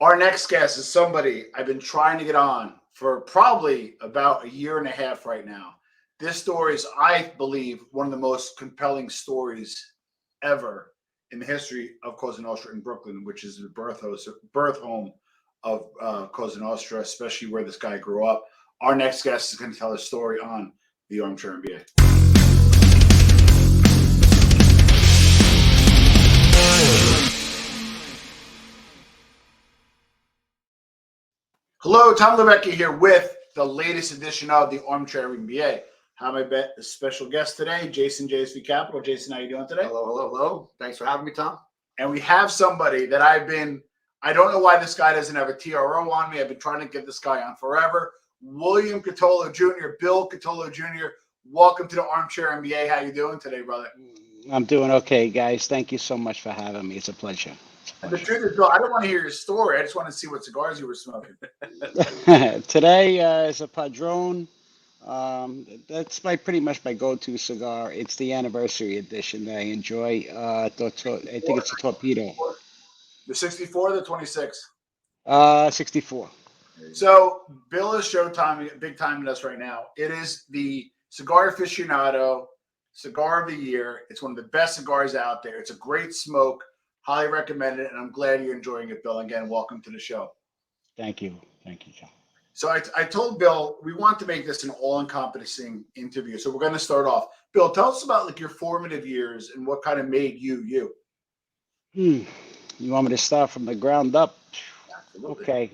Our next guest is somebody I've been trying to get on for probably about a year and a half right now. This story is, I believe, one of the most compelling stories ever in the history of Cosa Nostra in Brooklyn, which is the birth home of Cosa Nostra, especially where this guy grew up. Our next guest is going to tell his story on the Armchair NBA. Hello, Tom Levecchia here with the latest edition of the Armchair NBA. How I bet a special guest today, Jason JSV Capital. Jason, how you doing today? Hello. Thanks for having me, Tom. And we have somebody that I don't know why this guy doesn't have a TRO on me. I've been trying to get this guy on forever. William Cutolo Jr., Bill Cutolo Jr., welcome to the Armchair NBA. How you doing today, brother? I'm doing okay, guys. Thank you so much for having me. It's a pleasure. And the truth is, Bill, I don't want to hear your story. I just want to see what cigars you were smoking. Today is a Padron. That's pretty much my go-to cigar. It's the anniversary edition that I enjoy. I think it's a Torpedo. The 64 or the 26? 64. So Bill is showtime, big time to us right now. It is the Cigar Aficionado Cigar of the Year. It's one of the best cigars out there. It's a great smoke. Highly recommend it, and I'm glad you're enjoying it, Bill. Again, welcome to the show. Thank you, John. So I told Bill we want to make this an all-encompassing interview. So we're going to start off. Bill, tell us about your formative years and what kind of made you. You want me to start from the ground up? Absolutely. Okay.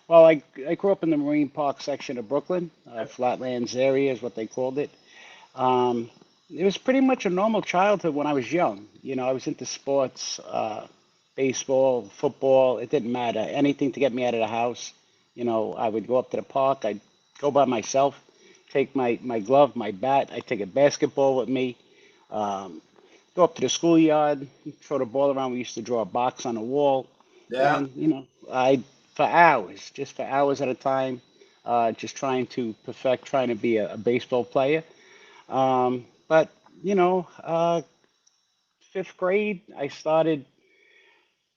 Well, I grew up in the Marine Park section of Brooklyn. Flatlands area is what they called it. It was pretty much a normal childhood when I was young. I was into sports, baseball, football. It didn't matter. Anything to get me out of the house. I would go up to the park. I'd go by myself, take my glove, my bat. I'd take a basketball with me, go up to the schoolyard, throw the ball around. We used to draw a box on the wall. Yeah. And, for hours at a time, just trying to perfect, trying to be a baseball player. But, fifth grade, I started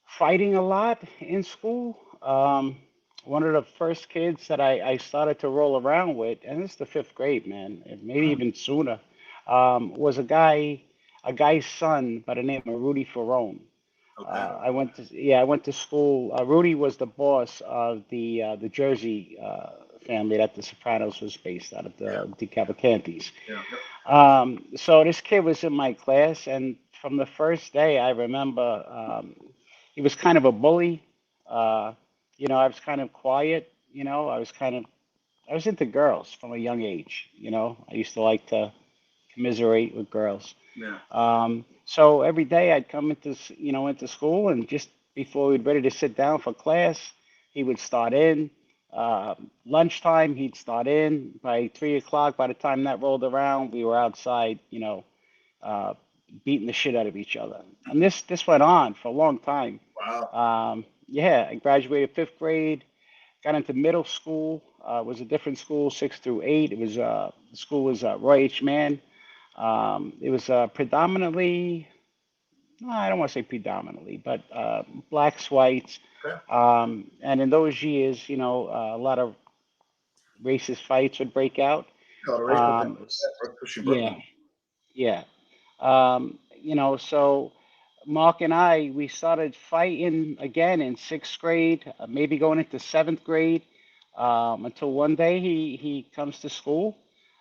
fighting a lot in school. One of the first kids that I started to roll around with, and it's the fifth grade, man, maybe even sooner, was a guy's son by the name of Rudy Ferrone. Okay. I went to school. Rudy was the boss of the Jersey family that The Sopranos was based out of, the Cavalcantis. Yeah. So this kid was in my class, and from the first day, I remember he was kind of a bully. I was kind of quiet. I was into girls from a young age. I used to like to commiserate with girls. Yeah. So every day I'd come into school, and just before we'd ready to sit down for class, he would start in. Lunchtime, he'd start in. By 3 o'clock, by the time that rolled around, we were outside, uh, beating the shit out of each other. And this went on for a long time. Wow. I graduated fifth grade, got into middle school. It was a different school, 6 through 8. The school was Roy H. Mann. It was predominantly, no, I don't want to say predominantly, but blacks, whites. Okay. And in those years, a lot of racist fights would break out. Yeah, yeah. So Mark and we started fighting again in sixth grade, maybe going into seventh grade, until one day he comes to school.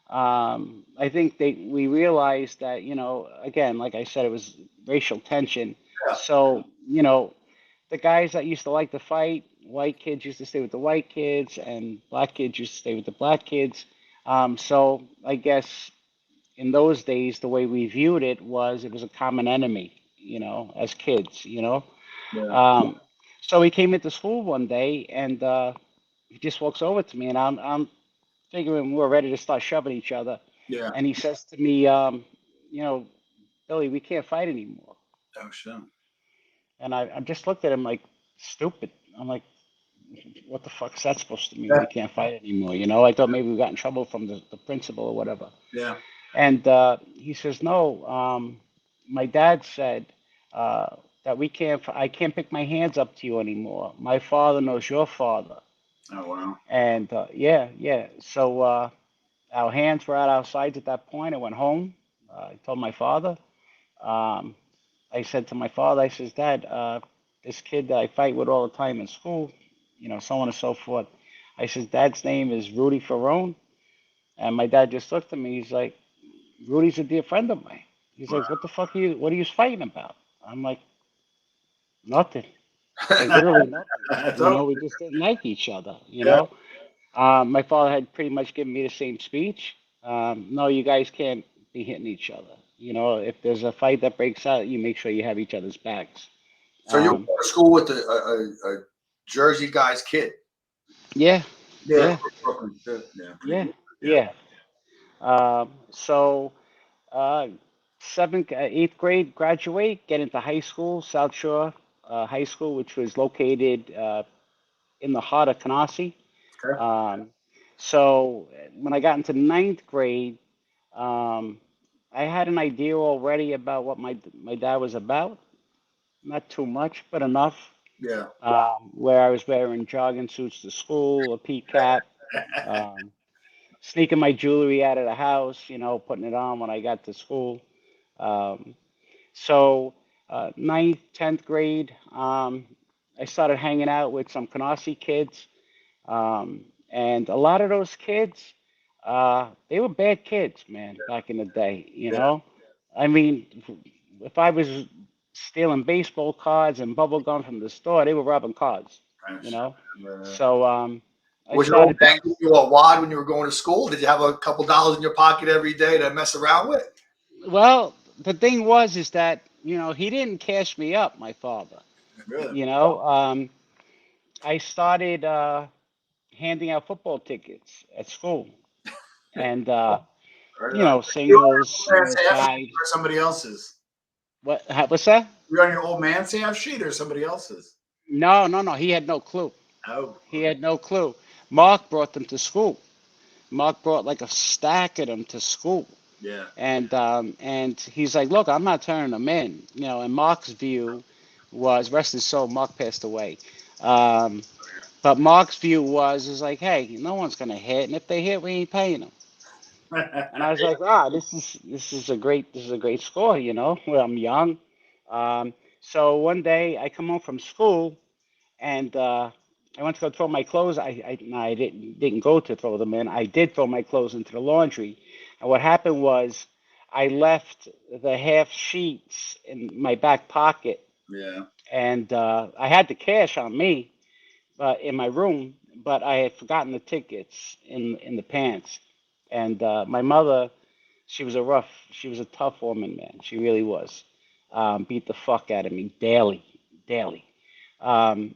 I think we realized that, again, like I said, it was racial tension. Yeah. So, the guys that used to like to fight, white kids used to stay with the white kids, and black kids used to stay with the black kids. So I guess in those days, the way we viewed it was a common enemy, as kids. Yeah. So he came into school one day, and he just walks over to me, and I'm figuring we're ready to start shoving each other. Yeah. And he says to me, Billy, we can't fight anymore. Oh, sure. And I just looked at him like stupid. I'm like, what the fuck is that supposed to mean? Yeah. We can't fight anymore. I thought maybe we got in trouble from the principal or whatever. Yeah. And he says, no, my dad said, that I can't pick my hands up to you anymore. My father knows your father. Oh wow. And yeah. So our hands were at our sides at that point. I went home. I told my father. Um, I said to my father, I says, Dad, this kid that I fight with all the time in school, so on and so forth. I says, Dad's name is Rudy Ferrone. And my dad just looked at me. He's like, Rudy's a dear friend of mine. He's like, what the fuck what are you fighting about? I'm like, nothing. Like literally nothing. That's all. We just didn't like each other, Yeah. My father had pretty much given me the same speech. No, you guys can't be hitting each other. If there's a fight that breaks out, you make sure you have each other's backs. So you went Um, to school with a Jersey guy's kid. yeah, Yeah. yeah, Brooklyn. Yeah. Pretty yeah, good. Yeah. yeah. So uh, seventh, eighth grade, graduate, get into high school, South Shore High School, which was located in the heart of Canarsie. Okay. Um, so when I got into ninth grade, um, I had an idea already about what my dad was about. Not too much, but enough. Yeah. Where I was wearing jogging suits to school, a pea cap, um, sneaking my jewelry out of the house, putting it on when I got to school. Um, so ninth, 10th grade, I started hanging out with some Canarsie kids. And a lot of those kids, they were bad kids, man, back in the day, Yeah. I mean, if I was stealing baseball cards and bubble gum from the store, they were robbing cards, you Nice. know? So I Was your old started, man giving you a wad when you were going to school? Did you have a couple dollars in your pocket every day to mess around with? well, the thing was, is that, he didn't cash me up, my father, Really. I started handing out football tickets at school. And Right on. You singles, on your old man's half sheet ties. or somebody else's? What's that? You're on your old man's half sheet or somebody else's? No, no, no. He had no clue. Oh. He had no clue. Mark brought them to school. Mark brought like a stack of them to school, Yeah. and he's like, "Look, I'm not turning them in." And Mark's view was, rest his soul, Mark passed away. Um, but Mark's view is like, "Hey, no one's gonna hit, and if they hit, we ain't paying them." And I was like, this is a great score, Where I'm young. So one day I come home from school and I went to go throw my clothes. No, I didn't go to throw them in. I did throw my clothes into the laundry. And what happened was I left the half sheets in my back pocket, Yeah. and I had the cash on me, in my room, but I had forgotten the tickets in the pants. And my mother, she was a tough woman, man. She really was. Beat the fuck out of me daily, daily.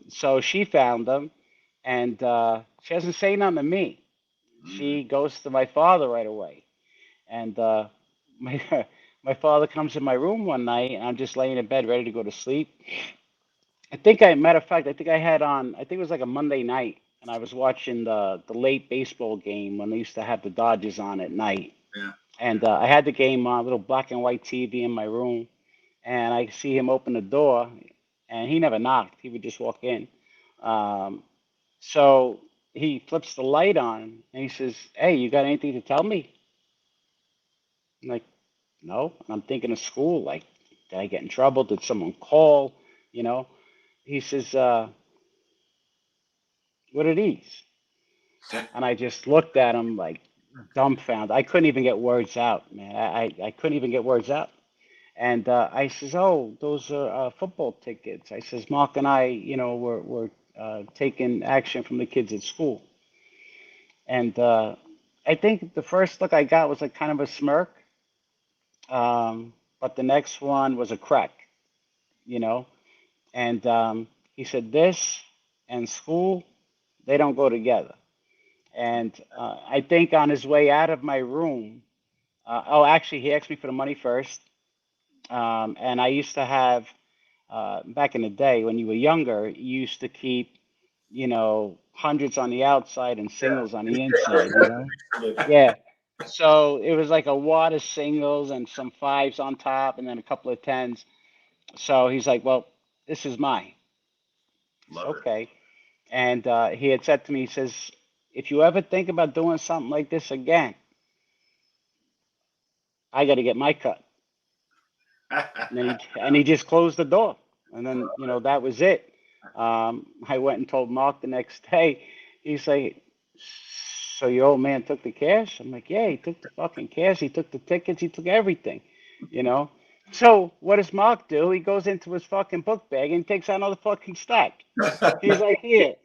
So she found them, and she doesn't say nothing to me. Mm. She goes to my father right away, and my my father comes in my room one night, and I'm just laying in bed ready to go to sleep. Matter of fact, I think I had on, I think it was like a Monday night, and I was watching the late baseball game when they used to have the Dodgers on at night. Yeah. And I had the game on, a little black and white TV in my room, and I see him open the door, and he never knocked. He would just walk in. Um, so he flips the light on, and he says, "Hey, you got anything to tell me?" I'm like, "No." And I'm thinking of school, like, did I get in trouble? Did someone call? You know? He says, "What are these?" And I just looked at him like dumbfounded. I couldn't even get words out, man. I couldn't even get words out. And I says, "Oh, those are football tickets." I says, "Mark and I, we're taking action from the kids at school." And I think the first look I got was like kind of a smirk, but the next one was a crack, you know. And he said, "This and school, they don't go together." And I think on his way out of my room, actually, he asked me for the money first. And I used to have, back in the day when you were younger, you used to keep, hundreds on the outside and singles on the inside. Yeah. Yeah. So it was like a wad of singles and some fives on top and then a couple of tens. So he's like, "Well, This is mine. It's Love it. okay. And he had said to me, he says, if you ever think about doing something like this again, I got to get my cut. And he just closed the door. And then, that was it. I went and told Mark the next day. He's like, so your old man took the cash? I'm like, yeah, he took the fucking cash. He took the tickets. He took everything, you know? So what does Mark do? He goes into his fucking book bag and takes out another fucking stack. He's like, here,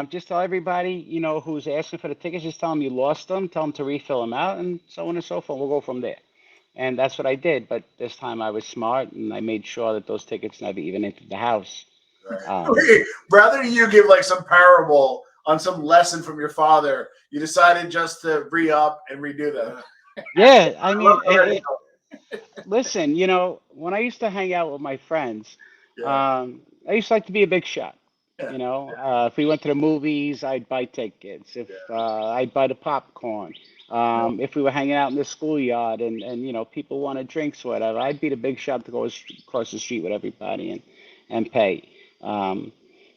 just tell everybody, who's asking for the tickets, just tell them you lost them, tell them to refill them out, and so on and so forth. We'll go from there. And that's what I did. But this time I was smart and I made sure that those tickets never even entered the house. Wait, rather than you give like some parable on some lesson from your father, you decided just to re-up and redo them. Yeah, I mean, Love listen, when I used to hang out with my friends, Yeah. I used to like to be a big shot. Yeah. If we went to the movies, I'd buy tickets. If I'd buy the popcorn. If we were hanging out in the schoolyard and people wanted drinks or whatever, I'd be the big shot to go across the street with everybody and pay. Um,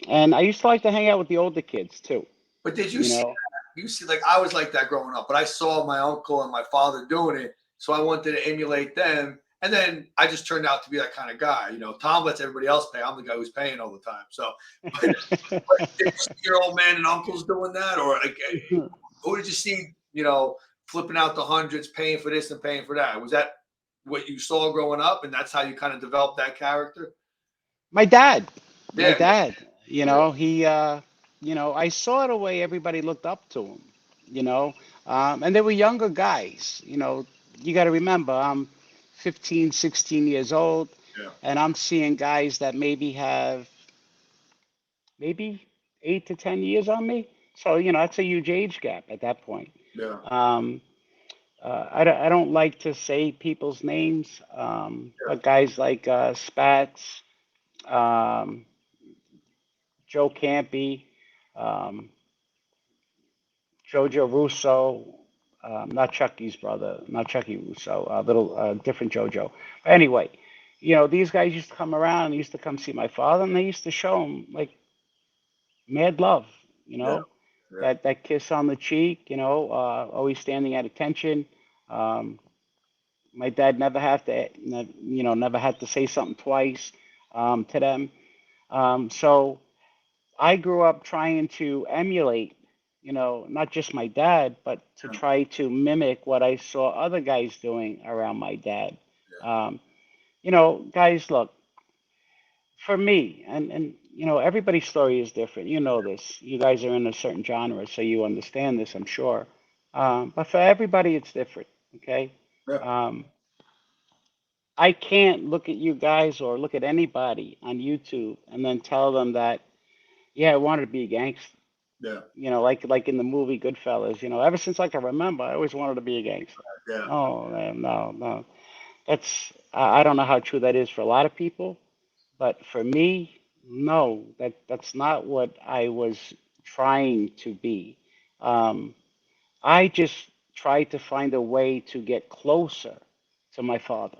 and I used to like to hang out with the older kids too. But did you You see know, that? You see, like I was like that growing up, but I saw my uncle and my father doing it, so I wanted to emulate them. And then I just turned out to be that kind of guy. Tom lets everybody else pay. I'm the guy who's paying all the time. So, but did you see your old man and uncles doing that, or like, who did you see? Flipping out the hundreds, paying for this and paying for that. Was that what you saw growing up, and that's how you kind of developed that character? my dad, my Yeah, dad, yeah, I saw the way everybody looked up to him, and they were younger guys. You got to remember, I'm 15, 16 years old, Yeah. and I'm seeing guys that maybe have maybe 8 to 10 years on me. So, that's a huge age gap at that point. Yeah. Um, I don't like to say people's names, but guys like Spats, um, Joe Campy, um, Jojo Russo, not Chucky's brother, not Chucky Russo, a little different Jojo. But anyway, these guys used to come around and used to come see my father, and they used to show him like mad love, Yeah. Yeah. that kiss on the cheek, always standing at attention. Um, my dad never had to say something twice to them. So I grew up trying to emulate, not just my dad, but to try to mimic what I saw other guys doing around my dad. Um, Guys, look, for me, and everybody's story is different. You know this. You guys are in a certain genre, so you understand this, I'm sure. But for everybody, it's different. Okay. Yeah. Um, I can't look at you guys or look at anybody on YouTube and then tell them that, yeah, I wanted to be a gangster. Yeah. Like in the movie Goodfellas. Ever since I can remember, I always wanted to be a gangster. Yeah. Oh man, no, no. I don't know how true that is for a lot of people, but for me, no, that's not what I was trying to be. Um, I just tried to find a way to get closer to my father.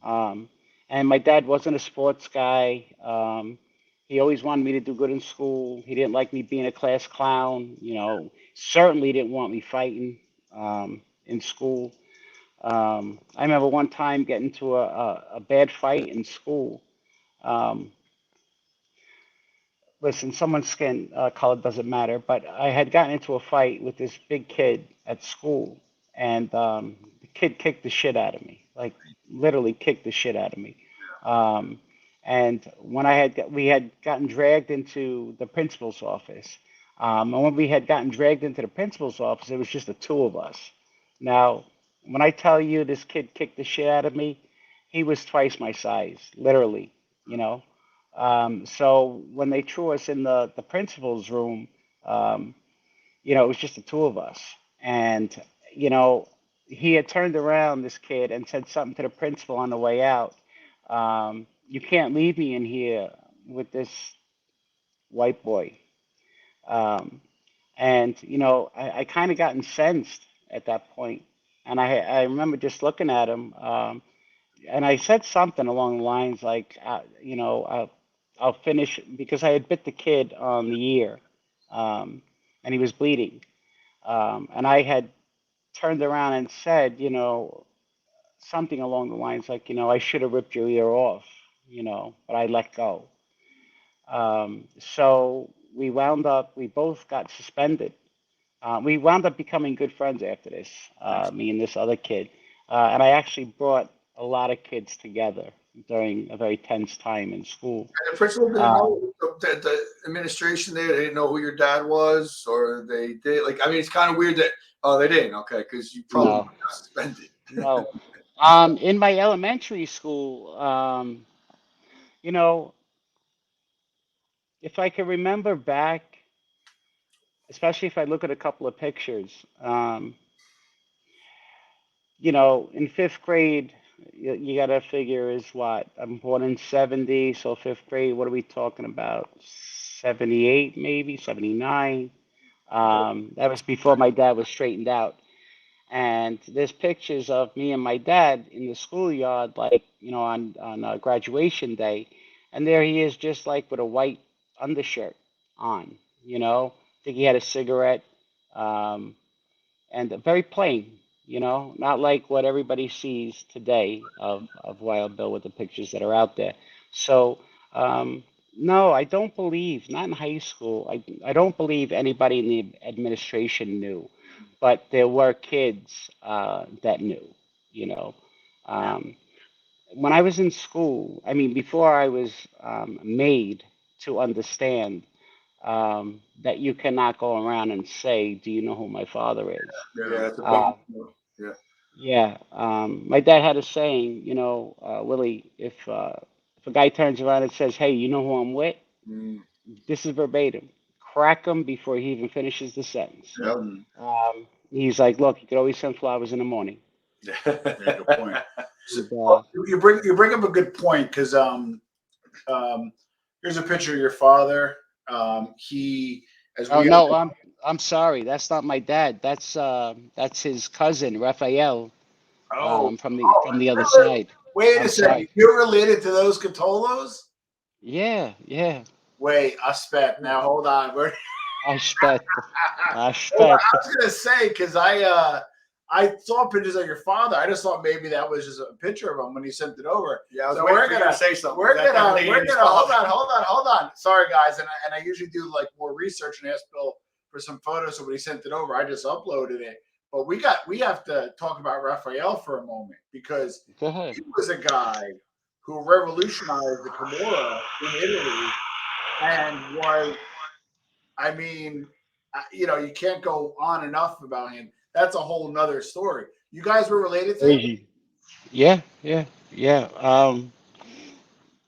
Um, and my dad wasn't a sports guy. He always wanted me to do good in school. He didn't like me being a class clown. Certainly didn't want me fighting in school. I remember one time getting into a bad fight in school. Um, Listen, someone's skin color doesn't matter, but I had gotten into a fight with this big kid at school, and the kid kicked the shit out of me, like literally kicked the shit out of me. Um, and when we had gotten dragged into the principal's office, and when we had gotten dragged into the principal's office, it was just the two of us. Now, when I tell you this kid kicked the shit out of me, he was twice my size, literally, you know. So when they threw us in the principal's room, um, it was just the two of us. And, you know, he had turned around, this kid, and said something to the principal on the way out. You can't leave me in here with this white boy. Um, and, I kind of got incensed at that point. And I remember just looking at him, and I said something along the lines like, I'll finish because I had bit the kid on the ear, and he was bleeding. And I had turned around and said, something along the lines like, I should have ripped your ear off, but I let go. So we both got suspended. We wound up becoming good friends after this, me and this other kid. And I actually brought a lot of kids together during a very tense time in school. And the principal didn't Uh, know the administration there. They didn't know who your dad was, or they did. Like, I mean, it's kind of weird that they didn't. Okay, because you probably no, got suspended. no. In my elementary school, you know, if I can remember back, especially if I look at a couple of pictures, in fifth grade, you got to figure is what? I'm born in 70, so fifth grade, what are we talking about? 78, maybe 79. That was before my dad was straightened out. And there's pictures of me and my dad in the schoolyard, like, on graduation day. And there he is, just like with a white undershirt on, I think he had a cigarette. Um, and very plain, not like what everybody sees today of Wild Bill with the pictures that are out there. So, no, I don't believe, not in high school, I don't believe anybody in the administration knew, but there were kids that knew, you know. Um, when I was in school, I mean, before I was made to understand that you cannot go around and say, "Do you know who my father is?" Yeah, that's a big. Uh, Yeah, yeah, my dad had a saying, Willie, if a guy turns around and says, "Hey, you know who I'm with?" mm, This is verbatim. Crack him before he even finishes the sentence. yep. He's like, "Look, you could always send flowers in the morning." Yeah, Yeah, good point. So, And, well, you bring up a good point because um, here's a picture of your father. He, as oh we all no, I'm sorry. That's not my dad. That's his cousin, Raphael, oh from the other side. wait a I'm second, sorry. you're related to those Cutolos? Yeah, yeah. Wait, I spec. Now hold on. Aspetta, Hold on. aspetta. I was gonna say because I saw pictures of your father. I just thought maybe that was just a picture of him when he sent it over. yeah. I was So waiting we're for you gonna to say something. we're That gonna lady we're and his gonna hold father. on, hold on, hold on. Sorry guys, and I usually do like more research and ask Bill for some photos. So when he sent it over, I just uploaded it. But we have to talk about Raphael for a moment because Go ahead. he was a guy who revolutionized the Camorra in Italy and was, I mean, you can't go on enough about him. That's a whole nother story. You guys were related to him? Crazy. Yeah, yeah, yeah.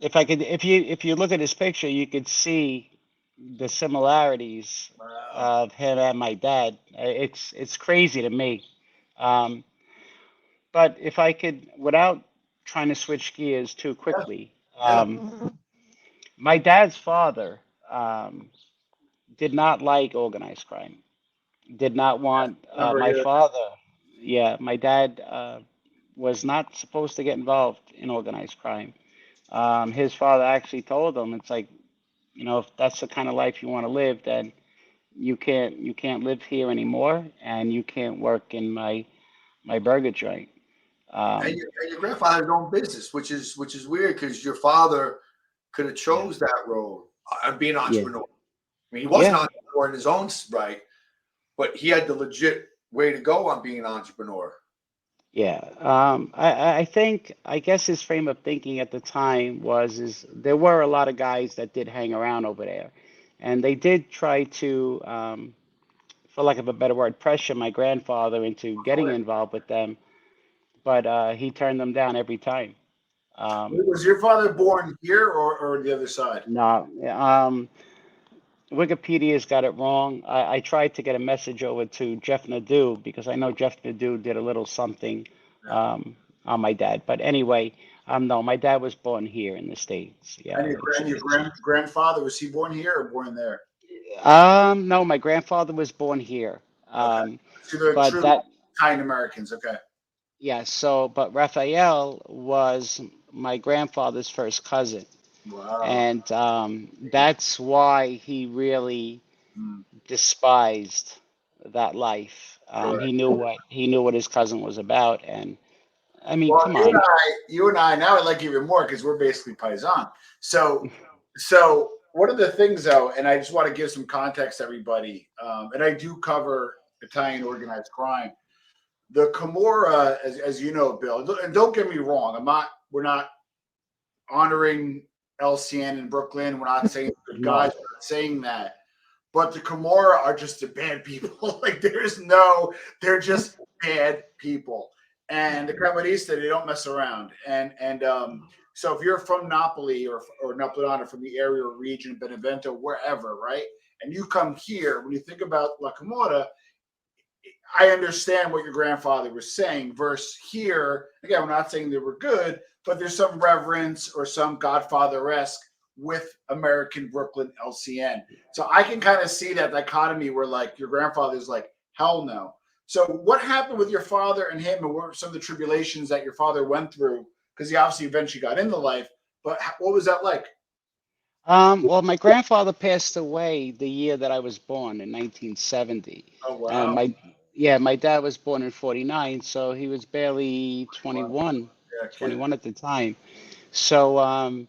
If you look at his picture, you could see the similarities Wow. of him and my dad. It's crazy to me. Um, but if I could, without trying to switch gears too Yeah, quickly, yeah. my dad's father did not like organized crime. Did not want Remember my here. father. Yeah, my dad was not supposed to get involved in organized crime. His father actually told him, it's like, if that's the kind of life you want to live, then you can't live here anymore, and you can't work in my burger joint. And Um, your grandfather's own business, which is weird because your father could have yeah, chose that road and be an yeah, entrepreneur. I mean, he was an yeah, entrepreneur in his own right, but he had the legit way to go on being an entrepreneur. yeah. I guess his frame of thinking at the time was is there were a lot of guys that did hang around over there, and they did try to, for lack of a better word, pressure my grandfather into getting involved with them, but he turned them down every time. Um, Was your father born here or the other side? no, Wikipedia's got it wrong. I tried to get a message over to Jeff Nadeau because I know Jeff Nadeau did a little something Yeah. on my dad. But anyway, no, my dad was born here in the States. And Yeah, your, and your grandfather, was he born here or born there? no, my grandfather was born here. Okay. Um, So they're but true that, Italian Americans. Okay. yeah, but Raphael was my grandfather's first cousin. Wow. And that's why he really Mm. despised that life. Right. He knew what his cousin was about, and I mean, Well, come on. you and I now I like even more because we're basically paisan. So one of the things though, and I just want to give some context to everybody, and I do cover Italian organized crime. The Camorra, as you know, Bill, and don't get me wrong, we're not honoring LCN in Brooklyn. We're not saying good guys. No. We're not saying that. But the Camorra are just the bad people. Like they're just bad people. And the Cremonese, they don't mess around. And so if you're from Napoli or Napolitano, from the area or region, Benevento, wherever, right? And you come here, when you think about La Camorra, I understand what your grandfather was saying. Versus here, again, we're not saying they were good, but there's some reverence or some Godfather-esque with American Brooklyn LCN. So I can kind of see that dichotomy where like your grandfather's like, hell no. So what happened with your father and him, and what were some of the tribulations that your father went through? Because he obviously eventually got into life, but what was that like? Well, my grandfather passed away the year that I was born in 1970. Oh And wow, my dad was born in 49, so he was barely wow. 21, Yeah, kid. 21 at the time. So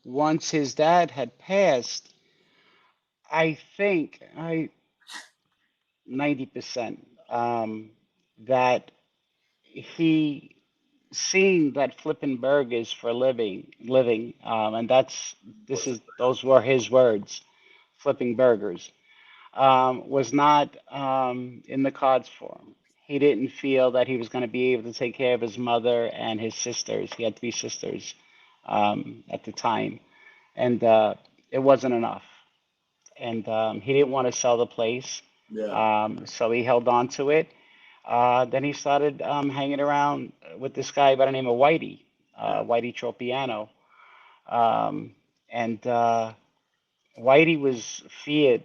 once his dad had passed, I think 90% that he seen that flipping burgers for living, and those were his words, flipping burgers, was not in the cards for him. He didn't feel that he was going to be able to take care of his mother and his sisters. He had three sisters at the time, and it wasn't enough. And he didn't want to sell the place, Yeah, so he held on to it. Then he started hanging around with this guy by the name of Whitey, yeah. Whitey Tropiano. Um, and Whitey was feared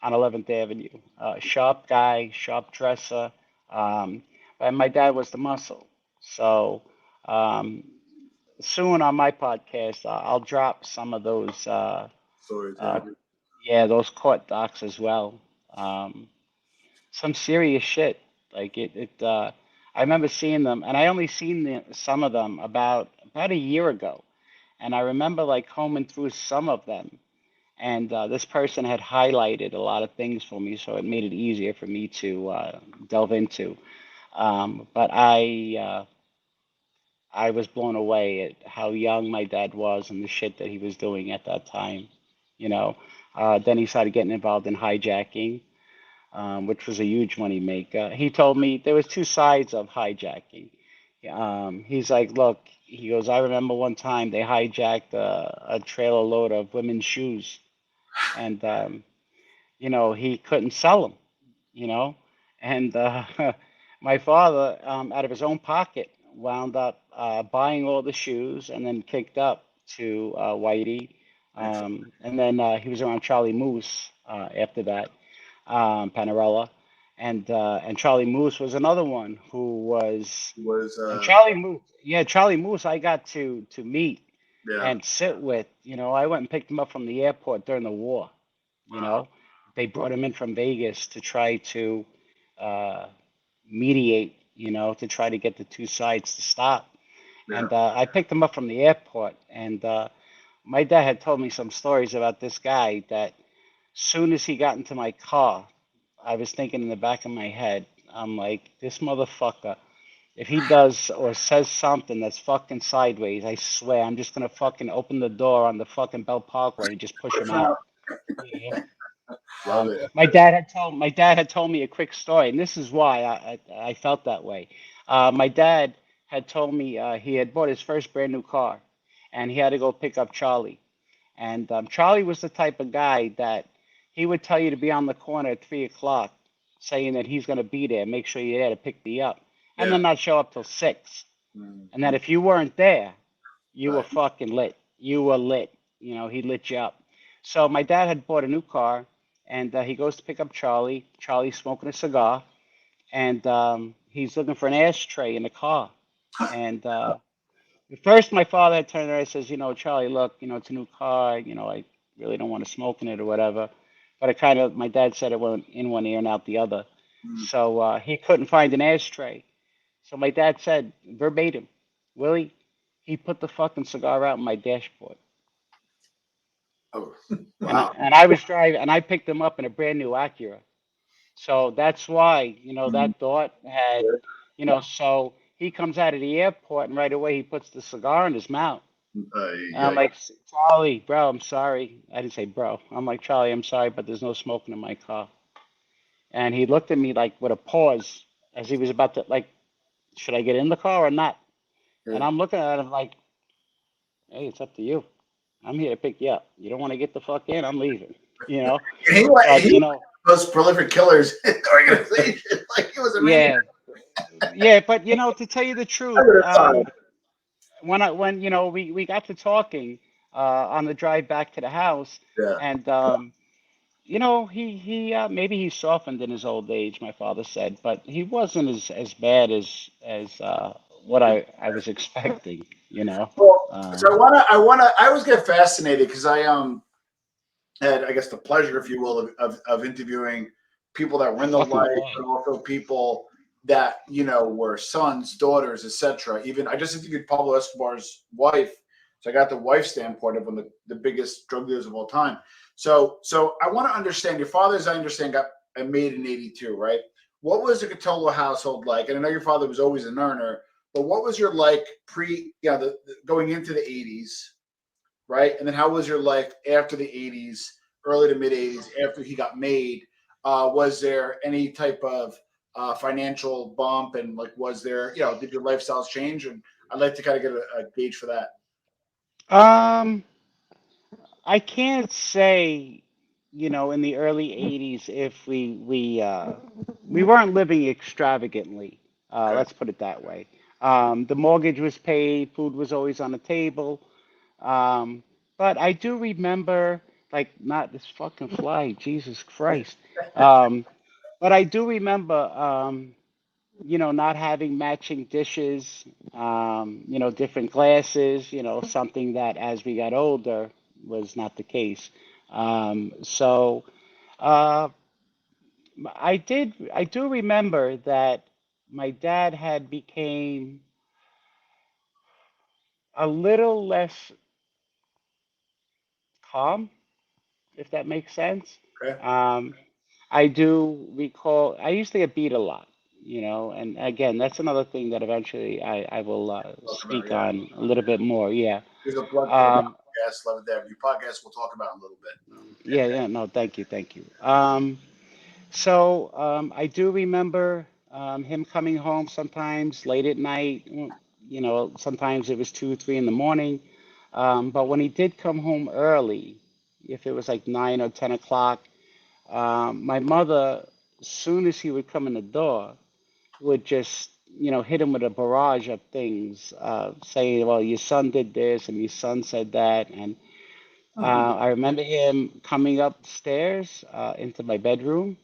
on 11th Avenue. Sharp guy, sharp dresser. Um, but my dad was the muscle. So um, soon on my podcast, I'll drop some of those, Stories. uh, yeah, those court docs as well. Um, some serious shit. Like I remember seeing them, and I only seen some of them about a year ago, and I remember like combing through some of them, and this person had highlighted a lot of things for me, so it made it easier for me to delve into. But I was blown away at how young my dad was and the shit that he was doing at that time. You know, then he started getting involved in hijacking, which was a huge money maker. He told me there was two sides of hijacking. He's like, look, he goes, I remember one time they hijacked a trailer load of women's shoes, and he couldn't sell them, you know, and my father, out of his own pocket, wound up buying all the shoes and then kicked up to Whitey, and then he was around Charlie Moose after that, Panarella, and Charlie Moose was another one who was, Was and Charlie Moose, yeah, Charlie Moose, I got to meet yeah. and sit with. I went and picked him up from the airport during the war. You Wow. know, they brought him in from Vegas to try to uh, mediate. To try to get the two sides to stop. Yeah. And I picked him up from the airport, and my dad had told me some stories about this guy that soon as he got into my car, I was thinking in the back of my head, I'm like, this motherfucker, if he does or says something that's fucking sideways, I swear I'm just gonna fucking open the door on the fucking Bell Parkway and just push him out. You know? Love it. My dad had told me a quick story, and this is why I felt that way. My dad had told me he had bought his first brand new car, and he had to go pick up Charlie. And Charlie was the type of guy that he would tell you to be on the corner at 3 o'clock, saying that he's going to be there, make sure you're there to pick me up, and Yeah. then not show up till 6. And Mm-hmm. that if you weren't there, you were Right. fucking lit. You were lit. He lit you up. So my dad had bought a new car, and he goes to pick up Charlie. Charlie's smoking a cigar, and he's looking for an ashtray in the car. And At first, my father had turned around and says, Charlie, look, it's a new car. I really don't want to smoke in it or whatever. But my dad said it went in one ear and out the other. Mm. So he couldn't find an ashtray. So my dad said verbatim, Willie, he put the fucking cigar out in my dashboard. Oh, And wow. I was driving, and I picked him up in a brand new Acura. So that's why, Mm. that thought had, so he comes out of the airport and right away he puts the cigar in his mouth. And I'm Yeah. like, Charlie, bro, I'm sorry. I didn't say bro. I'm like, Charlie, I'm sorry, but there's no smoking in my car. And he looked at me like with a pause as he was about to, like, should I get in the car or not? And Yeah. I'm looking at him like, hey, it's up to you. I'm here to pick you up. You don't want to get the fuck in, I'm leaving. You know? And he But, was most prolific killers in the organization. Like he was a maniac. yeah. Yeah, but to tell you the I truth, would have thought. when we got to talking on the drive back to the house, Yeah. and he maybe he softened in his old age, my father said, but he wasn't as bad as what I was expecting, you know. Well, so Um, I always get fascinated because I had, I guess, the pleasure, if you will, of interviewing people that were in the Fucking life, quiet. but also people that were sons, daughters, etc. Even I just interviewed Pablo Escobar's wife, so I got the wife standpoint of one of the biggest drug dealers of all time. So I want to understand your father, as I understand, got made in '82, right? What was the Cutolo household like? And I know your father was always an earner, but what was your like going into the '80s? Right? And then how was your life after the '80s, early to mid '80s, after he got made? Was there any type of financial bump, and like, was there, did your lifestyles change? And I'd like to kind of get a gauge for that. um, I can't say, in the early '80s if we weren't living extravagantly. Okay. Let's put it that way. The mortgage was paid, food was always on the table. Um, but I do remember, like, not this fucking fly, Jesus Christ. Um, but I do remember, not having matching dishes, different glasses, something that as we got older was not the case. So uh, I do remember that my dad had became a little less calm, if that makes sense. Okay. Um, I do recall I used to get beat a lot, and again, that's another thing that eventually I will Talk about, speak yeah. on a little bit more. Yeah. There's a blood club Um, podcast. Love it there. Your podcast we'll talk about in a little bit. yeah, yeah, no, thank you, thank you. I do remember him coming home sometimes late at night. Sometimes it was 2, 3 in the morning. But when he did come home early, if it was like 9 or 10 o'clock, my mother, as soon as he would come in the door, would just, hit him with a barrage of things, saying, well, your son did this and your son said that. And I remember him coming upstairs into my bedroom,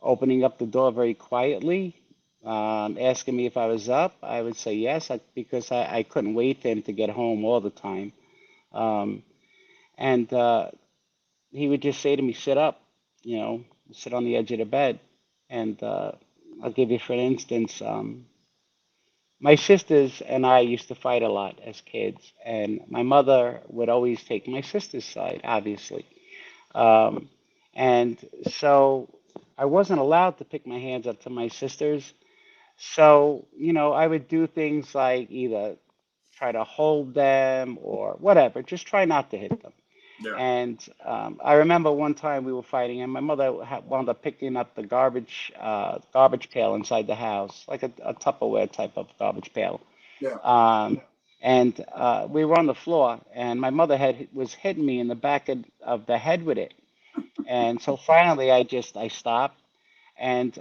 opening up the door very quietly, asking me if I was up. I would say yes, because I couldn't wait for him to get home all the time. Um, and he would just say to me, sit up, you know, sit on the edge of the bed. And I'll give you, for instance, my sisters and I used to fight a lot as kids, and my mother would always take my sister's side, obviously. Um, and so I wasn't allowed to pick my hands up to my sisters. So, I would do things like either try to hold them or whatever, just try not to hit them. Yeah. And I remember one time we were fighting, and my mother wound up picking up the garbage pail inside the house, like a Tupperware type of garbage pail. Yeah. Um, and we were on the floor, and my mother was hitting me in the back of the head with it. And so finally, I stopped, and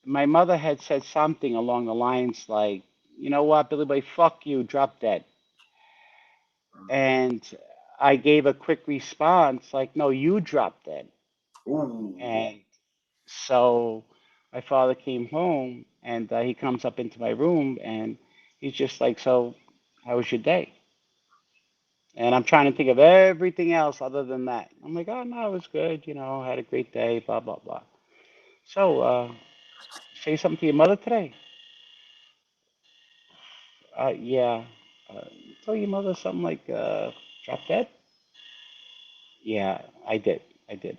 my mother had said something along the lines like, "You know what, Billy Boy, fuck you, drop dead." And I gave a quick response like, "No, you drop dead." Ooh. And so my father came home, and he comes up into my room, and he's just like, "So How was your day? And I'm trying to think of everything else other than that. I'm like, oh no, it was good. Had a great day. Blah blah blah. So, say something to your mother today. Yeah. Uh, Tell your mother something like, drop dead. Yeah, I did. I did.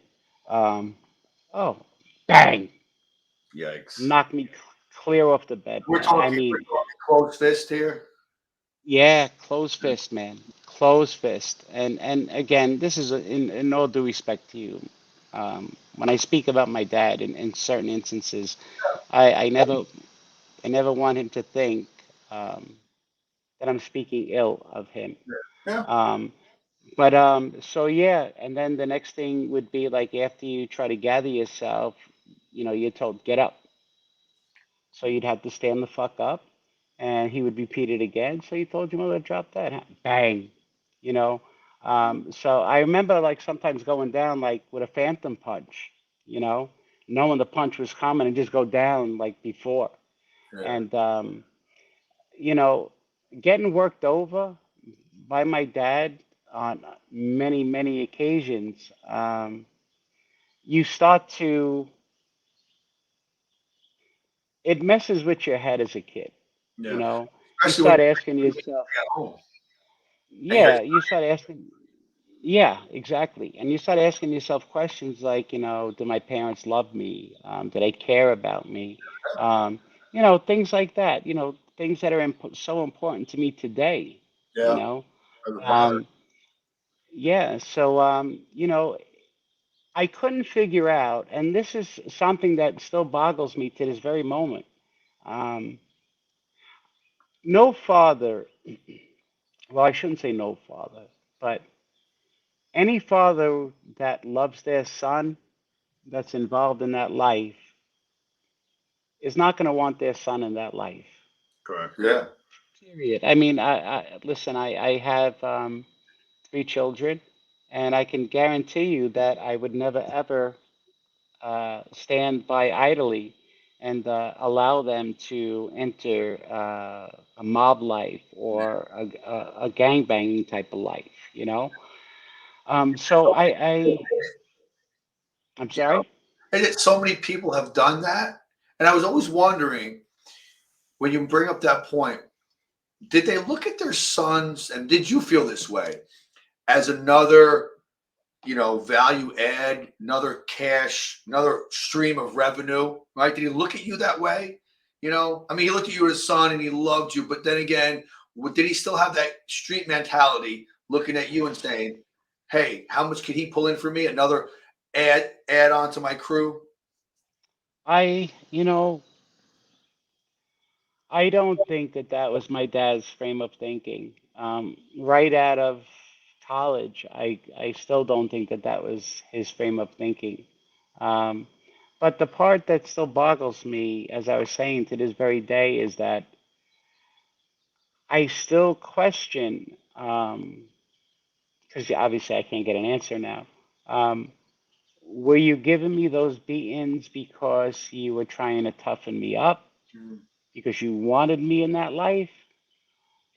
Um, oh, bang! Yikes. Knocked me clear off the bed, We're man. I talking, mean, we're talking closed fist here. yeah, closed fist, man. Closed fist. And again, this is in all due respect to you. When I speak about my dad in certain instances, I never want him to think um, that I'm speaking ill of him. Yeah. Um, but so yeah, and then the next thing would be like after you try to gather yourself, you're told get up. So you'd have to stand the fuck up, and he would repeat it again. So you told your mother to drop that, huh? Bang, you know. So I remember like sometimes going down like with a phantom punch, you know, knowing the punch was coming and just go down like before. Yeah. And you know, getting worked over by my dad on many, many occasions, you start to, it messes with your head as a kid. You Yeah. know, you Especially when start you're asking yourself, at home. And you guys, yeah, you start asking, yeah, exactly. And you start asking yourself questions like, do my parents love me? Do they care about me? Um, things like that, things that are so important to me today, you yeah, know. as a father. Um, yeah, so, I couldn't figure out, and this is something that still boggles me to this very moment. Um, no father, well, I shouldn't say no father, but any father that loves their son, that's involved in that life, is not going to want their son in that life. Correct. Yeah. Period. I mean, I listen. I have three children, and I can guarantee you that I would never ever stand by idly and allow them to enter a mob life or a gangbanging type of life. So So I'm you know, sorry. and so many people have done that, and I was always wondering when you bring up that point, did they look at their sons, and did you feel this way as another, value add, another cash, another stream of revenue, right? Did he look at you that way? I mean, he looked at you as a son and he loved you, but then again, did he still have that street mentality, looking at you and saying, "Hey, how much could he pull in for me? Another add on to my crew." You know, I don't think that that was my dad's frame of thinking. Right out of college, I still don't think that that was his frame of thinking. Um, but the part that still boggles me, as I was saying to this very day, is that I still question, because obviously I can't get an answer now. Um, were you giving me those beatings because you were trying to toughen me up, Mm. because you wanted me in that life?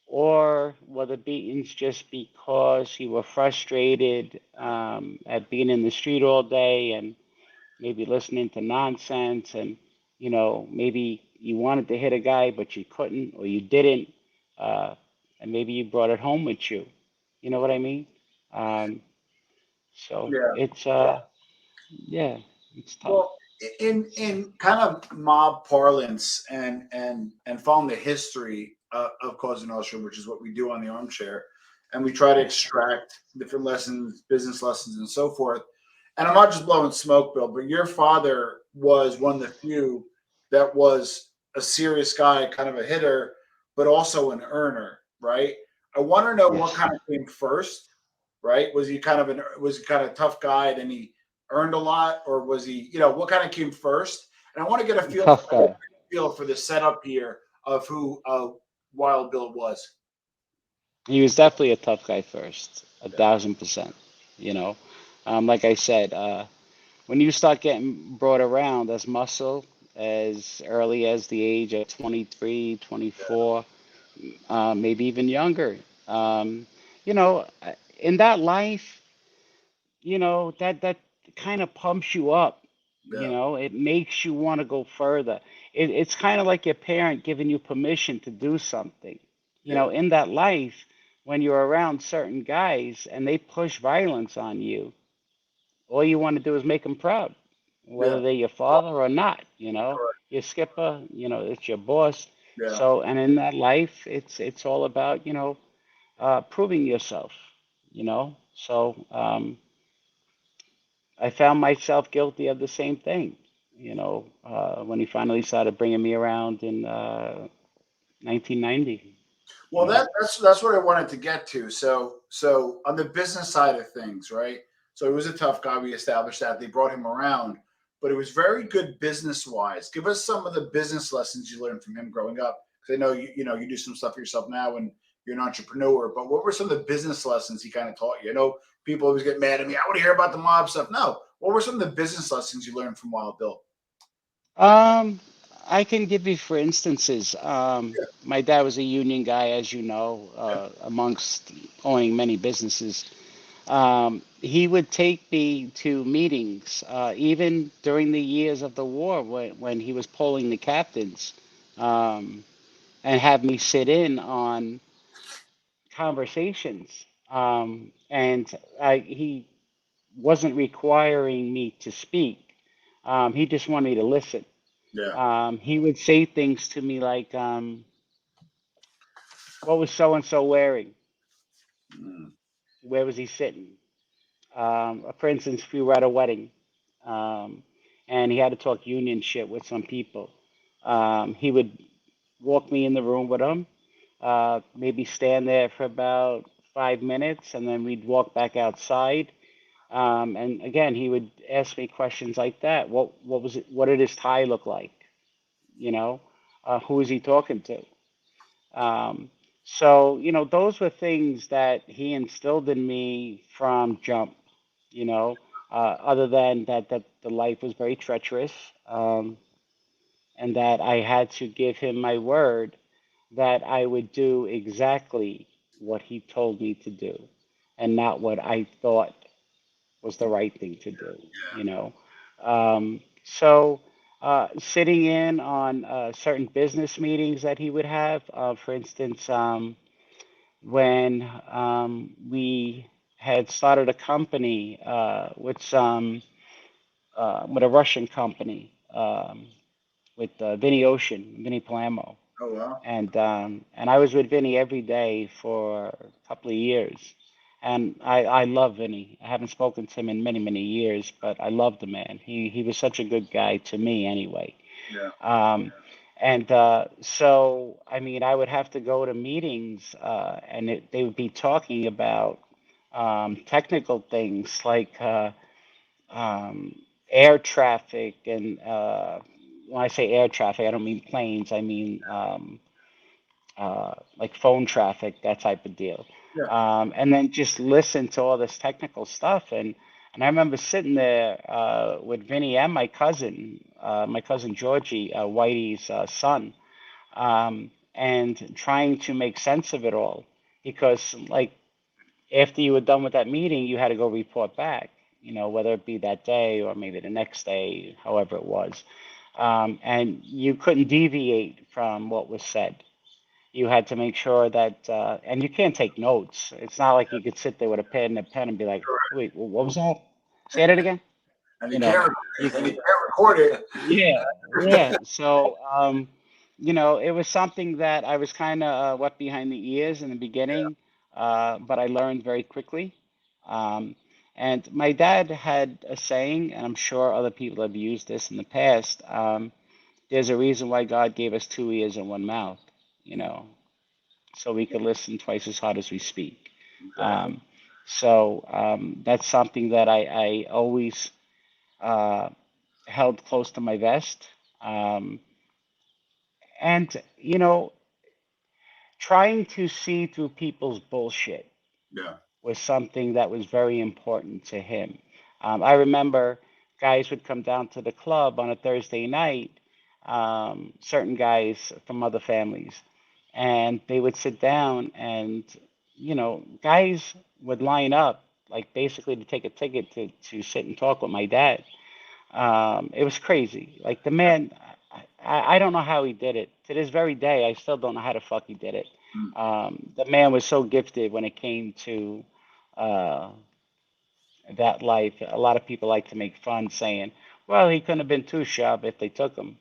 Or were the beatings just because you were frustrated at being in the street all day and maybe listening to nonsense and, maybe you wanted to hit a guy but you couldn't or you didn't, uh, and maybe you brought it home with you. You know what I mean? Um, so Yeah. yeah, it's tough. Well, in kind of mob parlance and following the history of Cosa Nostra, which is what we do on the armchair, and we try to extract different lessons, business lessons, and so forth. And I'm not just blowing smoke, Bill, but your father was one of the few that was a serious guy, kind of a hitter, but also an earner, right? I want to know what Yes, kind of came first, right? Was he kind of a tough guy, then he earned a lot, or was he, what kind of came first? And I want to get a tough guy. feel for the setup here of who Wild Bill was. He was definitely a tough guy first, 1,000%. You know, like I said, when you start getting brought around as muscle as early as the age of 23, 24, maybe even younger. Um, you know, in that life, that kind of pumps you up. Yeah. It makes you want to go further. It's kind of like your parent giving you permission to do something. Yeah. In that life, when you're around certain guys and they push violence on you, all you want to do is make them proud, Yeah. whether they're your father or not. Correct. Your skipper, it's your boss. Yeah. So, and in that life, it's all about, proving yourself. So I found myself guilty of the same thing. When he finally started bringing me around in 1990. Well, You know. that's what I wanted to get to. So on the business side of things, right? So he was a tough guy. We established that. They brought him around, but it was very good business wise. Give us some of the business lessons you learned from him growing up. Because I know you do some stuff for yourself now and you're an entrepreneur. But what were some of the business lessons he kind of taught you? I know people always get mad at me. I want to hear about the mob stuff. No. What were some of the business lessons you learned from Wild Bill? Um, I can give you for instances. My dad was a union guy, as you know, amongst owning many businesses. He would take me to meetings, even during the years of the war when he was polling the captains, um, and have me sit in on conversations. And he wasn't requiring me to speak. He just wanted me to listen. Yeah. He would say things to me like, "What was so and so wearing? Mm. Where was he sitting?" For instance, if we were at a wedding, um, and he had to talk union shit with some people, he would walk me in the room with him, maybe stand there for about 5 minutes, and then we'd walk back outside. And again, he would ask me questions like that. What was it? What did his tie look like? You know, who is he talking to? So, those were things that he instilled in me from jump, other than that the life was very treacherous, and that I had to give him my word that I would do exactly what he told me to do and not what I thought was the right thing to do, you know. So sitting in on certain business meetings that he would have, for instance, when we had started a company with a Russian company, with Vinny Ocean, Vinny Palamo, Oh wow. and I was with Vinny every day for a couple of years. And I love Vinny. I haven't spoken to him in many, many years, but I love the man. He was such a good guy to me anyway. Yeah. Um, and so, I mean, I would have to go to meetings, and they would be talking about technical things like um, air traffic. And when I say air traffic, I don't mean planes, I mean like phone traffic, that type of deal. Yeah. And then just listen to all this technical stuff. And I remember sitting there with Vinny and my cousin Georgie, Whitey's son, and trying to make sense of it all. Because, like, after you were done with that meeting, you had to go report back, whether it be that day or maybe the next day, however it was. And you couldn't deviate from what was said. You had to make sure that, and you can't take notes. It's not like you could sit there with a pen and be like, wait, what was that? Say that again. And you You know, can't you and you can, can't record it. yeah, yeah. So, it was something that I was kind of wet behind the ears in the beginning, but I learned very quickly. Um, and my dad had a saying, and I'm sure other people have used this in the past. There's a reason why God gave us two ears and one mouth, you know, so we could listen twice as hard as we speak. Exactly. Um, that's something that I always uh, held close to my vest. Um, and, trying to see through people's bullshit Yeah. was something that was very important to him. I remember guys would come down to the club on a Thursday night, certain guys from other families, and they would sit down, and guys would line up like basically to take a ticket to sit and talk with my dad. It was crazy. Like the man, I don't know how he did it. To this very day, I still don't know how the fuck he did it. Mm. The man was so gifted when it came to uh, that life. A lot of people like to make fun, saying, "Well, he couldn't have been too sharp if they took him."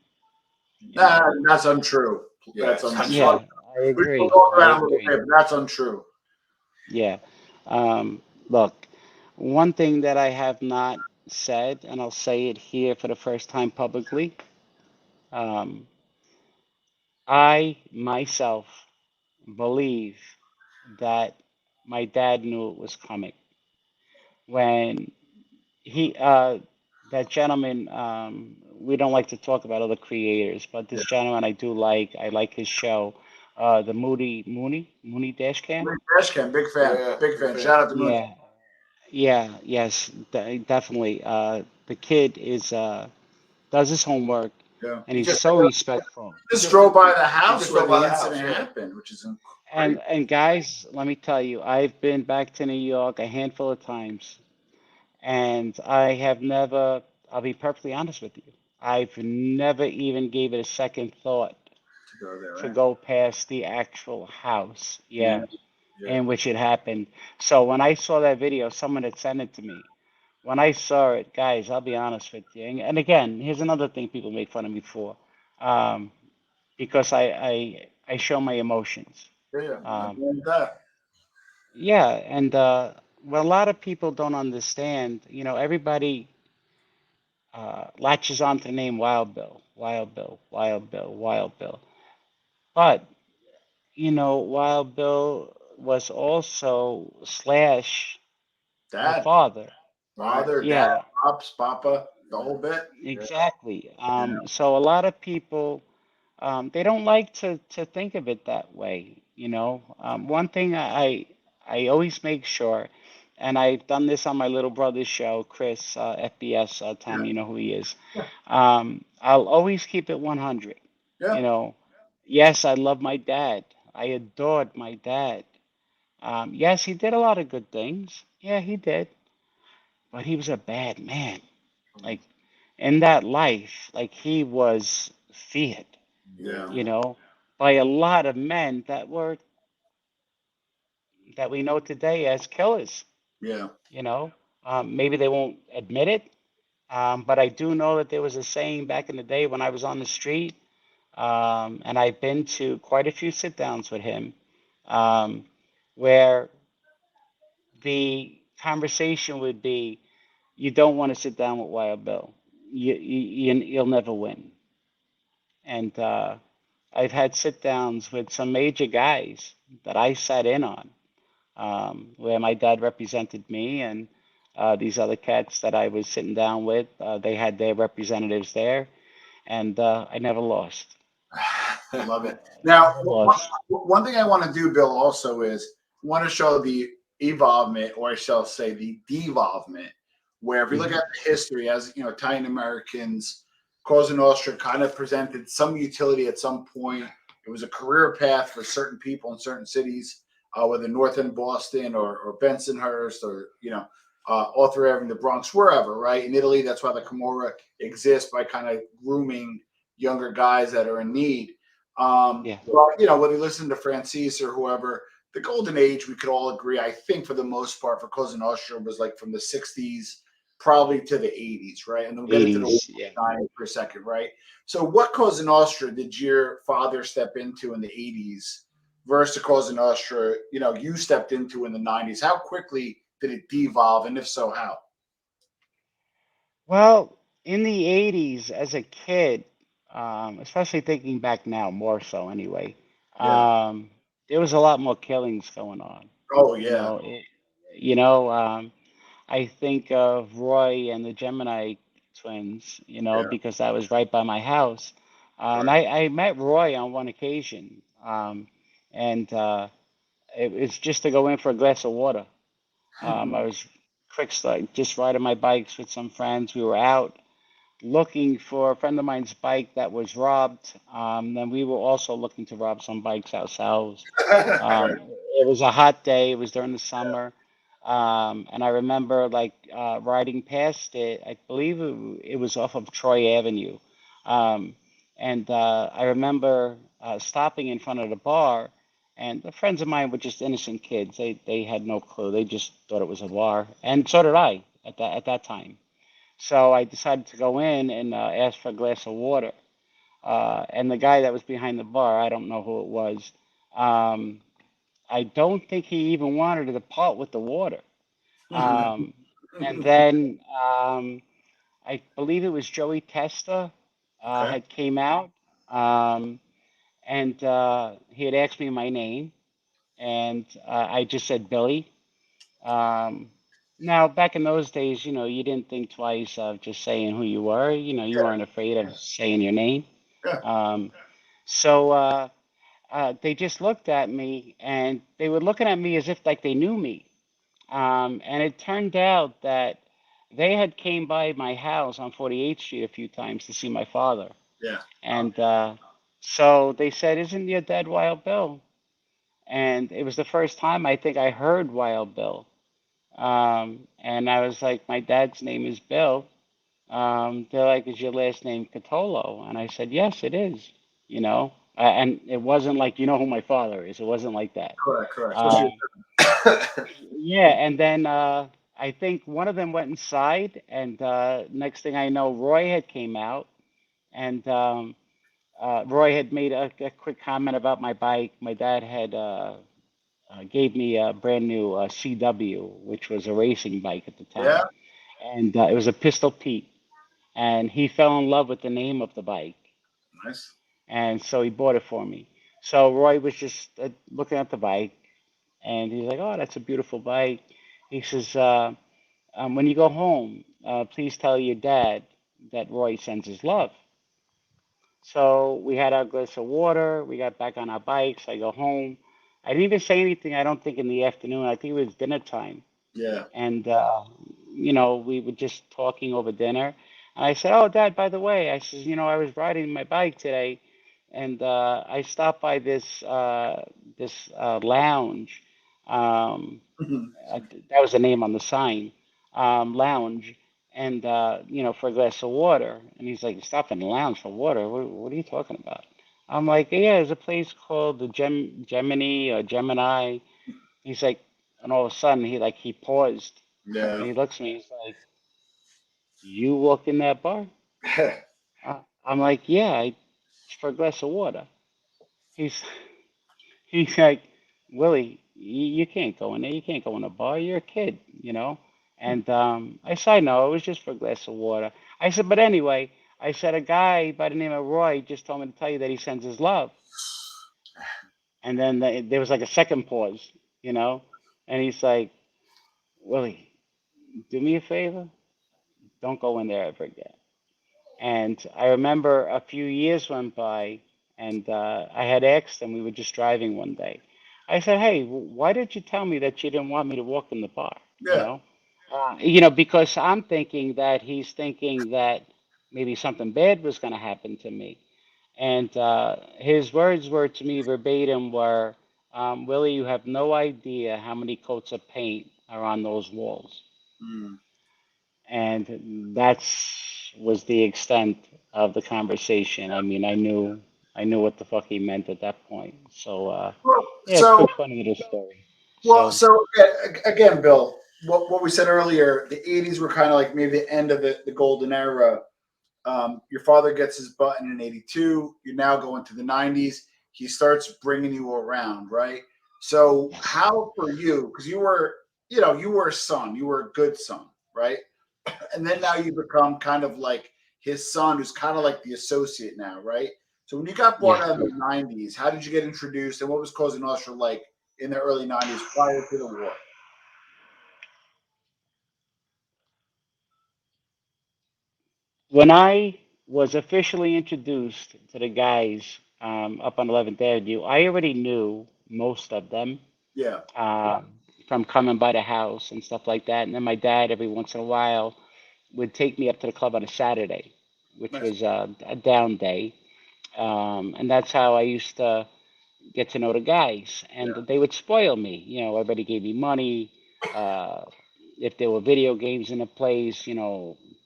You Nah, know? that's untrue. Yeah, That's it's untrue. Yeah, untrue. I We can agree. talk I about it a little agree. bit, but that's untrue. Yeah. Look, one thing that I have not said, and I'll say it here for the first time publicly, um, I myself believe that my dad knew it was coming when he, that gentleman, we don't like to talk about other creators, but Yeah. this gentleman I do like. I like his show, the Mooney Dash Cam. Mooney Dashcam, big fan. Yeah, Big big fan. fan. Shout out to Mooney. Yeah, yeah, yes, definitely. The kid is does his homework, Yeah. and he's so respectful. Just drove by the He house just where drove by the the house, incident yeah. happened, which is great. And guys, let me tell you, I've been back to New York a handful of times, and I have never. I'll be perfectly honest with you. I've never even gave it a second thought To go there, to right? go past the actual house, Yeah. yeah, Yeah. in which it happened. So when I saw that video, someone had sent it to me. When I saw it, guys, I'll be honest with you. And again, here's another thing people made fun of me for, um, because I show my emotions. Yeah. Yeah. Um, Nothing wrong with that. yeah, and what a lot of people don't understand, everybody latches on to the name Wild Bill, Wild Bill, Wild Bill, Wild Bill. But, Wild Bill was also slash my Dad, father. Right. father, dad, Yeah, pops, papa, the whole bit. Yeah. exactly. Yeah. So a lot of people, they don't like to think of it that way. One thing I always make sure, and I've done this on my little brother's show, Chris, FBS, Tom, Yeah. you know who he is. Yeah. I'll always keep it 100. Yeah. You know, yes, I love my dad. I adored my dad. Yes, he did a lot of good things. Yeah, he did. But he was a bad man. Like in that life, like he was feared, Yeah. you know, by a lot of men that we know today as killers. Yeah. You know, maybe they won't admit it, but I do know that there was a saying back in the day when I was on the street, and I've been to quite a few sit downs with him, um, where the conversation would be, "You don't want to sit down with Wild Bill. You'll never win." And I've had sit downs with some major guys that I sat in on, where my dad represented me, and these other cats that I was sitting down with, they had their representatives there, and I never lost. Love it. Now, Never lost. one thing I want to do, Bill, also is want to show the evolvement, or I shall say the devolvement, where if we look Mhm. at the history, as you know, Italian Americans, Cosa Nostra kind of presented some utility at some point. It was a career path for certain people in certain cities, whether North End Boston or Bensonhurst or Arthur Avenue, the Bronx, wherever, right? In Italy, that's why the Camorra exists by kind of grooming younger guys that are in need. Yeah. But whether you listen to Francis or whoever, the golden age, we could all agree, I think for the most part, for Cosa Nostra was like from the 60s probably to the 80s, right? And then we'll get into the 80s. Yeah. dying for a second, right? So what Cosa Nostra did your father step into in the 80s versus the Cosa Nostra, you stepped into in the 90s? How quickly did it devolve? And if so, how? Well, in the 80s, as a kid, especially thinking back now, more so anyway, Yeah. um, there was a lot more killings going on. Oh, You yeah. know, it, you know, I think of Roy and the Gemini twins, Yeah. because that was right by my house. And Right. I met Roy on one occasion, and it was just to go in for a glass of water. I was quick start, just riding my bikes with some friends. We were out looking for a friend of mine's bike that was robbed. Then we were also looking to rob some bikes ourselves. It was a hot day. It was during the summer. And I remember like riding past it. I believe it was off of Troy Avenue. Um, and I remember stopping in front of the bar, and the friends of mine were just innocent kids. They had no clue. They just thought it was a bar, and so did I at that time. So I decided to go in and ask for a glass of water. And the guy that was behind the bar, I don't know who it was. Um, I don't think he even wanted to part with the water. Um, and then I believe it was Joey Testa Okay. had came out, um, and he had asked me my name, and I just said Billy. Um, Now, back in those days, you didn't think twice of just saying who you were. You Yeah. weren't afraid of saying your name. Yeah. Um, so they just looked at me, and they were looking at me as if like they knew me. And it turned out that they had came by my house on 48th Street a few times to see my father. Yeah. And so they said, "Isn't your dad Wild Bill?" And it was the first time I think I heard Wild Bill. And I was like, "My dad's name is Bill." They're like, "Is your last name Cutolo?" And I said, "Yes, it is." And it wasn't like, you know who my father is. It wasn't like that. Correct. Correct. Especially. Um, yeah, and then I think one of them went inside, and next thing I know, Roy had came out, and Roy had made a quick comment about my bike. My dad had gave me a brand new CW, which was a racing bike at the Yeah. time, and it was a Pistol Pete, and he fell in love with the name of the bike, Nice. and so he bought it for me. So Roy was just looking at the bike, and he's like, "Oh, that's a beautiful bike." He says, "When you go home, please tell your dad that Roy sends his love." So we had our glass of water. We got back on our bikes. I go home. I didn't even say anything, I don't think, in the afternoon. I think it was dinner time. Yeah. And, we were just talking over dinner. And I said, "Oh, Dad, by the way," I says, "I was riding my bike today, and I stopped by this lounge. Um, that was the name on the sign, lounge, and for a glass of water." And he's like, "Stop in the lounge for water? What are you talking about?" I'm like, "Yeah, there's a place called the Gemini or Gemini." He's like, and all of a sudden he paused, and Yeah. he looks at me. He's like, "You walk in that bar?" I'm like, "Yeah, it's for a glass of water." He's He's like, "Willie, you can't go in there. You can't go in a bar. You're a kid." And I said, "I know. It was just for a glass of water." I said, "But anyway," I said, "a guy by the name of Roy just told me to tell you that he sends his love." And then there was like a second pause, you know? And he's like, "Willie, do me a favor. Don't go in there ever again." And I remember a few years went by, and I had asked him, we were just driving one day. I said, "Hey, why did you tell me that you didn't want me to walk in the bar?" Yeah. Because I'm thinking that he's thinking that maybe something bad was going to happen to me. And his words were to me verbatim were, "Willie, you have no idea how many coats of paint are on those walls." Mm. And that's was the extent of the conversation. I mean, I knew what the fuck he meant at that point. So Well, yeah, so quick funny little story. well, So so again, Bill, what we said earlier, the '80s were kind of like maybe the end of the golden era. Your father gets his button in '82. You're now going to the '90s. He starts bringing you around, right? So yes, how for you? Because you were a son, you were a good son, right? And then now yes, you become kind of like his son, who's kind of like the associate now, right? So when you got yeah. born out in the '90s, how did you get introduced, and what was causing Usher like in the early '90s prior to the war? When I was officially introduced to the guys up on 11th Avenue, I already knew most of them Yeah, from coming by the house and stuff like that. And then my dad, every once in a while, would take me up to the club on a Saturday. which Nice. was a down day. And that's how I used to get to know the guys, and Yeah. they would spoil me. Everybody gave me money. Uh, if there were video games in the place,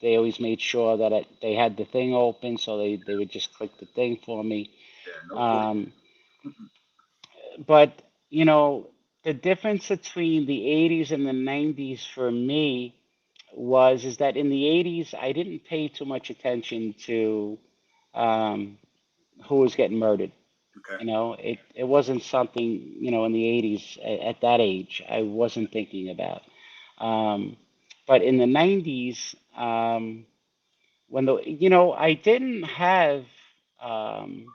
they always made sure that they had the thing open, so they would just click the thing for me. Yeah. No kidding. Um, but you know, the difference between the 80s and the 90s for me was is that in the 80s I didn't pay too much attention to um, who was getting murdered. Okay. It wasn't something, in the 80s at that age I wasn't thinking about. Um, but in the 90s, I didn't have um,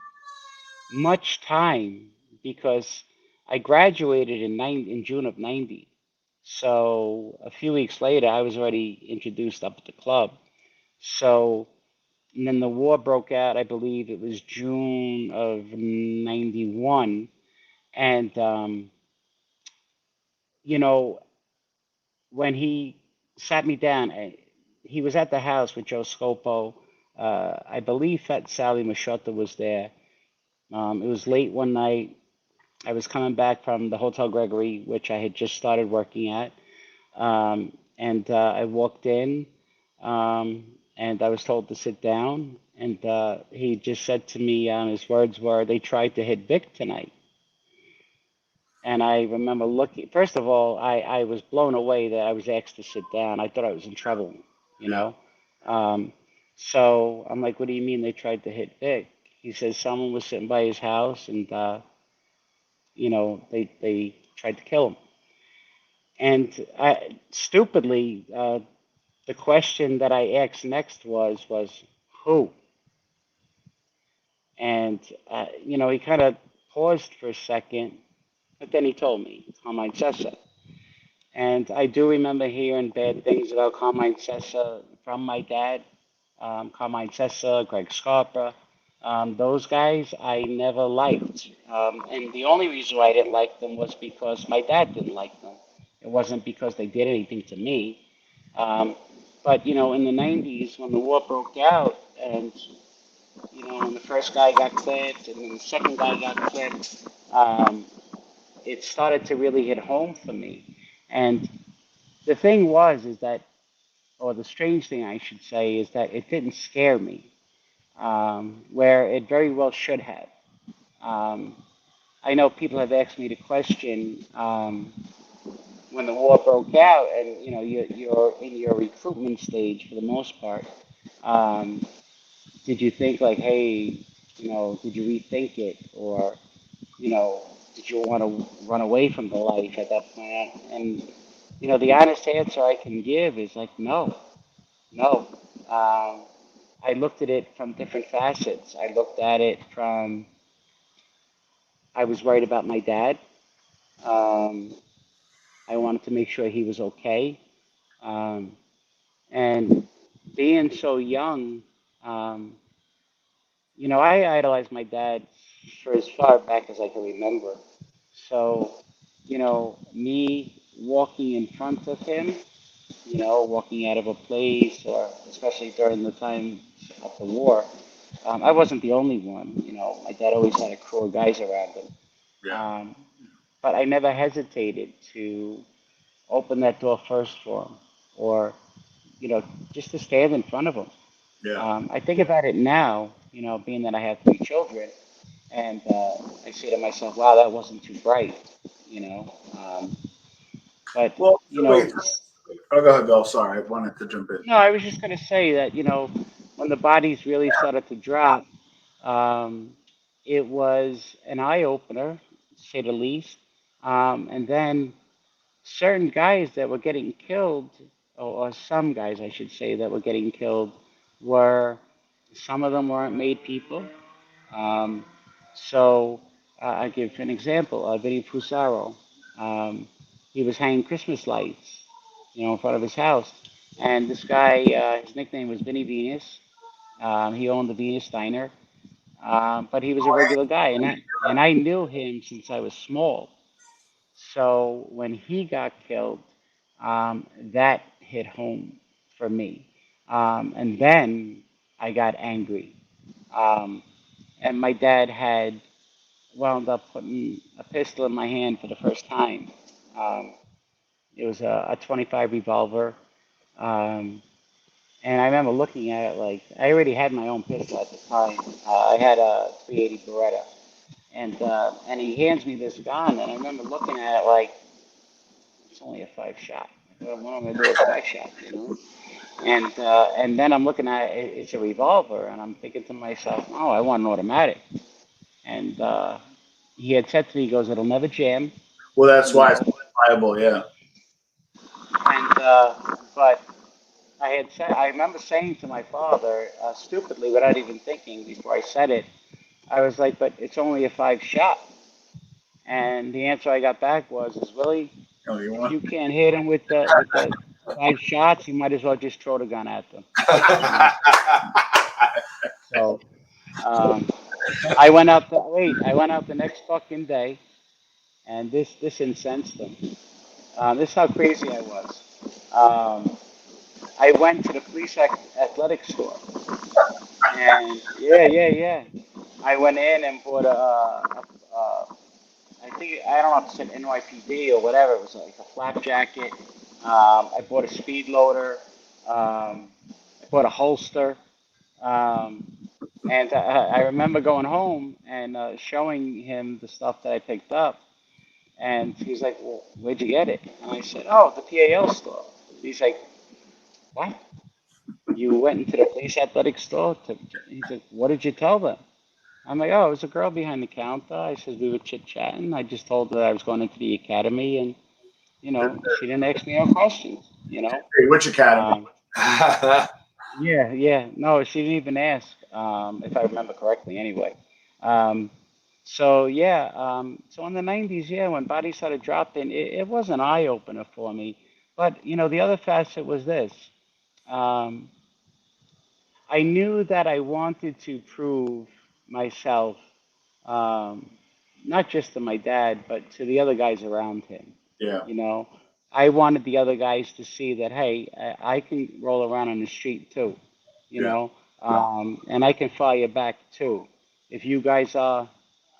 much time because I graduated in June of 90. So a few weeks later, I was already introduced up at the club. So, and then the war broke out, I believe it was June of 91. And, you know, when he sat me down, he was at the house with Joe Scopo. I believe Fat Sally Machota was there. It was late one night. I was coming back from the Hotel Gregory, which I had just started working at. And I walked in, and I was told to sit down. And he just said to me, his words were, "They tried to hit Vic tonight." And I remember looking, first of all, I was blown away that I was asked to sit down. I thought I was in trouble, you Yeah. know? Um, so I'm like, "What do you mean they tried to hit Vic?" He says someone was sitting by his house and, they tried to kill him. And stupidly, the question that I asked next was who? And, he kind of paused for a second, but then he told me, Carmine Sessa. And I do remember hearing bad things about Carmine Sessa from my dad. Carmine Sessa, Greg Scarpa, those guys I never liked. And the only reason why I didn't like them was because my dad didn't like them. It wasn't because they did anything to me. Um, but, in the 90s, when the war broke out, and, when the first guy got clipped and then the second guy got clipped, it started to really hit home for me. And the thing is that, or the strange thing I should say, is that it didn't scare me, where it very well should have. Um, I know people have asked me the question when the war broke out, and you're in your recruitment stage for the most part. Um, did you think like, hey, did you rethink it, or you know, did you want to run away from the life at that point? And the honest answer I can give is like, no, no. I looked at it from different facets. I looked at it from I was worried about my dad. Um, I wanted to make sure he was okay. Um, and being so young, um, I idolized my dad for as far back as I can remember. So, me walking in front of him, walking out of a place, or especially during the time of the war, I wasn't the only one. My dad always had a crew of guys around him. Yeah. Um, but I never hesitated to open that door first for him, or, you know, just to stand in front of him. Yeah. I think about it now, being that I have three children, and I say to myself, wow, that wasn't too bright, you know. But, Well, you so wait. know, Oh, go ahead, Bill. Sorry, I wanted to jump in. no, I was just going to say that, when the bodies really started to drop, um, it was an eye opener, to say the least. And then certain guys that were getting killed, or some guys, I should say, that were getting killed, were some of them weren't made people. Um, so I give an example. Vinny Fusaro, um, he was hanging Christmas lights, in front of his house, and this guy, his nickname was Vinny Venus. He owned the Venus Diner, but he was a regular guy, and I knew him since I was small. So when he got killed, that hit home for me. And then I got angry. Um, and my dad had wound up putting a pistol in my hand for the first time. Um, it was a 25 revolver. Um, and I remember looking at it like I already had my own pistol at the time. I had a 380 Beretta, and he hands me this gun, and I remember looking at it like it's only a 5 shot. What am I gonna do with 5 shots, you know? And then I'm looking at it, it's a revolver, and I'm thinking to myself, oh, I want an automatic. And he had said to me, he goes, it'll never jam, Well, that's you why it's know. reliable. Yeah. And but I had said, I remember saying to my father, stupidly, without even thinking before I said it, I was like, but it's only a 5 shot. And the answer I got back was, is Willie, Oh, you if want? you can't hit them with the 5 shots, you might as well just throw the gun at them, you know. So um, I went out. I went out the next fucking day, and this incensed them. This is how crazy I was. I went to the police athletic store, and yeah. I went in and bought I think I don't know if it said NYPD or whatever. It was like a flap jacket. I bought a speed loader. I bought a holster. Um, and I remember going home and showing him the stuff that I picked up. And he's like, well, where'd you get it? And I said, oh, the PAL store. He's like, what? You went into the police athletic store? He's like, what did you tell them? I'm like, oh, it was a girl behind the counter. I said, we were chit-chatting. I just told her I was going into the academy, and, she didn't ask me no questions, Hey, which academy? Um, yeah. No, she didn't even ask, if I remember correctly anyway. Um, so, yeah, so in the 90s, yeah, when bodies started dropping, it was an eye-opener for me. But, the other facet was this. Um, I knew that I wanted to prove myself, um, not just to my dad, but to the other guys around him. Yeah. You know, I wanted the other guys to see that, hey, I can roll around on the street too, Yeah. and I can fire back too. If you guys are,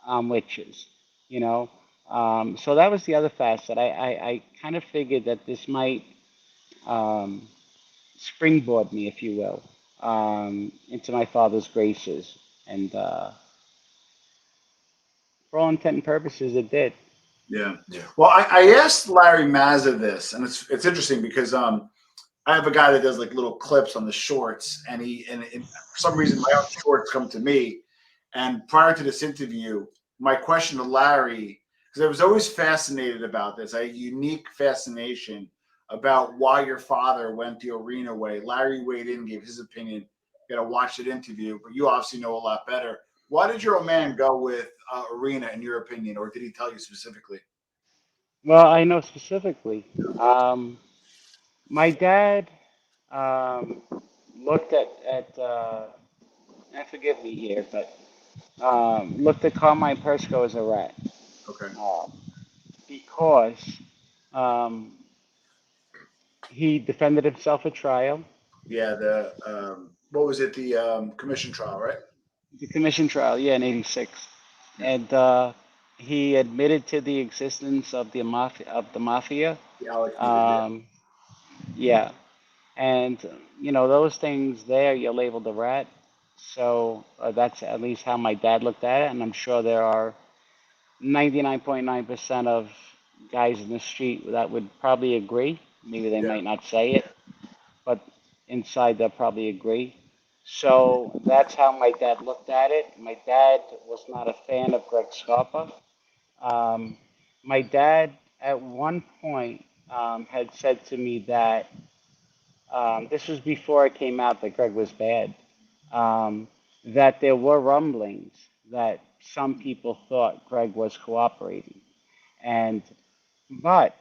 I'm witches, you know. So that was the other facet. I kind of figured that this might um, springboard me, if you will, into my father's graces. And for all intent and purposes, it did. Yeah. Well, I asked Larry Mazza this, and it's interesting because I have a guy that does like little clips on the shorts, and for some reason my own shorts come to me. And prior to this interview, my question to Larry, because I was always fascinated about this, a unique fascination about why your father went the arena way. Larry weighed in, gave his opinion. You got to watch that interview, but you obviously know a lot better. Why did your old man go with arena, in your opinion, or did he tell you specifically? Well, I know specifically. Um, my dad um, looked and forgive me here, but looked at Carmine Persco as a rat Okay. uh, because um, he defended himself at trial. Yeah, the what was it? The commission trial, right? The commission trial, yeah, in '86, Yeah, and he admitted to the existence of the mafia. the Alex needed it. Um, yeah, and those things there, you're labeled a rat. So that's at least how my dad looked at it, and I'm sure there are 99.9% of guys in the street that would probably agree. Maybe they Yeah, might not say it, but inside they'll probably agree. So that's how my dad looked at it. My dad was not a fan of Greg Scarpa. Um, my dad, at one point, had said to me that this was before it came out that Greg was bad, um, that there were rumblings that some people thought Greg was cooperating. And but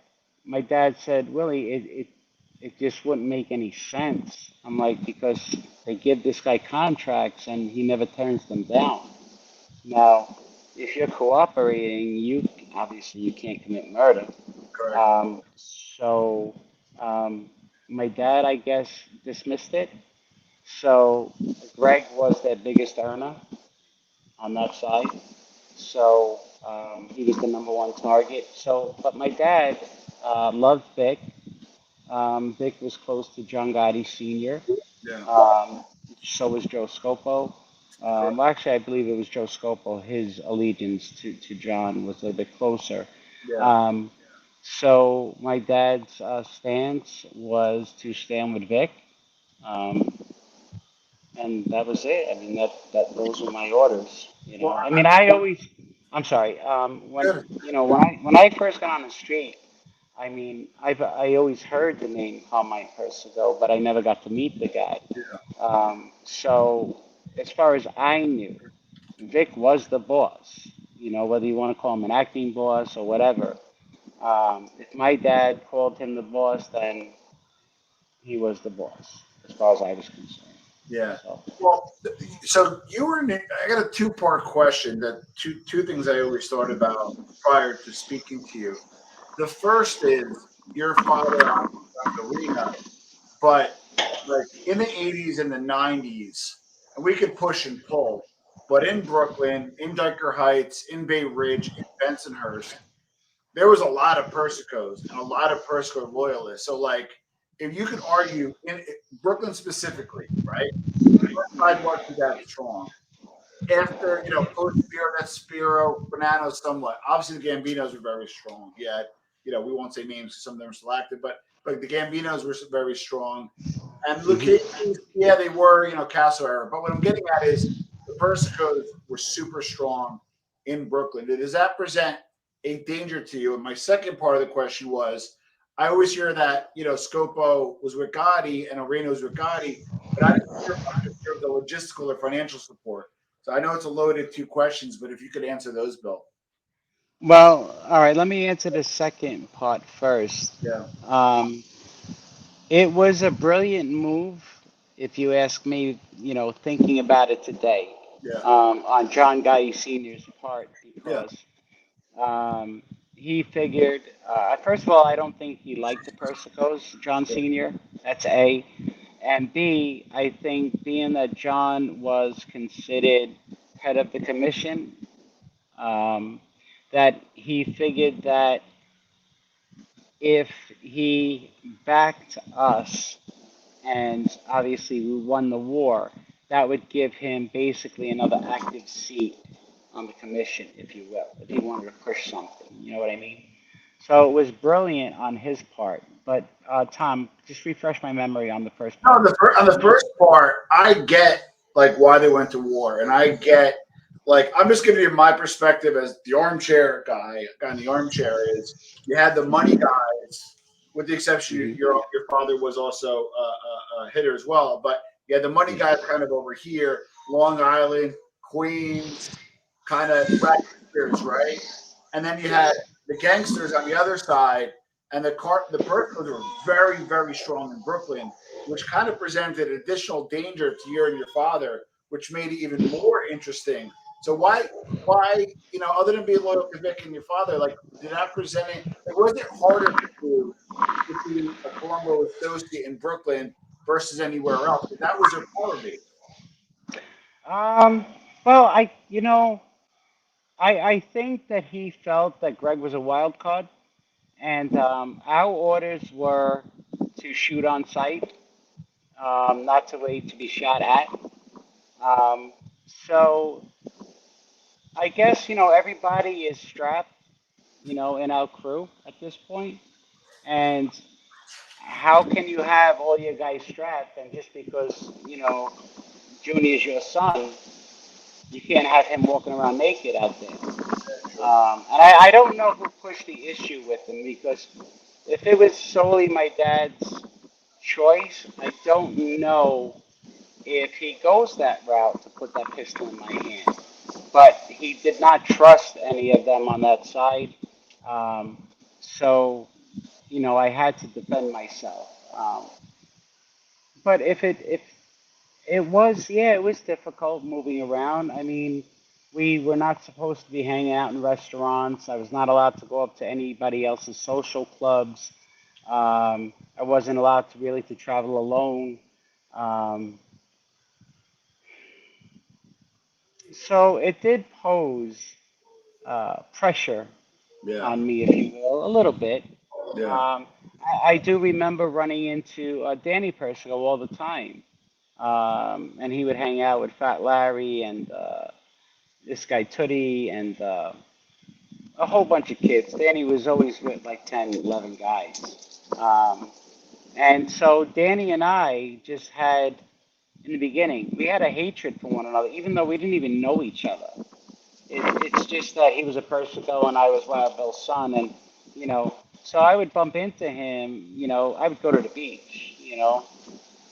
my dad said, Willie, it just wouldn't make any sense. I'm like, because they give this guy contracts and he never turns them down. Now, if you're cooperating, you obviously you can't commit murder. correct. So my dad, I guess, dismissed it. So Greg was their biggest earner on that side. So he was the number one target. So, but my dad loved Vic. Vic was close to John Gotti Sr. Yeah. Um, so was Joe Scopo. Correct. Well, actually, I believe it was Joe Scopo. His allegiance to John was a little bit closer. Yeah. Um, so my dad's stance was to stand with Vic, um, and that was it. I mean, that those were my orders. You know, Well, I mean, I always. I'm sorry. When good. when I first got on the street, I mean, I always heard the name Carmine Persico, but I never got to meet the guy. So as far as I knew, Vic was the boss. You know, whether you want to call him an acting boss or whatever. If my dad called him the boss, then he was the boss, as far as I was concerned. Yeah. So, Well, so you were. I got a two-part question. That two things I always thought about prior to speaking to you. The first is your father on the arena, but like in the '80s and the '90s, and we could push and pull. But in Brooklyn, in Diker Heights, in Bay Ridge, in Bensonhurst, there was a lot of Persicos and a lot of Persico loyalists. So, like, if you could argue in Brooklyn specifically, right? Side wasn't that strong. After, post Spiro, that's Spiro, Bonanno somewhat. Obviously, the Gambinos were very strong. Yet, we won't say names because some of them are still active, but the Gambinos were very strong. And mhm. Lucchese's, yeah, they were, Castle era. But what I'm getting at is the Persicos were super strong in Brooklyn. Does that present a danger to you? And my second part of the question was, I always hear that, Scopo was with Gotti and Arena was with Gotti, but I didn't hear much in terms of logistical or financial support. So I know it's a loaded two questions, but if you could answer those, Bill. Well, all right. Let me answer the second part first. Yeah, Um, it was a brilliant move, if you ask me. Thinking about it today, yeah, on John Gotti Sr.'s part, yeah. because he figured. First of all, I don't think he liked the Persicos, John Sr. That's A. And B, I think being that John was considered head of the commission, um, that he figured that if he backed us and obviously we won the war, that would give him basically another active seat on the commission, if you will, if he wanted to push something. You know what I mean? So it was brilliant on his part. But Tom, just refresh my memory on the first No, part of the on the question. first part, I get like why they went to war, and I get like I'm just giving you my perspective as the armchair guy in the armchair is you had the money guys, with the exception Hmm. your father was also a hitter as well, but you had the money Yeah. guys kind of over here, Long Island, Queens, kind of racketeers, right? And then you had Yes. the gangsters on the other side, and the Perkins were very, very strong in Brooklyn, which kind of presented additional danger to you and your father, which made it even more interesting. So why, other than being loyal to Vic and your father, like, did that present it? Like, was it harder for you to be a Colombo associate in Brooklyn versus anywhere else? Because that was their power base. Um, well, I think that he felt that Greg was a wild card, and our orders were to shoot on sight, not to wait to be shot at. Um, so I guess, everybody is strapped, in our crew at this point. And how can you have all your guys strapped and just because, Junior is your son, you can't have him walking around naked out there. And I don't know who pushed the issue with him because if it was solely my dad's choice, I don't know if he goes that route to put that pistol in my hand. But he did not trust any of them on that side. So, I had to defend myself. But if it was, yeah, it was difficult moving around. I mean, we were not supposed to be hanging out in restaurants. I was not allowed to go up to anybody else's social clubs. I wasn't allowed to really to travel alone. Um, So it did pose pressure Yeah. on me, if you will, a little bit. Yeah. I do remember running into Danny Persico all the time, and he would hang out with Fat Larry and this guy Tootie and a whole bunch of kids. Danny was always with like 10, 11 guys. And so Danny and I just had, in the beginning, we had a hatred for one another, even though we didn't even know each other. It's just that he was a Persico and I was Wild Bill's son, and you know, so I would bump into him. You know, I would go to the beach, you know,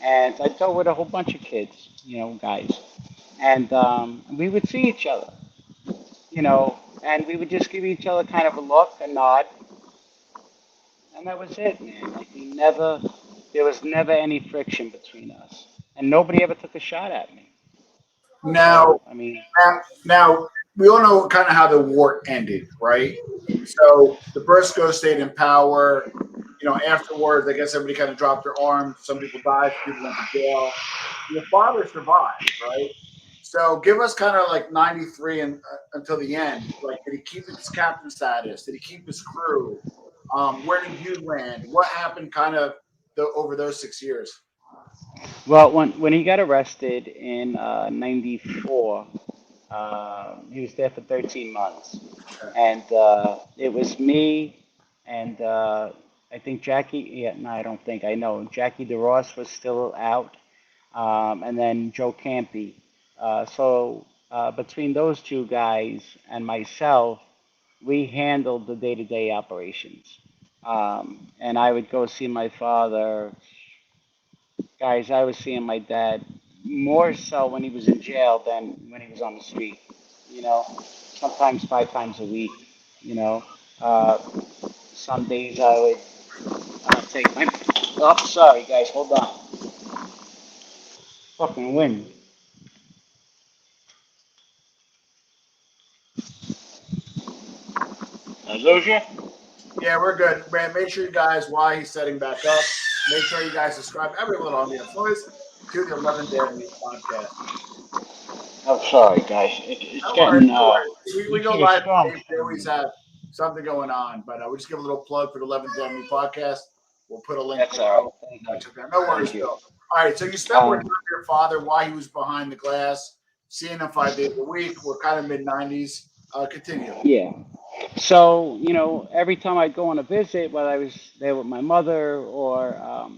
and I'd go with a whole bunch of kids, you know, guys, and we would see each other, you know, and we would just give each other kind of a look, a nod, and that was it, man. Like we never, there was never any friction between us, and nobody ever took a shot at me. Now, So I mean, now we all know kind of how the war ended, right? So the Briscoes stayed in power. You know, afterwards, I guess everybody kind of dropped their arms. Some people died, some people went to jail. Your father survived, right? So give us kind of like 93 and until the end. Like, did he keep his captain status? Did he keep his crew? Where did you land? What happened kind of over those 6 years? well, when he got arrested in '94, he was there for 13 months, Okay. and it was me and I think Jackie. Yeah, no, I don't think I know. Jackie DeRoss was still out, and then Joe Campy. So between those two guys and myself, we handled the day-to-day operations. And I would go see my father. Guys, I was seeing my dad more so when he was in jail than when he was on the street. You know, sometimes 5 times a week. You know, uh, some days I would take my. Oh, sorry, guys, hold on. Fucking wind. I lose you? Yeah, we're good. Man, make sure you guys, while he's setting back up, make sure you guys subscribe, every little audience noise, to the 11 Damn Meat podcast. Oh, sorry, guys. It's Don't worry, getting no worries. We it's go getting live. strong They for always me. have something going on, but we just give a little plug for the 11 Damn Meat podcast. We'll put a link That's all right. below. Thank you. Check that. No worries, Thank you. Bill. All right, so you spent more time Um, with your father while he was behind the glass, seeing him 5 days a week. We're kind of mid 90s. Continue. yeah. So, you know, every time I'd go on a visit, whether I was there with my mother or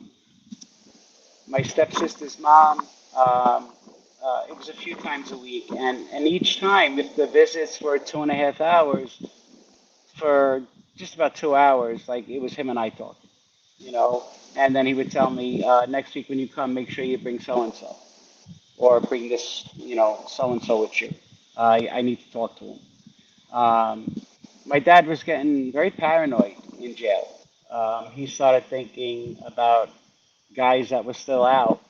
my stepsister's mom, it was a few times a week. And each time, if the visits were 2.5 hours, for just about 2 hours, like it was him and I talking, you know. And then he would tell me, next week when you come, make sure you bring so and so, or bring this, you know, so and so with you. I need to talk to him. My dad was getting very paranoid in jail. He started thinking about guys that were still out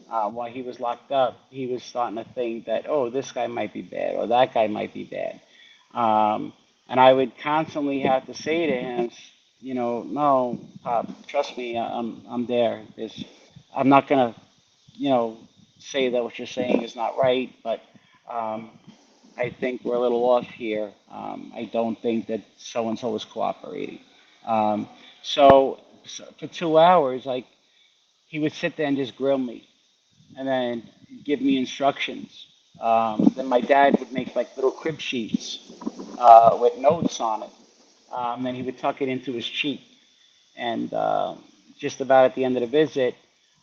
while he was locked up. He was starting to think that, oh, this guy might be bad or that guy might be bad. And I would constantly have to say to him, you know, no, Pop, trust me, I'm there. I'm not gonna, you know, say that what you're saying is not right, but um, I think we're a little off here. I don't think that so and so is cooperating. Um, so for 2 hours, like he would sit there and just grill me, and then give me instructions. Then my dad would make like little crib sheets with notes on it. Then he would tuck it into his cheek, and just about at the end of the visit,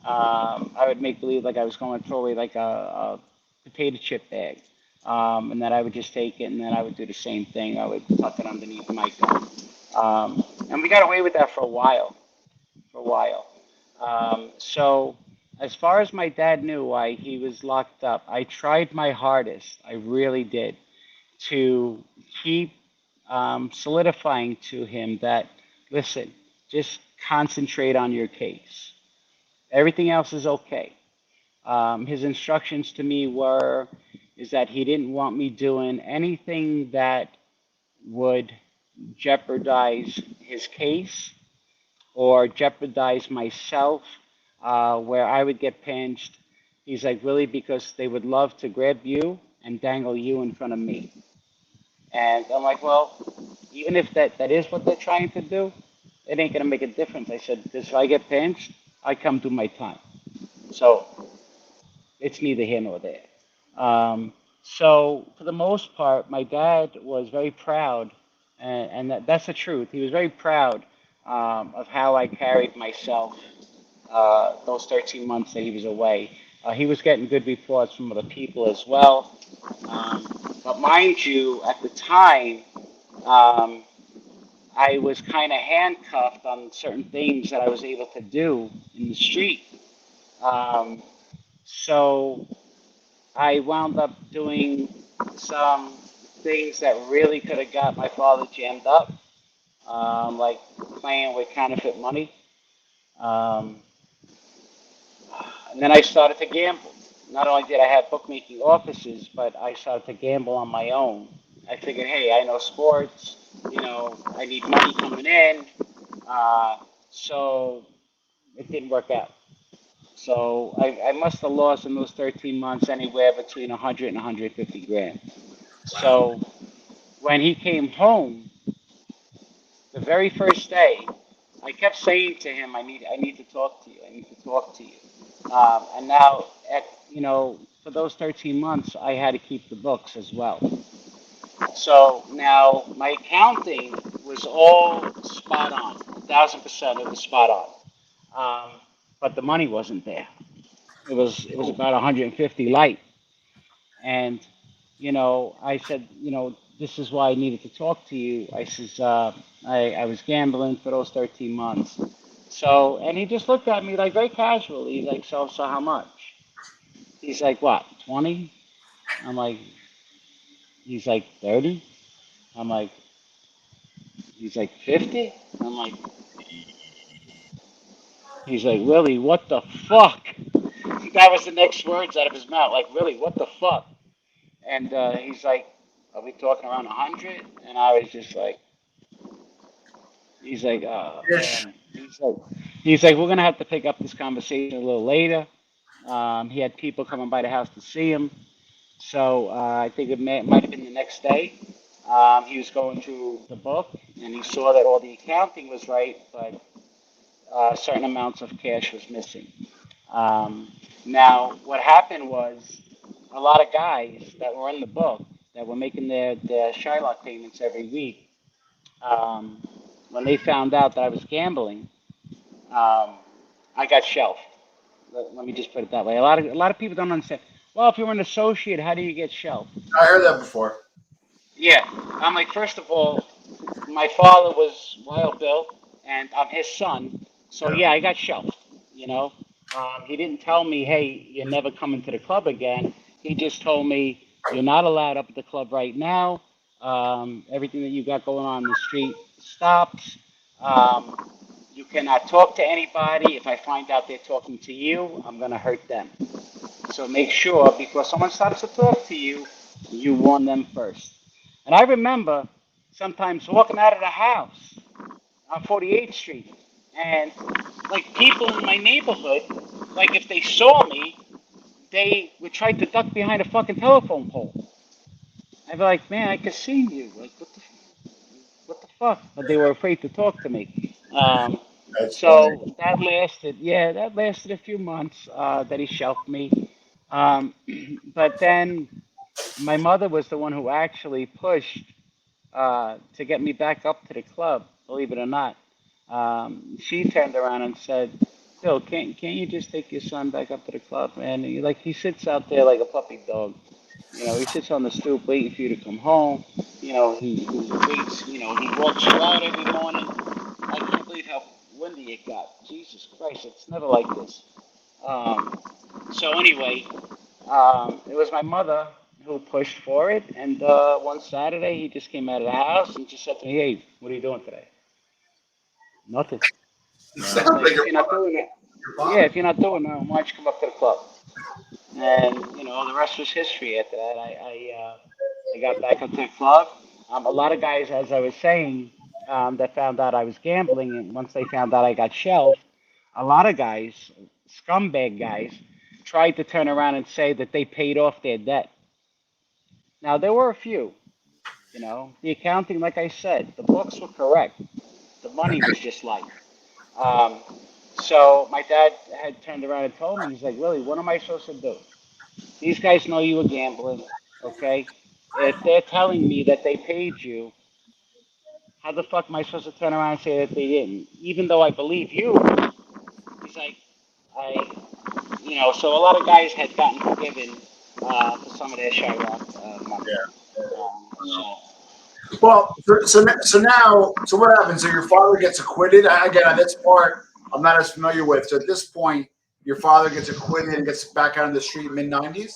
I would make believe like I was going to throw away like a potato chip bag, and then I would just take it, and then I would do the same thing. I would tuck it underneath my gun, and we got away with that for a while. For a while. So as far as my dad knew why he was locked up, I tried my hardest. I really did to keep solidifying to him that, listen, just concentrate on your case. Everything else is okay. His instructions to me were is that he didn't want me doing anything that would jeopardize his case or jeopardize myself, where I would get pinched. He's like, really, because they would love to grab you and dangle you in front of me. And I'm like, well, even if that is what they're trying to do, it ain't gonna make a difference. I said, because if I get pinched, I come do my time. So it's neither here nor there. So for the most part, my dad was very proud, and that's the truth. He was very proud of how I carried myself those 13 months that he was away. He was getting good reports from other people as well. But mind you, at the time, um, I was kind of handcuffed on certain things that I was able to do in the street. Um, so I wound up doing some things that really could have got my father jammed up, like playing with counterfeit money. Um, and then I started to gamble. Not only did I have bookmaking offices, but I started to gamble on my own. I figured, hey, I know sports, I need money coming in. Uh, so it didn't work out. So I must have lost in those 13 months anywhere between 100 and 150 grand. Wow. So when he came home, the very first day, I kept saying to him, I need to talk to you. I need to talk to you. And now, for those 13 months, I had to keep the books as well. So now my accounting was all spot on, 1,000%. It was spot on. But the money wasn't there. It was about 150 light, and I said, this is why I needed to talk to you. I says, I was gambling for those 13 months. So, and he just looked at me like very casually. He's like, so how much? He's like, what, 20? I'm like, he's like 30. I'm like, he's like 50. I'm like, he's like, really, what the fuck? That was the next words out of his mouth. Like, really, what the fuck? And he's like, are we talking around 100? And I was just like, he's like, oh Ish. man. He's like, we're gonna have to pick up this conversation a little later. He had people coming by the house to see him, so I think might have been the next day. He was going through the book, and he saw that all the accounting was right, but certain amounts of cash was missing. Um, Now, what happened was a lot of guys that were in the book that were making their Shylock payments every week, um, when they found out that I was gambling, I got shelved. Let me just put it that way. A lot of people don't understand. Well, if you're an associate, how do you get shelved? I heard that before. Yeah, I'm like, first of all, my father was Wild Bill, and I'm his son. So Yeah. yeah, I got shelved. You know, he didn't tell me, hey, you're never coming to the club again. He just told me you're not allowed up at the club right now. Everything that you got going on in the street stops. Um, you cannot talk to anybody. If I find out they're talking to you, I'm gonna hurt them. So make sure before someone starts to talk to you, you warn them first. And I remember sometimes walking out of the house on 48th Street, and like people in my neighborhood, like if they saw me, they would try to duck behind a fucking telephone pole. I'd be like, man, I could see you. Like, what the fuck? But they were afraid to talk to me. That's funny. So that lasted a few months. That he shelved me. Um, but then my mother was the one who actually pushed to get me back up to the club. Believe it or not, she turned around and said, "Bill, can't you just take your son back up to the club?" And he sits out there like a puppy dog. He sits on the stoop waiting for you to come home. He waits. He walks you out every morning. I can't believe how windy it got. Jesus Christ, it's never like this. Um, so anyway, it was my mother who pushed for it, and one Saturday he just came out of the house and just said to me, "Hey, what are you doing today?" Nothing. Sounds He's like, like "If you're not doing it, your yeah, father. if you're not doing it, why don't you come up to the club?" And the rest was history. After that, I got back into the club. A lot of guys, as I was saying, that found out I was gambling, and once they found out I got shelved, a lot of guys, scumbag guys, tried to turn around and say that they paid off their debt. Now there were a few, you know, the accounting, like I said, the books were correct. The money was just light. Um, so my dad had turned around and told me, he's like, Willie, what am I supposed to do? These guys know you were gambling, okay? If they're telling me that they paid you, how the fuck am I supposed to turn around and say that they didn't? Even though I believe you, he's like, I, you know, so a lot of guys had gotten forgiven for some of their Chirac money. So, Well, so what happens? So your father gets acquitted. Again, this part I'm not as familiar with. So at this point, your father gets acquitted and gets back out on the street mid 90s.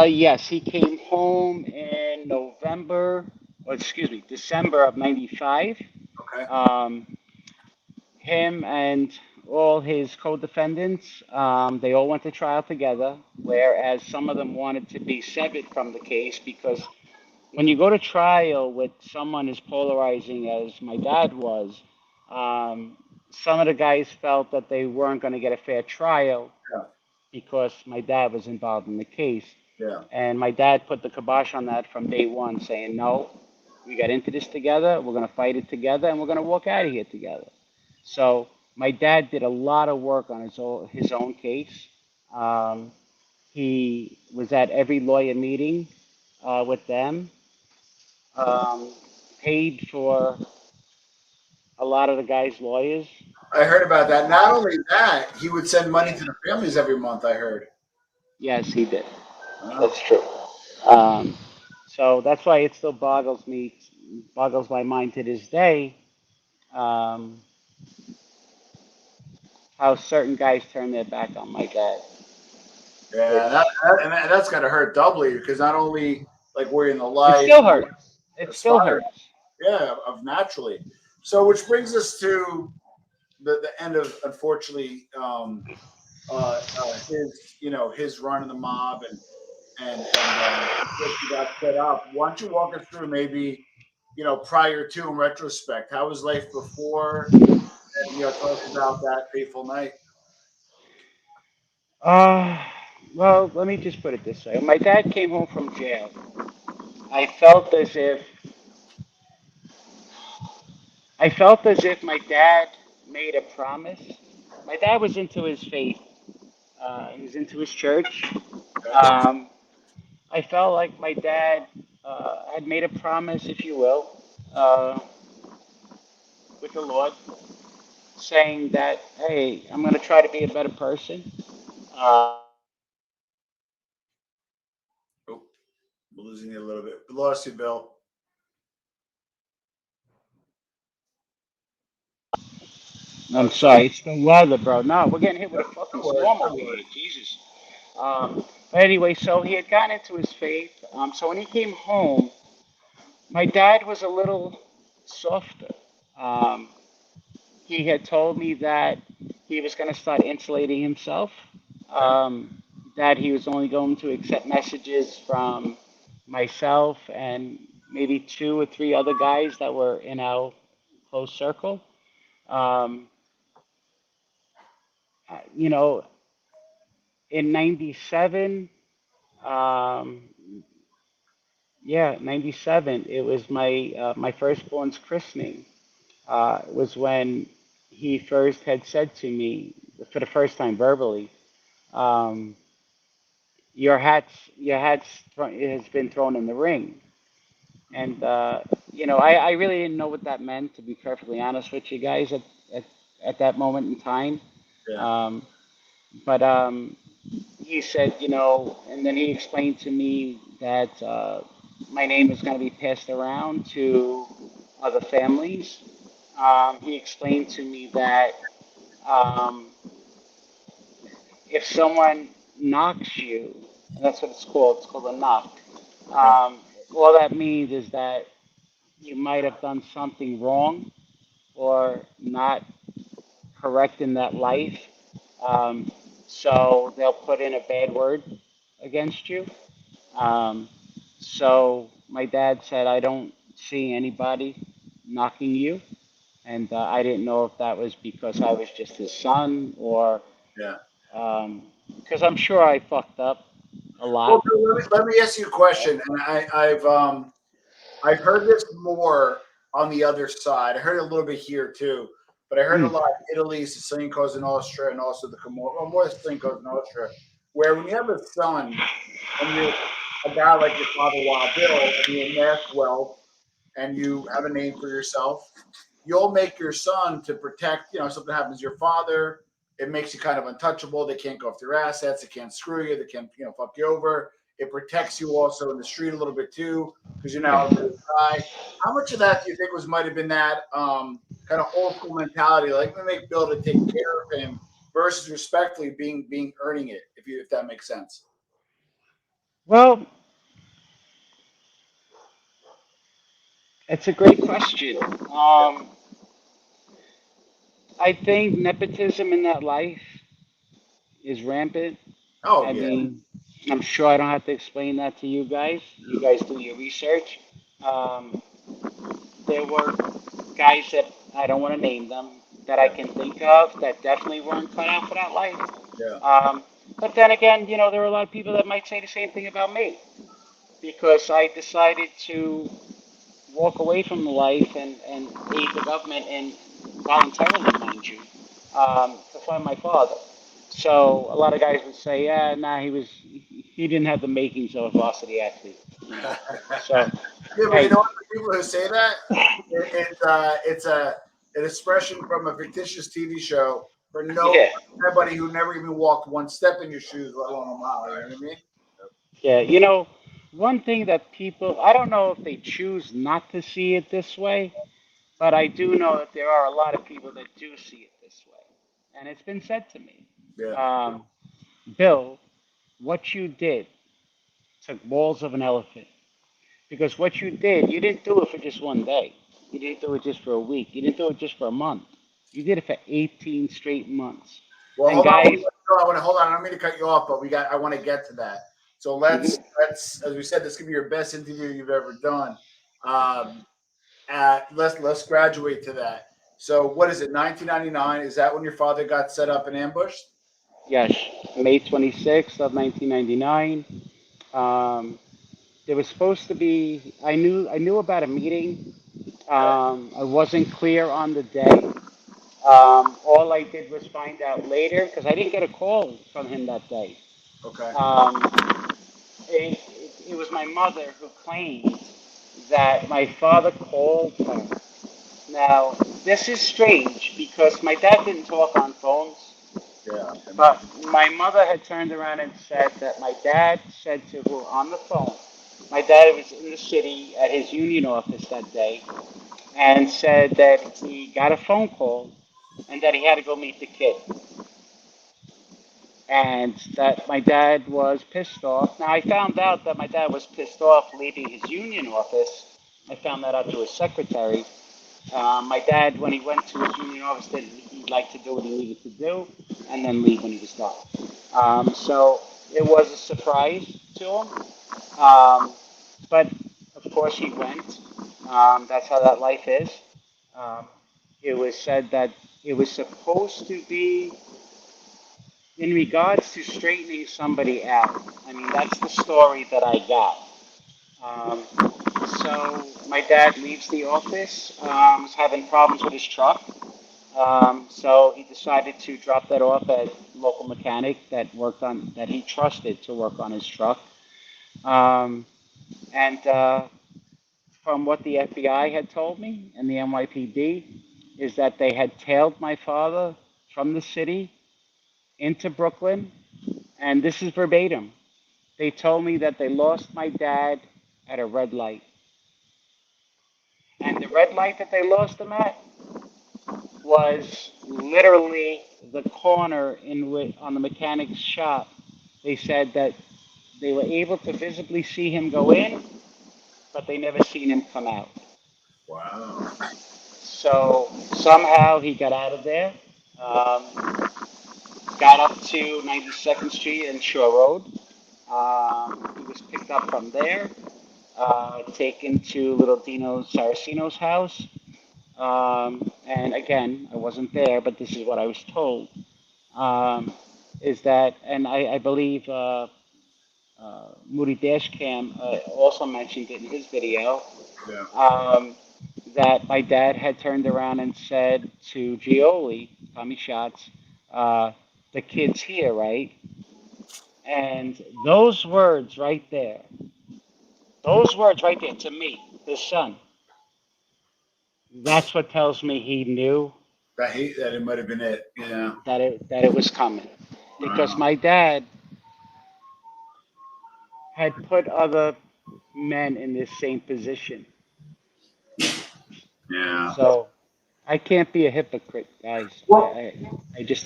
yes, he came home in November, or excuse me, December of '95. Okay. Um, him and all his co-defendants, they all went to trial together, whereas some of them wanted to be severed from the case because when you go to trial with someone as polarizing as my dad was, some of the guys felt that they weren't going to get a fair trial Yeah. because my dad was involved in the case. Yeah. And my dad put the kibosh on that from day one, saying, no, we got into this together, we're going to fight it together, and we're going to walk out of here together. So my dad did a lot of work on his own case. Um, he was at every lawyer meeting with them, um, paid for a lot of the guys' lawyers. I heard about that. Not only that, he would send money to the families every month. I heard. Yes, he did. Oh. That's true. Um, so that's why it still boggles my mind to this day, um, how certain guys turn their back on my dad. Yeah, Which that's got to hurt doubly because not only like we're in the it life still hurts. It still aspire, hurts. yeah, of naturally. So, which brings us to the end of unfortunately his his run in the mob and what you got set up. Why don't you walk us through maybe prior to in retrospect how was life before and tell us about that fateful night. Uh, well, let me just put it this way. When my dad came home from jail, I felt as if I felt as if my dad made a promise. My dad was into his faith. He was into his church. Okay. Um, I felt like my dad had made a promise, if you will, uh, with the Lord, saying that, hey, I'm going to try to be a better person. Oh, we're losing you a little bit. We lost you, Bill. I'm Oh, sorry. sorry, it's the weather, bro. No, we're getting hit with No, a fucking no worries. storm No over here. worries. Jesus. But anyway, so he had gotten into his faith. So when he came home, my dad was a little softer. Um, he had told me that he was going to start insulating himself, Okay. that he was only going to accept messages from myself and maybe two or three other guys that were in our close circle. Um, you know, in '97, um, yeah, '97, it was my firstborn's christening. Was when he first had said to me for the first time verbally, um, your hat's has been thrown in the ring. And I really didn't know what that meant, to be perfectly honest with you guys, at, at that moment in time. Yeah. Um, but he said, and then he explained to me that my name is going to be passed around to other families. He explained to me that um, if someone knocks you, and that's what it's called a knock, Okay. um, all that means is that you might have done something wrong or not correct in that life. Um, so they'll put in a bad word against you. Um, so my dad said, I don't see anybody knocking you. And I didn't know if that was because I was just his son or Yeah. because I'm sure I fucked up. a Well, lot. Bill, let me ask you a question, and I've heard this more on the other side. I heard it a little bit here too, but I heard a Mm, lot in Italy, Sicilian coast in Austria, and also the Comor, well, more Sicilian coast in Austria, where when you have a son and you're a guy like your father, Wild Bill, and you amass wealth and you have a name for yourself, you'll make your son to protect, something happens to your father. It makes you kind of untouchable. They can't go after your assets. They can't screw you. They can't, fuck you over. It protects you also in the street a little bit too, because you're now yeah. a good guy. How much of that do you think might have been that kind of old school mentality, like we make Bill to take care of him versus respectfully being earning it, if that makes sense. Well, it's a great question. I think nepotism in that life is rampant. Oh I yeah, mean, I'm sure I don't have to explain that to you guys. You guys do your research. Um, there were guys that I don't want to name them that I yeah, can think of that definitely weren't cut out for that life. yeah, But then again, there are a lot of people that might say the same thing about me because I decided to walk away from the life and aid the government and voluntarily, mind you, to find my father. So a lot of guys would say, yeah, nah, he didn't have the makings of a varsity athlete, you know. So yeah. But you hey, know what? The people who say that, it's an expression from a fictitious TV show for yeah, nobody who never even walked one step in your shoes, let alone a mile. You know what I mean? yeah, one thing that people, I don't know if they choose not to see it this way, but I do know that there are a lot of people that do see it this way. And it's been said to me, Yeah. um, Bill, what you did took balls of an elephant. Because what you did, you didn't do it for just one day. You didn't do it just for a week. You didn't do it just for a month. You did it for 18 straight months. Well, And hold on. guys, I want to hold on. I don't mean to cut you off, but I want to get to that. So mhm, as we said, this could be your best interview you've ever done. Um, let's graduate to that. So what is it? 1999? Is that when your father got set up and ambushed? yes, May 26th of 1999. Um, there was supposed to be. I knew about a meeting. I wasn't clear on the day. All I did was find out later because I didn't get a call from him that day. Okay. Um, it was my mother who claimed that my father called her. Now, this is strange because my dad didn't talk on phones, Yeah. but my mother had turned around and said that my dad said to her on the phone, my dad was in the city at his union office that day, and said that he got a phone call and that he had to go meet the kid. And that my dad was pissed off. Now, I found out that my dad was pissed off leaving his union office. I found that out through his secretary. My dad, when he went to his union office, said he'd like to do what he needed to do and then leave when he was done. So it was a surprise to him. But of course, he went. That's how that life is. Um, it was said that it was supposed to be in regards to straightening somebody out. I mean, that's the story that I got. Um, so my dad leaves the office, was having problems with his truck. So he decided to drop that off at a local mechanic that he trusted to work on his truck. Um, and from what the FBI had told me and the NYPD is that they had tailed my father from the city into Brooklyn, and this is verbatim. They told me that they lost my dad at a red light. And the red light that they lost him at was literally the corner in which, on the mechanic's shop. They said that they were able to visibly see him go in, but they never seen him come out. Wow. So somehow he got out of there, um, got up to 92nd Street and Shore Road. He was picked up from there, taken to little Dino Saraceno's house. And again, I wasn't there, but this is what I was told. Is that, and I believe Moody Dashcam also mentioned it in his video, Yeah. um, that my dad had turned around and said to Gioli, Tommy Schatz, uh, the kid's here, right? And those words right there to me, his son, that's what tells me he knew I hate that it might have been it. Yeah. that it was coming. Because Wow. my dad had put other men in this same position. Yeah. So I can't be a hypocrite, guys. Well,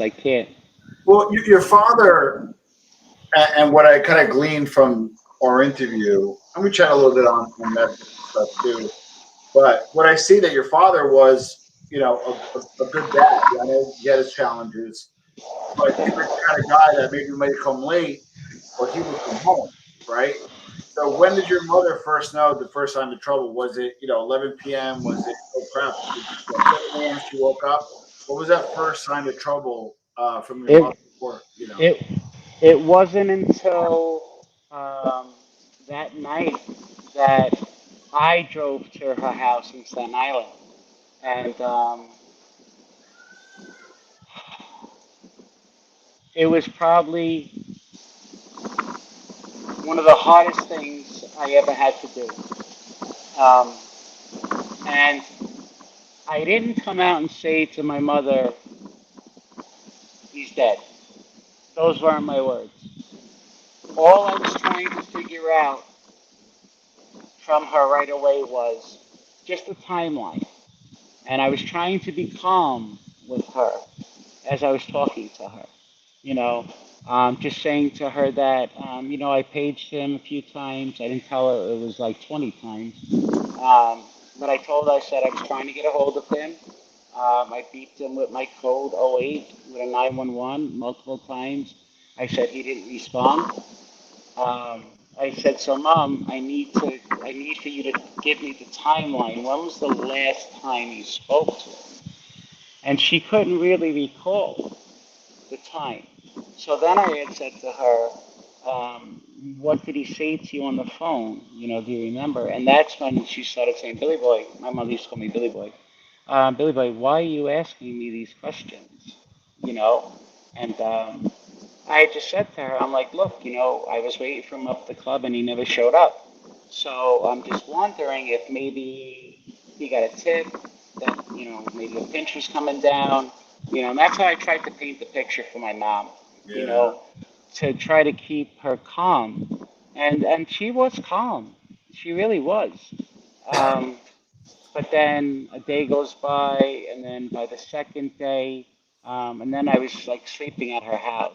I can't. well, your father, and what I kind of gleaned from our interview, and we chat a little bit on that stuff too. But what I see that your father was, a good dad. I know he had his challenges, but he was the kind of guy that maybe might come late, but he would come home, right? So when did your mother first know the first sign of trouble? Was it, 11 p.m.? Was it, oh crap, 7 a.m. she woke up? What was that first sign of trouble from your mother? It Or, it it wasn't until that night that I drove to her house in Staten Island, and it was probably one of the hardest things I ever had to do. Um, and I didn't come out and say to my mother, "He's dead." Those weren't my words. All I was trying to figure out from her right away was just a timeline. And I was trying to be calm with her as I was talking to her. You know, just saying to her that, I paged him a few times. I didn't tell her it was like 20 times. But I told her, I said I was trying to get a hold of him. I beeped him with my code 08 with a 911 multiple times. I said he didn't respond. Um, I said, so mom, I need for you to give me the timeline. When was the last time you spoke to him? And she couldn't really recall the time. So then I had said to her, what did he say to you on the phone? Do you remember? And that's when she started saying, Billy Boy. My mother used to call me Billy Boy. Billy Boy, why are you asking me these questions? You know? And I just said to her, I'm like, look, I was waiting for him up the club and he never showed up. So I'm just wondering if maybe he got a tip that, maybe a pinch was coming down. And that's how I tried to paint the picture for my mom, you yeah. know, to try to keep her calm. And she was calm. She really was. Um, but then a day goes by, and then by the second day, and then I was like sleeping at her house,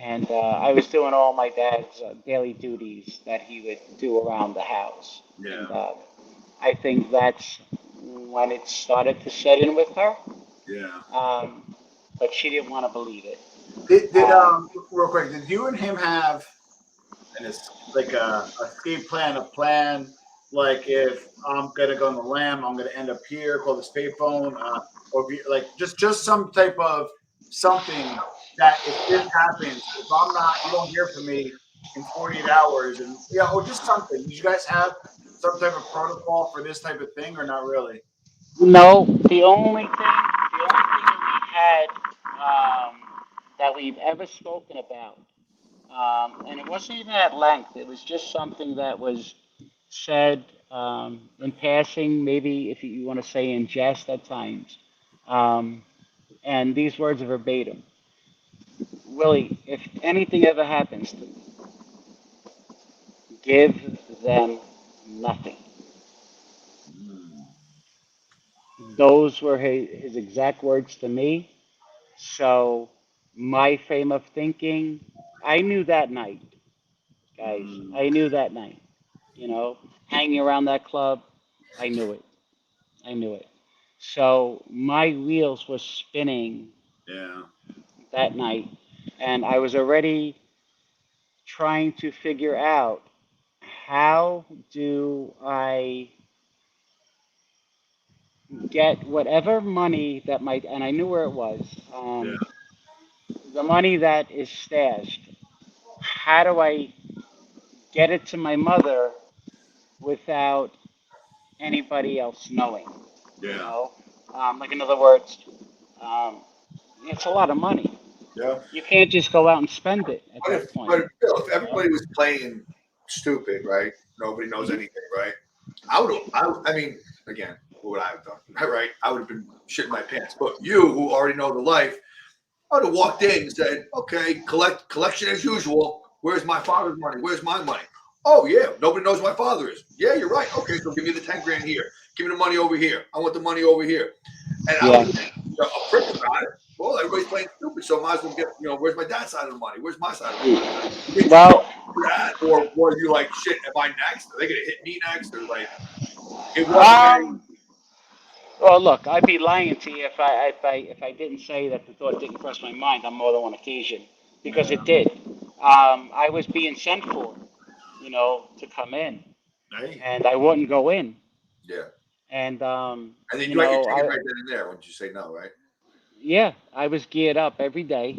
and I was doing all my dad's daily duties that he would do around the house, and Yeah. I think that's when it started to set in with her. Yeah. Um, but she didn't want to believe it. Did Um, real quick, did you and him have like a escape plan, a plan? Like if I'm gonna go on the lam, I'm gonna end up here. Call this payphone, or be, like just some type of something that if this happens, if I'm not, you don't hear from me in 48 hours, and or just something. Did you guys have some type of protocol for this type of thing, or not really? no, the only thing that we had, that we've ever spoken about, and it wasn't even at length. It was just something that was said in passing, maybe if you want to say in jest at times. Um, and these words are verbatim. Willie, if anything ever happens to me, give them nothing. Mm, Those were his exact words to me. So my frame of thinking, I knew that night, guys. mm, I knew that night. Hanging around that club, I knew it. I knew it. So my wheels were spinning yeah. that night, and I was already trying to figure out how do I get whatever money that might, and I knew where it was, Yeah. the money that is stashed. how do I get it to my mother without anybody else knowing? You Yeah. know, like in other words, um, it's a lot of money. Yeah. You can't just go out and spend it at But that point. if You know? everybody was playing stupid, right? Nobody knows Mhm. anything, right? I mean, again, what would I have done? Right? I would have been shitting my pants. But you, who already know the life, I would have walked in and said, "Okay, collection as usual. Where's my father's money? Where's my money? Oh yeah, nobody knows who my father is. Yeah, you're right. Okay, so give me the 10 grand here. Give me the money over here. I want the money over here." And I would Yeah. have been a prick about it. Well, everybody's playing stupid, so I might as well get, where's my dad's side of the money? Where's my side of the money? Did you go Well, for that, or were you like, shit, am I next? Are they gonna hit me next? Or like, it wasn't very. um, well, look, I'd be lying to you if I didn't say that the thought didn't cross my mind on more than one occasion, because Yeah. it did. I was being sent for, to come in, Hey. and I wouldn't go in, Yeah. and And then you write your ticket right then and there once you say no, right? yeah, I was geared up every day.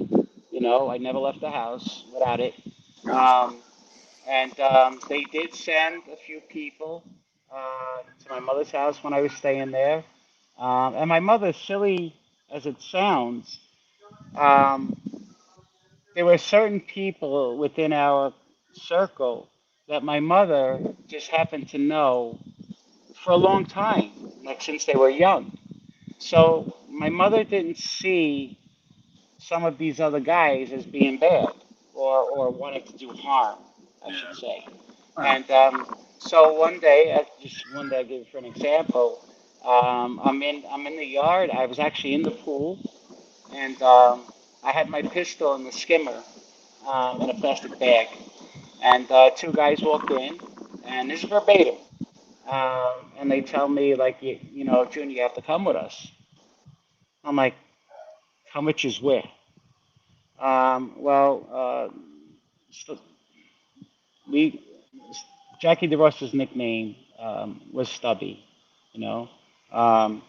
I never left the house without it. Gotcha. Um, and they did send a few people to my mother's house when I was staying there. And my mother, silly as it sounds, um, there were certain people within our circle that my mother just happened to know for a long time, like since they were young. So my mother didn't see some of these other guys as being bad or wanting to do harm, I should Yeah. say. Huh. And so one day, just one day, I give you for an example. I'm in the yard. I was actually in the pool, and I had my pistol in the skimmer in a plastic bag. And two guys walked in, and this is verbatim. And they tell me like, Junior, you have to come with us. I'm like, how much is where? Well, we Jackie DeRosa's nickname was Stubby, you know. Um,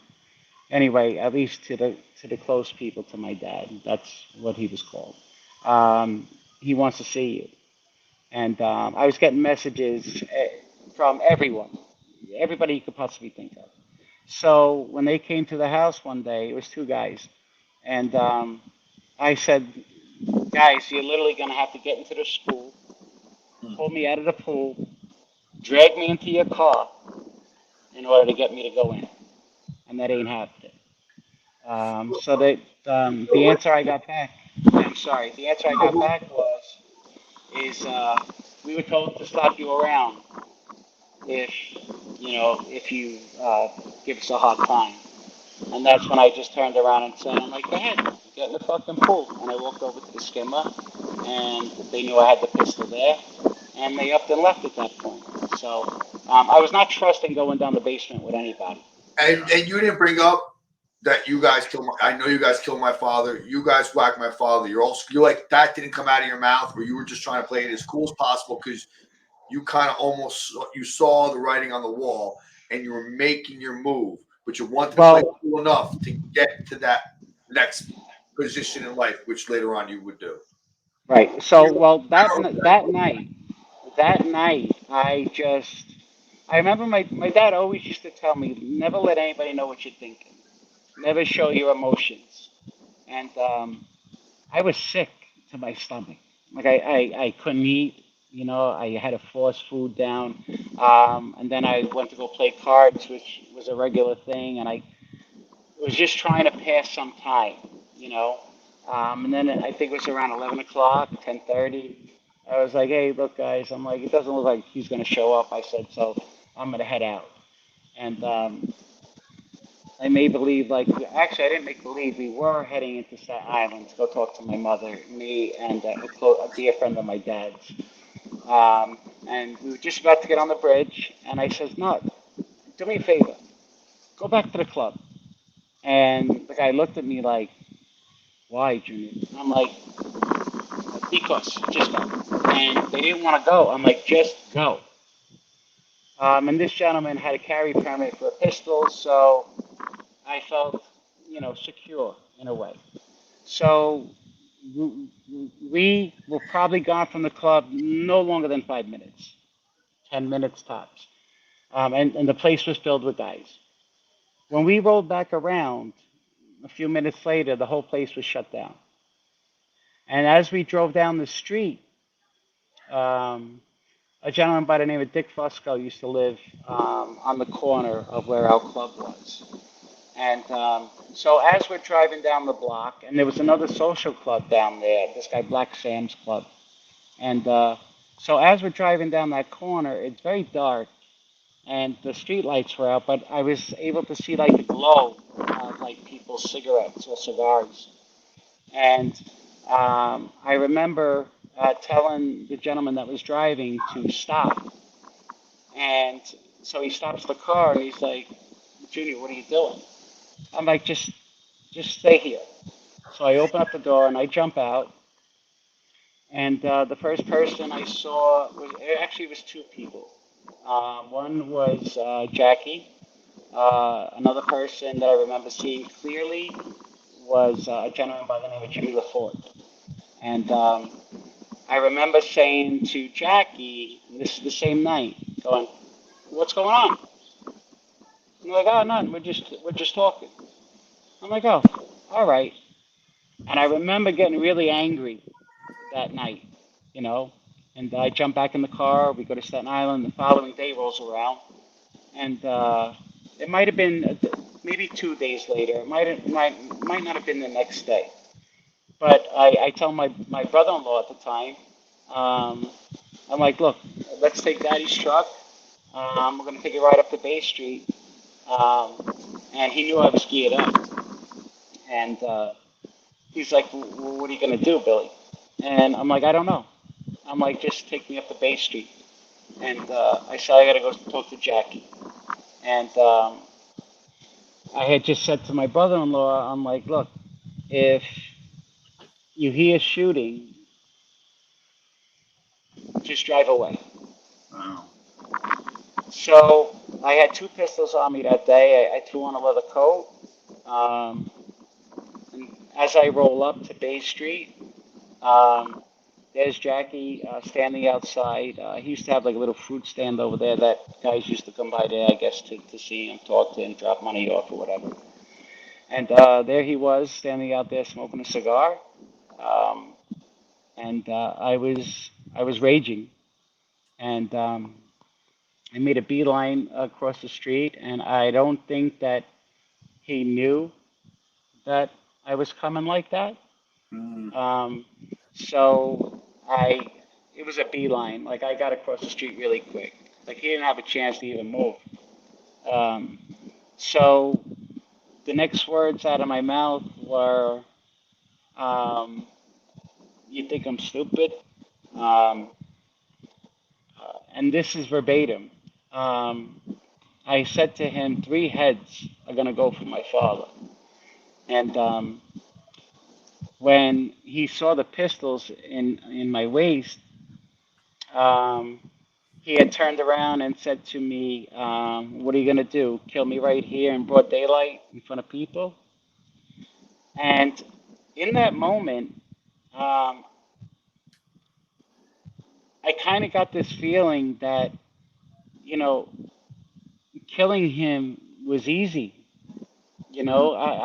anyway, at least to the close people to my dad, that's what he was called. He wants to see you, and I was getting messages from everybody you could possibly think of. So when they came to the house one day, it was two guys, and I said, "Guys, you're literally gonna have to get into the school, Hmm. pull me out of the pool, drag me into your car in order to get me to go in," and that ain't happening. So the So what? answer I got back, I'm sorry, the answer I got back is we were told to stop you around if if you give us a hard time, and that's when I just turned around and said, I'm like, go ahead, get in the fucking pool, and I walked over to the skimmer, and they knew I had the pistol there, and they upped and left at that point. So I was not trusting going down the basement with anybody. And you didn't bring up that you guys killed my. I know you guys killed my father. You guys whacked my father. You're like that didn't come out of your mouth, or you were just trying to play it as cool as possible because you kind of almost you saw the writing on the wall and you were making your move, but you wanted to play Well, cool enough to get to that next position in life, which later on you would do. right. So, You, well, I that don't n- that night, that night, I remember my dad always used to tell me, never let anybody know what you're thinking, never show your emotions, and I was sick to my stomach. Like I couldn't eat. I had to force food down. And then I went to go play cards, which was a regular thing, and I was just trying to pass some time. You know. And then I think it was around 11 o'clock, 10:30. I was like, hey, look, guys. I'm like, it doesn't look like he's going to show up. I said, so I'm going to head out. And I made believe, like, actually, I didn't make believe. We were heading into Staten Island to go talk to my mother, me, and a dear friend of my dad's. And we were just about to get on the bridge, and I says, no, do me a favor, go back to the club. And the guy looked at me like, why, Junior? I'm like, because, just go. And they didn't want to go. I'm like, just go. And this gentleman had a carry permit for a pistol, so I felt, secure in a way. So we were probably gone from the club no longer than 5 minutes, 10 minutes tops, and the place was filled with guys. When we rolled back around a few minutes later, the whole place was shut down. And as we drove down the street, um, a gentleman by the name of Dick Fusco used to live on the corner of where our club was. And so as we're driving down the block, and there was another social club down there, this guy Black Sam's Club. And so as we're driving down that corner, it's very dark, and the street lights were out, but I was able to see like the glow of like people's cigarettes or cigars. And I remember telling the gentleman that was driving to stop. And so he stops the car and he's like, Junior, what are you doing? I'm like, just stay here. So I open up the door and I jump out. And the first person I saw was actually it was two people. One was Jackie. Another person that I remember seeing clearly was a gentleman by the name of Jimmy LaForte. And I remember saying to Jackie, this is the same night, going, "What's going on?" And they're like, "Oh, nothing. We're just talking." I'm like, "Oh, all right." And I remember getting really angry that night, you know. And I jump back in the car. We go to Staten Island. The following day rolls around, and it might have been maybe 2 days later. It might not have been the next day. But I tell my brother-in-law at the time, um, I'm like, look, let's take Daddy's truck. We're gonna take it right up to Bay Street. Um, and he knew I was geared up. And he's like, what are you gonna do, Billy? And I'm like, I don't know. I'm like, just take me up to Bay Street. And I said, I gotta go talk to Jackie. And I had just said to my brother-in-law, I'm like, look, if you hear shooting, just drive away. Wow. So I had two pistols on me that day. I threw on a leather coat. Um, and as I roll up to Bay Street, um, there's Jackie standing outside. He used to have like a little fruit stand over there that guys used to come by there, I guess, to see him, talk to him, drop money off or whatever. And there he was standing out there smoking a cigar. Um, and I was raging. And I made a beeline across the street, and I don't think that he knew that I was coming like that. Mm. Um, so it was a beeline. Like I got across the street really quick. Like he didn't have a chance to even move. Um, so the next words out of my mouth were, um, "You think I'm stupid?" Um, and this is verbatim. Um, I said to him, "Three heads are gonna go for my father." And when he saw the pistols in my waist, um, he had turned around and said to me, "What are you gonna do? Kill me right here in broad daylight in front of people?" And in that moment, um, I kind of got this feeling that you know killing him was easy.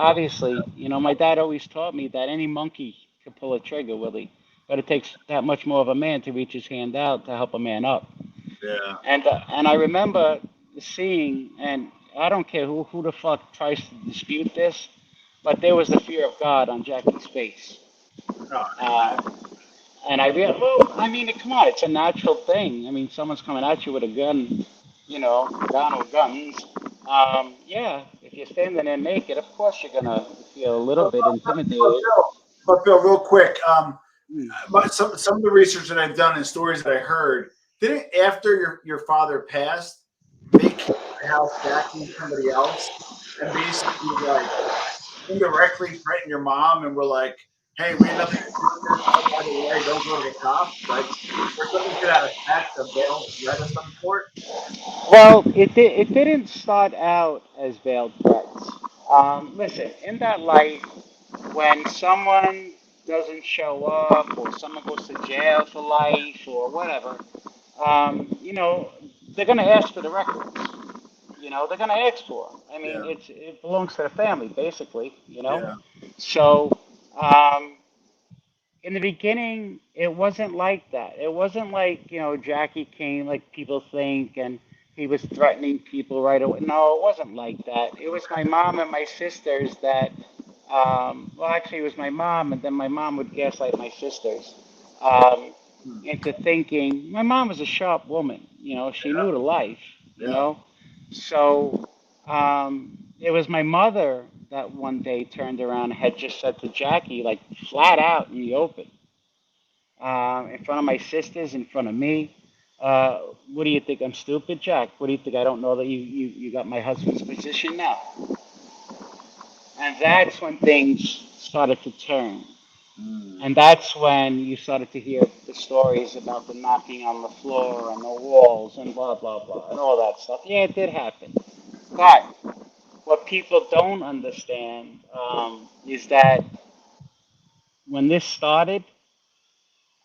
Obviously, my dad always taught me that any monkey can pull a trigger, Willie, but it takes that much more of a man to reach his hand out to help a man up. Yeah. And I remember seeing, and I don't care who the fuck tries to dispute this, but there was the fear of God on Jackie's face. Oh, I can Uh, imagine. and I realized, well, I mean, come on, it's a natural thing. I mean, someone's coming at you with a gun, gun or guns. Yeah, if you're standing there naked, of course you're gonna feel a little But, bit but, but intimidated. Bill, but Bill, real quick, Hmm. but some of the research that I've done and stories that I heard, didn't after your father passed, they came to the house, Jackie and somebody else, and basically like indirectly threatened your mom and were like, "Hey, we had nothing to do with this. Oh, by the way, don't go to the cops." Like, or something to that effect, a veiled threat of some sort. Well, it didn't start out as veiled threats. Listen, in that light, when someone doesn't show up, or someone goes to jail for life, or whatever, you know, they're going to ask for the records. You know, they're going to ask for 'em. I mean, Yeah. it belongs to the family, basically. You know, Yeah. so um, in the beginning, it wasn't like that. It wasn't like, you know, Jackie came like people think and he was threatening people right away. No, it wasn't like that. It was my mom and my sisters that, well, actually, it was my mom, and then my mom would gaslight my sisters um, Hmm. into thinking my mom was a sharp woman. You know, she knew the life, you Yeah. know. So it was my mother that one day turned around and had just said to Jackie, like flat out in the open, in front of my sisters, in front of me, uh, what do you think? I'm stupid, Jack? What do you think? I don't know that you got my husband's position now. And that's when things started to turn. Mm. And that's when you started to hear the stories about the knocking on the floor and the walls and blah, blah, blah, and all that stuff. Yeah, it did happen. But what people don't understand is that when this started,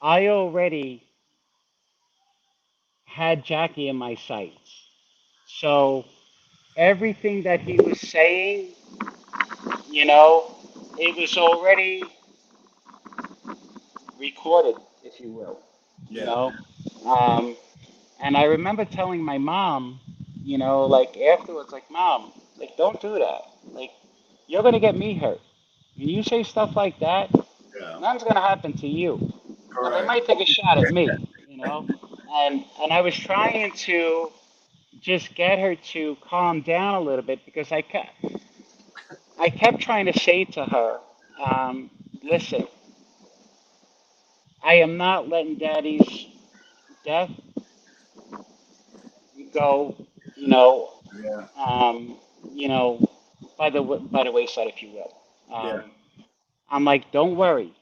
I already had Jackie in my sights. So everything that he was saying, you know, it was already recorded, if you will, you Yeah. know. Um, and I remember telling my mom, you know, like afterwards, like, Mom, like, don't do that. Like, you're going to get me hurt. When you say stuff like that, Yeah. nothing's going to happen to you. Now, they Correct. might take a shot at me, you know. And I was trying to just get her to calm down a little bit because I kept trying to say to her, listen, I am not letting Daddy's death go, you know, Yeah. um, you know, by the wayside, if you will. Yeah. I'm like, don't worry,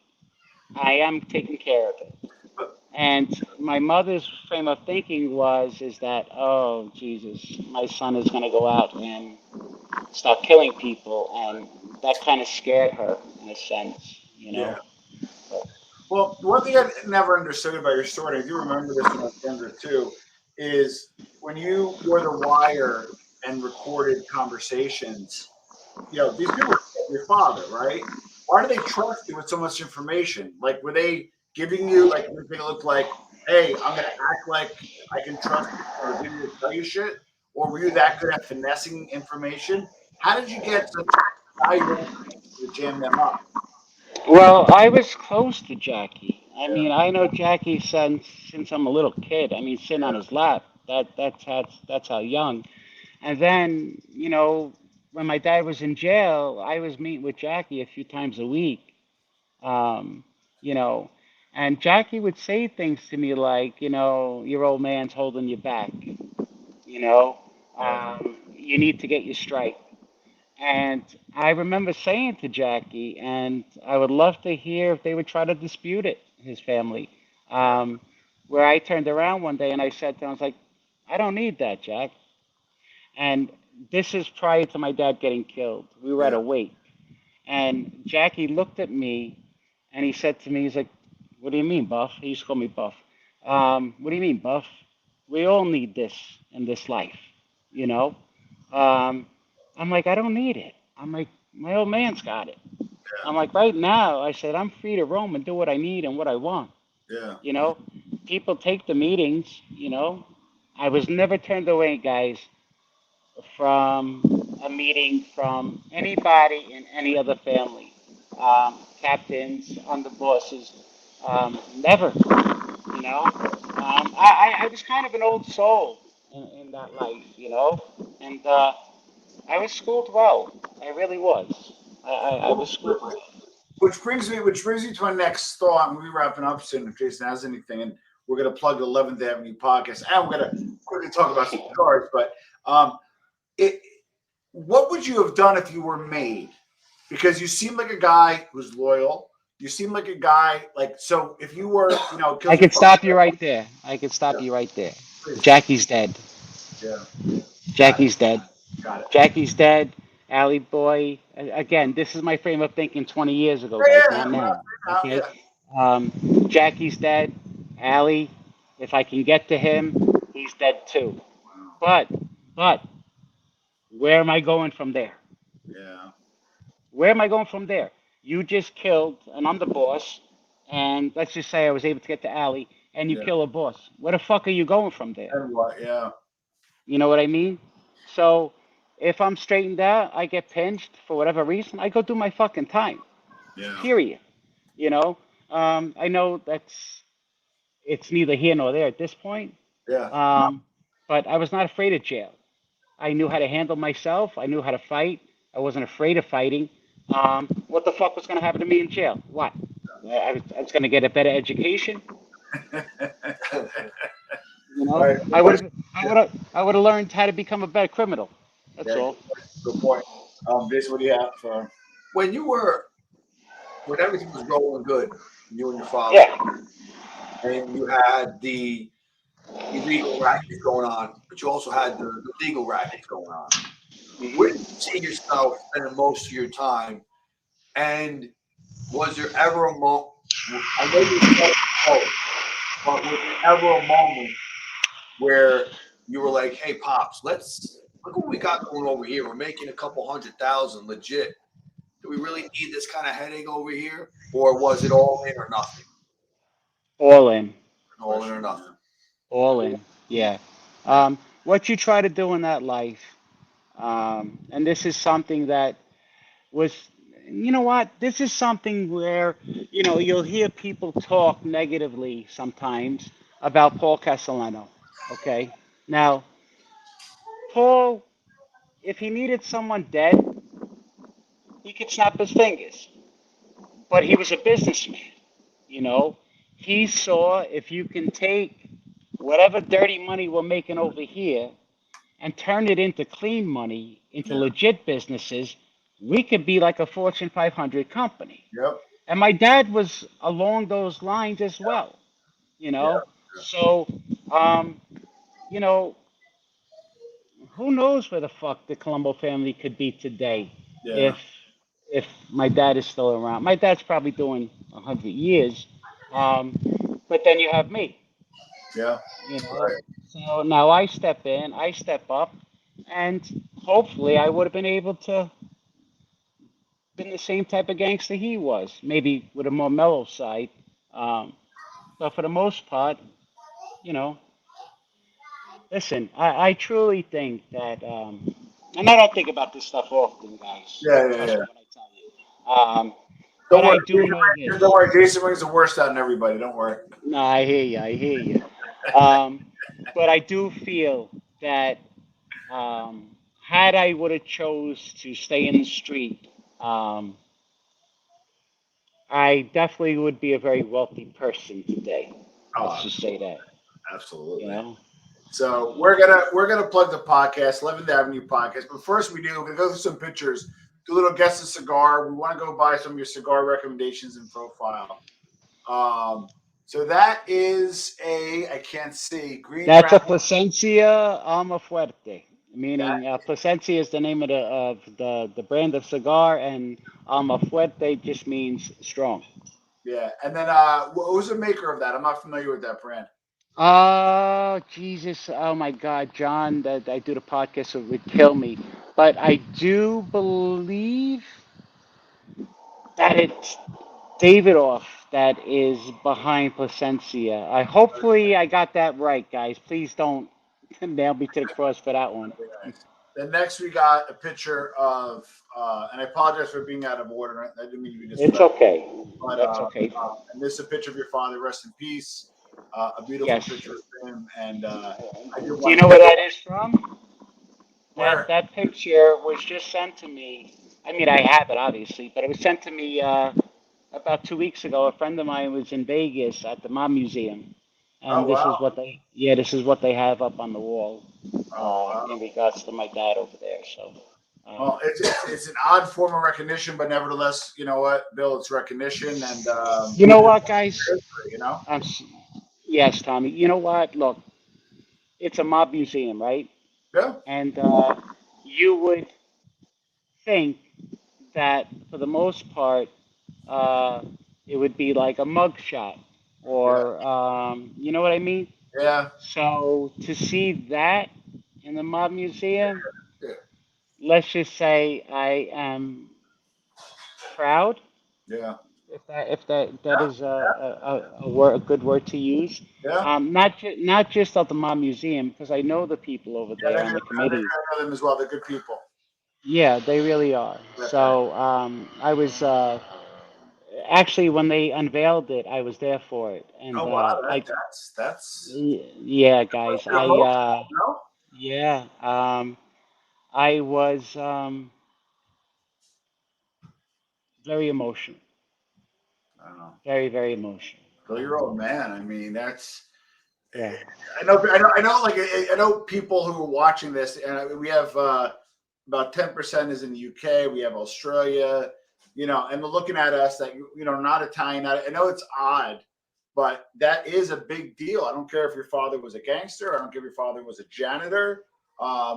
I am taking care of it. But And my mother's frame of thinking is that, oh Jesus, my son is going to go out and start killing people, and that kind of scared her in a sense, you yeah. know. But, Well, one thing I never understood about your story, and I do remember this when I was younger too, is when you were the wire and recorded conversations, these people were your father, right? Why do they trust you with so much information? Like, were they giving you, like, did they look like, hey, I'm going to act like I can trust you or give you to tell you shit? Or were you that good at finessing information? How did you get such valuable information to jam them up? well, I was close to Jackie. I Yeah. mean, I know Jackie since I'm a little kid. I mean, sitting on Yeah. his lap. That's how young. And then, you know, when my dad was in jail, I was meeting with Jackie a few times a week. Um, you know, and Jackie would say things to me like, you know, your old man's holding you back. You know, Yeah. you need to get your strike. And I remember saying to Jackie, and I would love to hear if they would try to dispute it, his family. Yeah. Where I turned around one day and I said to him, I was like, I don't need that, Jack. And this is prior to my dad getting killed. We were at Yeah. a wake. And Jackie looked at me and he said to me, he's like, what do you mean, Buff? He used to call me Buff. What do you mean, Buff? We all need this in this life, you know? Um, I'm like, I don't need it. I'm like, my old man's got it. I'm like, right now, I said, I'm free to roam and do what I need and what I want. Yeah. You know, people take the meetings, you know. I was never turned away, guys, from a meeting from anybody in any other family, captains, underbosses, never, you know. I was kind of an old soul in that life, you know, and I was schooled well. I really was. I was schooled well. Which brings me to my next thought. And we'll be wrapping up soon if Jason has anything. And we're going to plug the 11th Avenue podcast. And we're going to quickly talk about some cigars. But it, what would you have done if you were made? Because you seem like a guy who's loyal. You seem like a guy so if you were, I killed your could father. stop you right there. I could stop Yeah, you right there. please. Jackie's dead. Yeah, got it. Jackie's dead. Got it. Jackie's dead. Alley Boy. Again, this is my frame of thinking 20 years ago, Yeah, guys, yeah, not now. Okay. yeah, Jackie's dead. Allie, if I can get to him, he's dead too. But, but, where am I going from there? yeah, Where am I going from there? You just killed, and I'm the boss, and let's just say I was able to get to Allie, and you yeah. kill a boss. Where the fuck are you going from there? And what? Yeah, You know what I mean? So, if I'm straightened out, I get pinched for whatever reason, I go do my fucking time. yeah, Period. You know, I know it's neither here nor there at this point. yeah. Um, but I was not afraid of jail. I knew how to handle myself. I knew how to fight. I wasn't afraid of fighting. What the fuck was going to happen to me in jail? What? I was going to get a better education. You know, Right. I would have learned how to become a better criminal. That's Yeah, all. good point. Jason, what do you have for? When you were when everything was rolling good, you and your father, Yeah. and you had the illegal rackets going on, but you also had the legal rackets going on. Where Hmm. did you see yourself spending most of your time? And was there ever a moment? I know you said no, but was there ever a moment where you were like, "Hey, pops, let's look what we got going over here. We're making a couple 100,000 legit. Do we really need this kind of headache over here, or was it all in or nothing? All in. All in or nothing." All in. Yeah. Yeah. What you try to do in that life, and this is something that was, you know what? This is something where, you'll hear people talk negatively sometimes about Paul Castellano. Okay. Now, Paul, if he needed someone dead, he could snap his fingers. But he was a businessman. You know, he saw if you can take whatever dirty money we're making over here and turn it into clean money, into Yeah. legit businesses, we could be like a Fortune 500 company. Yep. And my dad was along those lines as well, you Yeah. know. So, um, you know, who knows where the fuck the Colombo family could be today Yeah. if if my dad is still around. My dad's probably doing 100 years, um, but then you have me, Yeah. you know. Right. So now I step in, I step up, and hopefully I would have been able to been the same type of gangster he was, maybe with a more mellow side. Um, but for the most part, you know, listen, I truly think that, and I don't think about this stuff often, guys. Yeah. Yeah. Trust Yeah. me when I tell you. Don't But I worry. do know this. Don't worry. Jason brings the worst out in everybody. Don't worry. No, I hear you. I hear you. But I do feel that had I would have chose to stay in the street, um, I definitely would be a very wealthy person today. Let's Oh, just say that. You absolutely. know. So we're gonna plug the podcast, 11th Avenue podcast. But first, we're gonna go through some pictures, do a little guess of cigar. We want to go buy some of your cigar recommendations and profile. Um, so that is I can't see green That's crown. a Plasencia Alma Fuerte, That, meaning Plasencia is the name of the brand of cigar, and Alma Fuerte just means strong. yeah. And then who's the maker of that? I'm not familiar with that brand. Oh, Jesus. Oh, my God. John, that I do the podcast, so it would kill me. But I do believe that it's Davidoff that is behind Placencia. Hopefully I got that right, guys. Please don't nail me to the cross for that one. Then next we got a picture of, and I apologize for being out of order. I didn't mean to be It's disrespectful. okay. But That's okay. and this is a picture of your father. Rest in peace. A beautiful Yes. picture of him. And I do Do you want know to where that is from? That where. that picture was just sent to me. I mean, I have it obviously, but it was sent to me about 2 weeks ago. A friend of mine was in Vegas at the Mob Museum, Oh and wow. this is what they have up on the wall Oh wow. in regards to my dad over there. So, Well, it's an odd form of recognition, but nevertheless, you know what, Bill, it's recognition, and you know what, guys? you know, I'm s- yes, Tommy. You know what? Look, it's a mob museum, right? yeah, And you would think that for the most part, uh, it would be like a mug shot, Yeah. or you know what I mean? Yeah. So to see that in the mob museum, Yeah. let's just say I am proud, Yeah. if that is a word, a good word to use. Yeah. Not just at the mob museum, because I know the people over Yeah. there on the committee. I know them as well. They're good people. Yeah, they really are. Yeah. So I was actually, when they unveiled it, I was there for it, and Oh wow, I that's yeah, guys, an emotional, no? yeah, I was very emotional, I don't know. very emotional. 3-year-old man. I mean, that's. Yeah. I know people who are watching this, and we have about 10% is in the UK. We have Australia, and they're looking at us that not Italian. I know it's odd, but that is a big deal. I don't care if your father was a gangster. I don't care if your father was a janitor.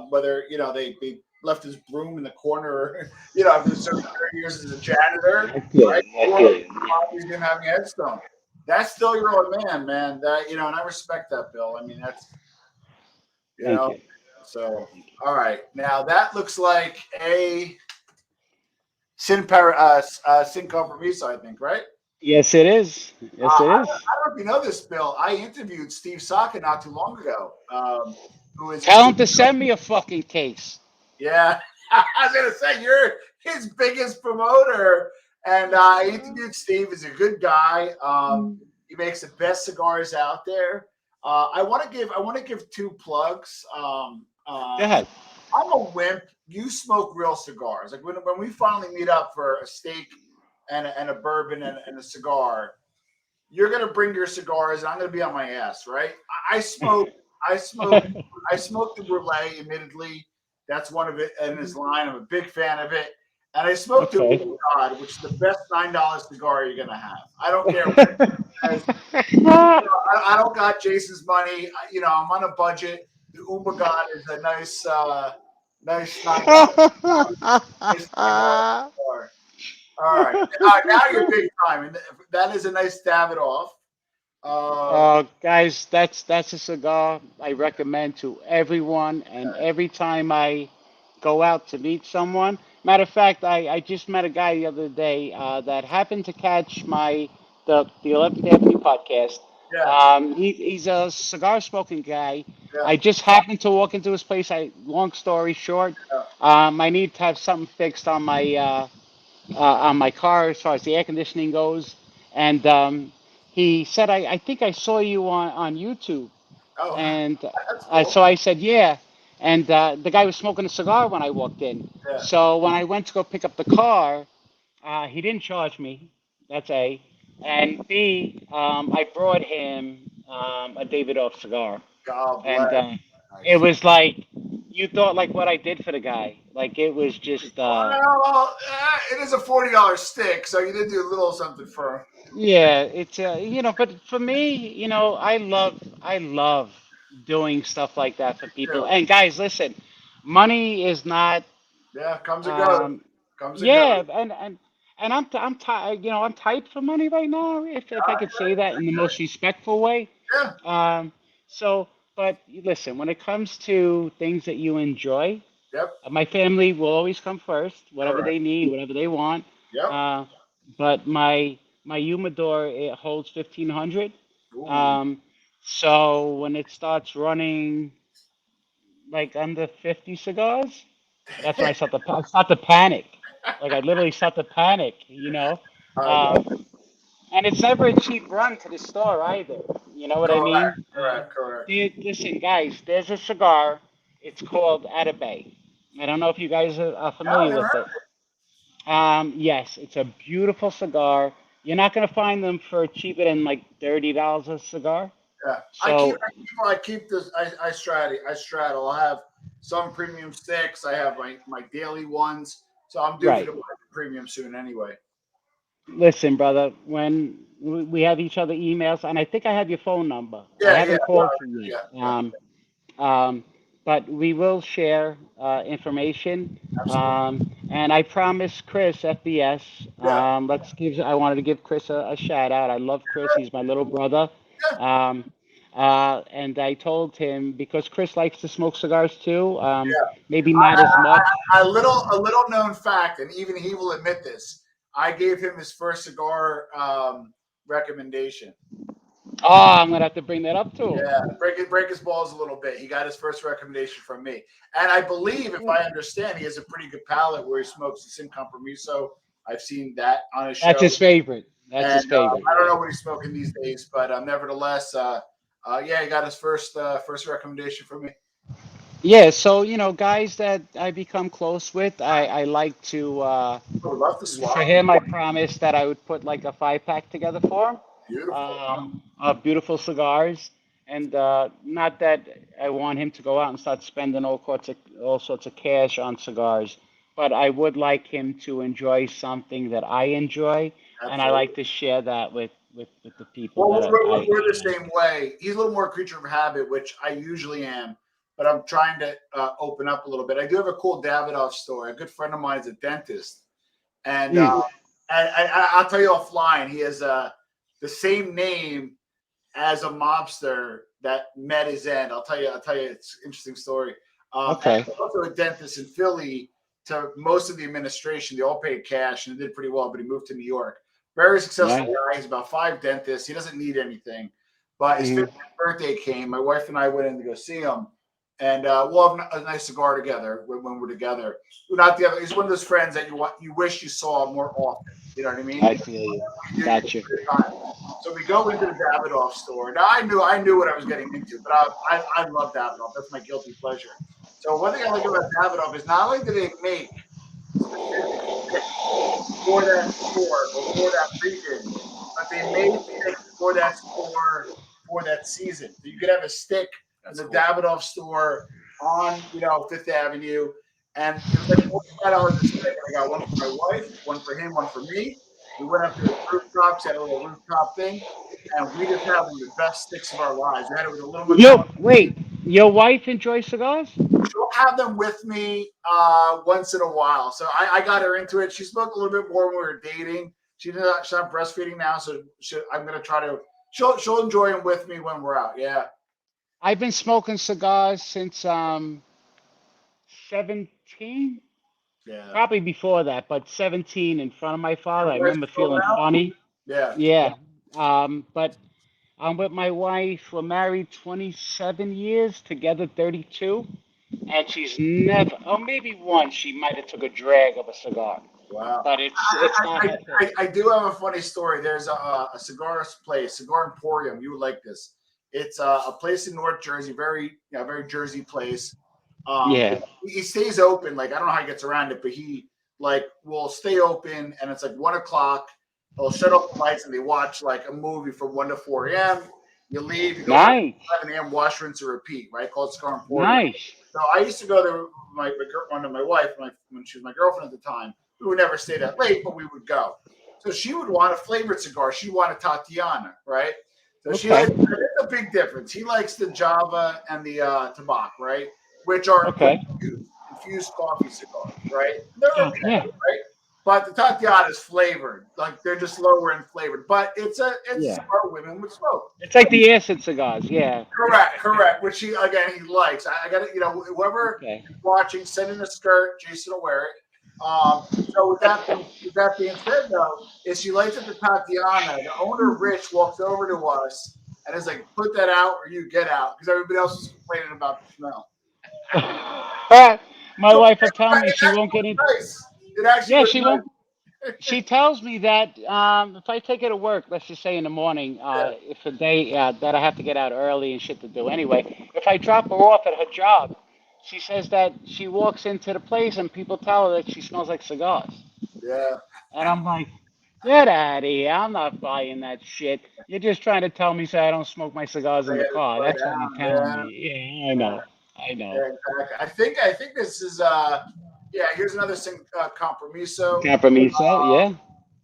Whether they left his broom in the corner, after certain years as a janitor, I feel right? you. I Or feel you. he's gonna have a headstone. That's still your old man. That and I respect that, Bill. I mean, that's you Thank know. you. So, Thank you. all right, now that looks like a sin compromiso, I think, right? Yes, it is. Yes, it is. I don't know if you know this, Bill. I interviewed Steve Saka not too long ago, who is Tell him to send me a fucking case. yeah. I was gonna say you're his biggest promoter, and I interviewed Steve. He's a good guy. He makes the best cigars out there. I want to give two plugs. Go ahead. I'm a wimp. You smoke real cigars. Like when we finally meet up for a steak and a bourbon and a cigar, you're gonna bring your cigars, and I'm gonna be on my ass, right? I smoke. I smoke. I smoke the Brulee. Admittedly, that's one of it in his line. I'm a big fan of it. And I smoked the Okay. God, which is the best $9 cigar you're gonna have. I don't care. I don't got Jason's money. I'm on a budget. The God is a nice nice cigar. All right. Now you're big time, and that is a nice stab it off. Um, Guys, that's a cigar I recommend to everyone, and every time I go out to meet someone. Matter of fact, I just met a guy the other day that happened to catch the 11th Avenue podcast. yeah, He's a cigar smoking guy. yeah, I just happened to walk into his place. Long story short, yeah. I need to have something fixed on my car as far as the air conditioning goes. And he said, I think I saw you on YouTube. Oh, And that's cool. so I said, yeah. And the guy was smoking a cigar when I walked in. Yeah. So when I went to go pick up the car, he didn't charge me. That's A. And B, I brought him a David Oak cigar. God bless. And it Nice. was like, you thought like what I did for the guy. Like it was just, Well, it is a $40 stick, so you did do a little something for him. yeah, it's but for me, I love doing stuff like that for people. Too. And guys, listen, money is not Yeah, comes and goes. um Comes and goes. yeah, and I'm tight, I'm tight for money right now, if I could say that in the most respectful way. Yeah. Um so but listen, when it comes to things that you enjoy, Yep. my family will always come first, whatever Correct. they need, whatever they want. Yep. Uh, but my humidor, it holds 1,500. Ooh. Um, so when it starts running like under 50 cigars, that's when I start to panic. Like I literally start to panic. I love it. Um, and it's never a cheap run to the store either. You know what I Correct. mean? Correct. Listen, guys, there's a cigar. It's called Atabay. I don't know if you guys are No, I familiar never with heard. it. Yes, it's a beautiful cigar. You're not gonna find them for cheaper than like $30 a cigar. Yeah. So I keep this. I straddle. I have some premium sticks. I have my daily ones. So I'm due for right, the premium soon anyway. listen, brother. When we have each other emails, and I think I have your phone number. I Yeah. haven't called you Yeah. yet. Yeah. Um, but we will share information. Absolutely. And I promised Chris FBS. Yeah. I wanted to give Chris a shout out. I love Chris. He's my little brother. Yeah. Um, and I told him because Chris likes to smoke cigars too. Yeah. Maybe not as much. A little known fact, and even he will admit this. I gave him his first cigar recommendation. Oh, I'm gonna have to bring that up to him. Yeah, break his balls a little bit. He got his first recommendation from me, and I believe, if I understand, he has a pretty good palate where he smokes the Sin Compromiso. I've seen that on his That's show, his favorite. That's and his favorite. I don't Yeah. know what he's smoking these days, but nevertheless, yeah, he got his first recommendation from me. Yeah. So guys that I become close with, I like to. I would love to For swap. him, I promised that I would put like a 5 pack together for him, Beautiful. of beautiful cigars. And not that I want him to go out and start spending all sorts of cash on cigars, but I would like him to enjoy something that I enjoy, and I Absolutely. like to share that with the people Well, that we're the same way. He's a little more creature of habit, which I usually am, but I'm trying to open up a little bit. I do have a cool Davidoff story. A good friend of mine is a dentist, and Mm, I'll tell you offline. He has the same name as a mobster that met his end. I'll tell you, it's an interesting story. And okay. he's also a dentist in Philly. To most of the administration, they all paid cash and did pretty well. But he moved to New York. Very successful Nice. guy. He's about 5 dentists. He doesn't need anything. But his Mm, 50th birthday came. My wife and I went in to go see him, and we'll have a nice cigar together when we're together. We're not together. He's one of those friends that you wish you saw more often. You know what I mean? I feel you. You do Got you. good time. So we go into the Davidoff store. Now I knew what I was getting into, but I love Davidoff. That's my guilty pleasure. So one thing I like about Davidoff is not only do they make specific sticks for that store or for that region, but they made sticks for that store for that season. So you could have a stick in That's the cool. Davidoff store on Fifth Avenue, and it was like $45 a stick. I got one for my wife, one for him, one for me. We went up to his rooftop, he had a little rooftop thing, and we just had one of the best sticks of our lives. We had it with a little Yo, Madonna. wait. Your wife enjoys cigars? She'll have them with me once in a while. So I got her into it. She smoked a little bit more when we were dating. She's not breastfeeding now, so I'm gonna try to. She'll enjoy them with me when we're out. Yeah, I've been smoking cigars since 17, yeah. probably before that, but 17 in front of my father. Your I wife's remember cool feeling now. funny. Yeah, Yeah. But I'm with my wife. We're married 27 years, together 32, and she's never, or maybe once, she might have took a drag of a cigar, wow. but it's not her thing. I do have a funny story. There's a cigar place, Cigar Emporium. You would like this. It's a place in North Jersey, very Jersey place. Yeah. He stays open. Like I don't know how he gets around it, but he like will stay open, and it's like 1 o'clock. They'll shut off the lights and they watch like a movie from 1 to 4 a.m. You leave, you go back Nice. to 11 a.m. Wash, rinse, and repeat. Right, called Cigar Emporium. Nice. So I used to go there with my wife, when she was my girlfriend at the time. We would never stay that late, but we would go. So she would want a flavored cigar. She wanted Tatiana, right? So she Okay. likes, there's a big difference. He likes the Java and the Tabac, right? Which are Okay. infused coffee cigars, right? They're Yeah. okay, Yeah. right? But the Tatiana is flavored, like they're just lower in flavored. But it's a Yeah. cigar women would smoke. It's like the acid cigars. Yeah. Correct. Which he likes. I got it. Whoever Okay. is watching, send in a skirt. Jason will wear it. So with that being said, though, is she likes it to Tatiana. The owner, Rich, walks over to us and is like, "Put that out, or you get out," because everybody else is complaining about the smell. My So wife will tell me it she actually won't get was in. nice. It actually Yeah, was she won't. nice. She tells me that if I take her to work, let's just say in the morning, Yeah, if a day that I have to get out early and shit to do anyway, if I drop her off at her job, she says that she walks into the place and people tell her that she smells like cigars. yeah, And I'm like, get out of here. I'm not buying that shit. You're just trying to tell me so I don't smoke my cigars in the car. slow That's what you're down. telling Yeah, me. Yeah, I yeah, know. I know. yeah, exactly. I think this is yeah. Here's another thing, compromiso. Campamento, yeah.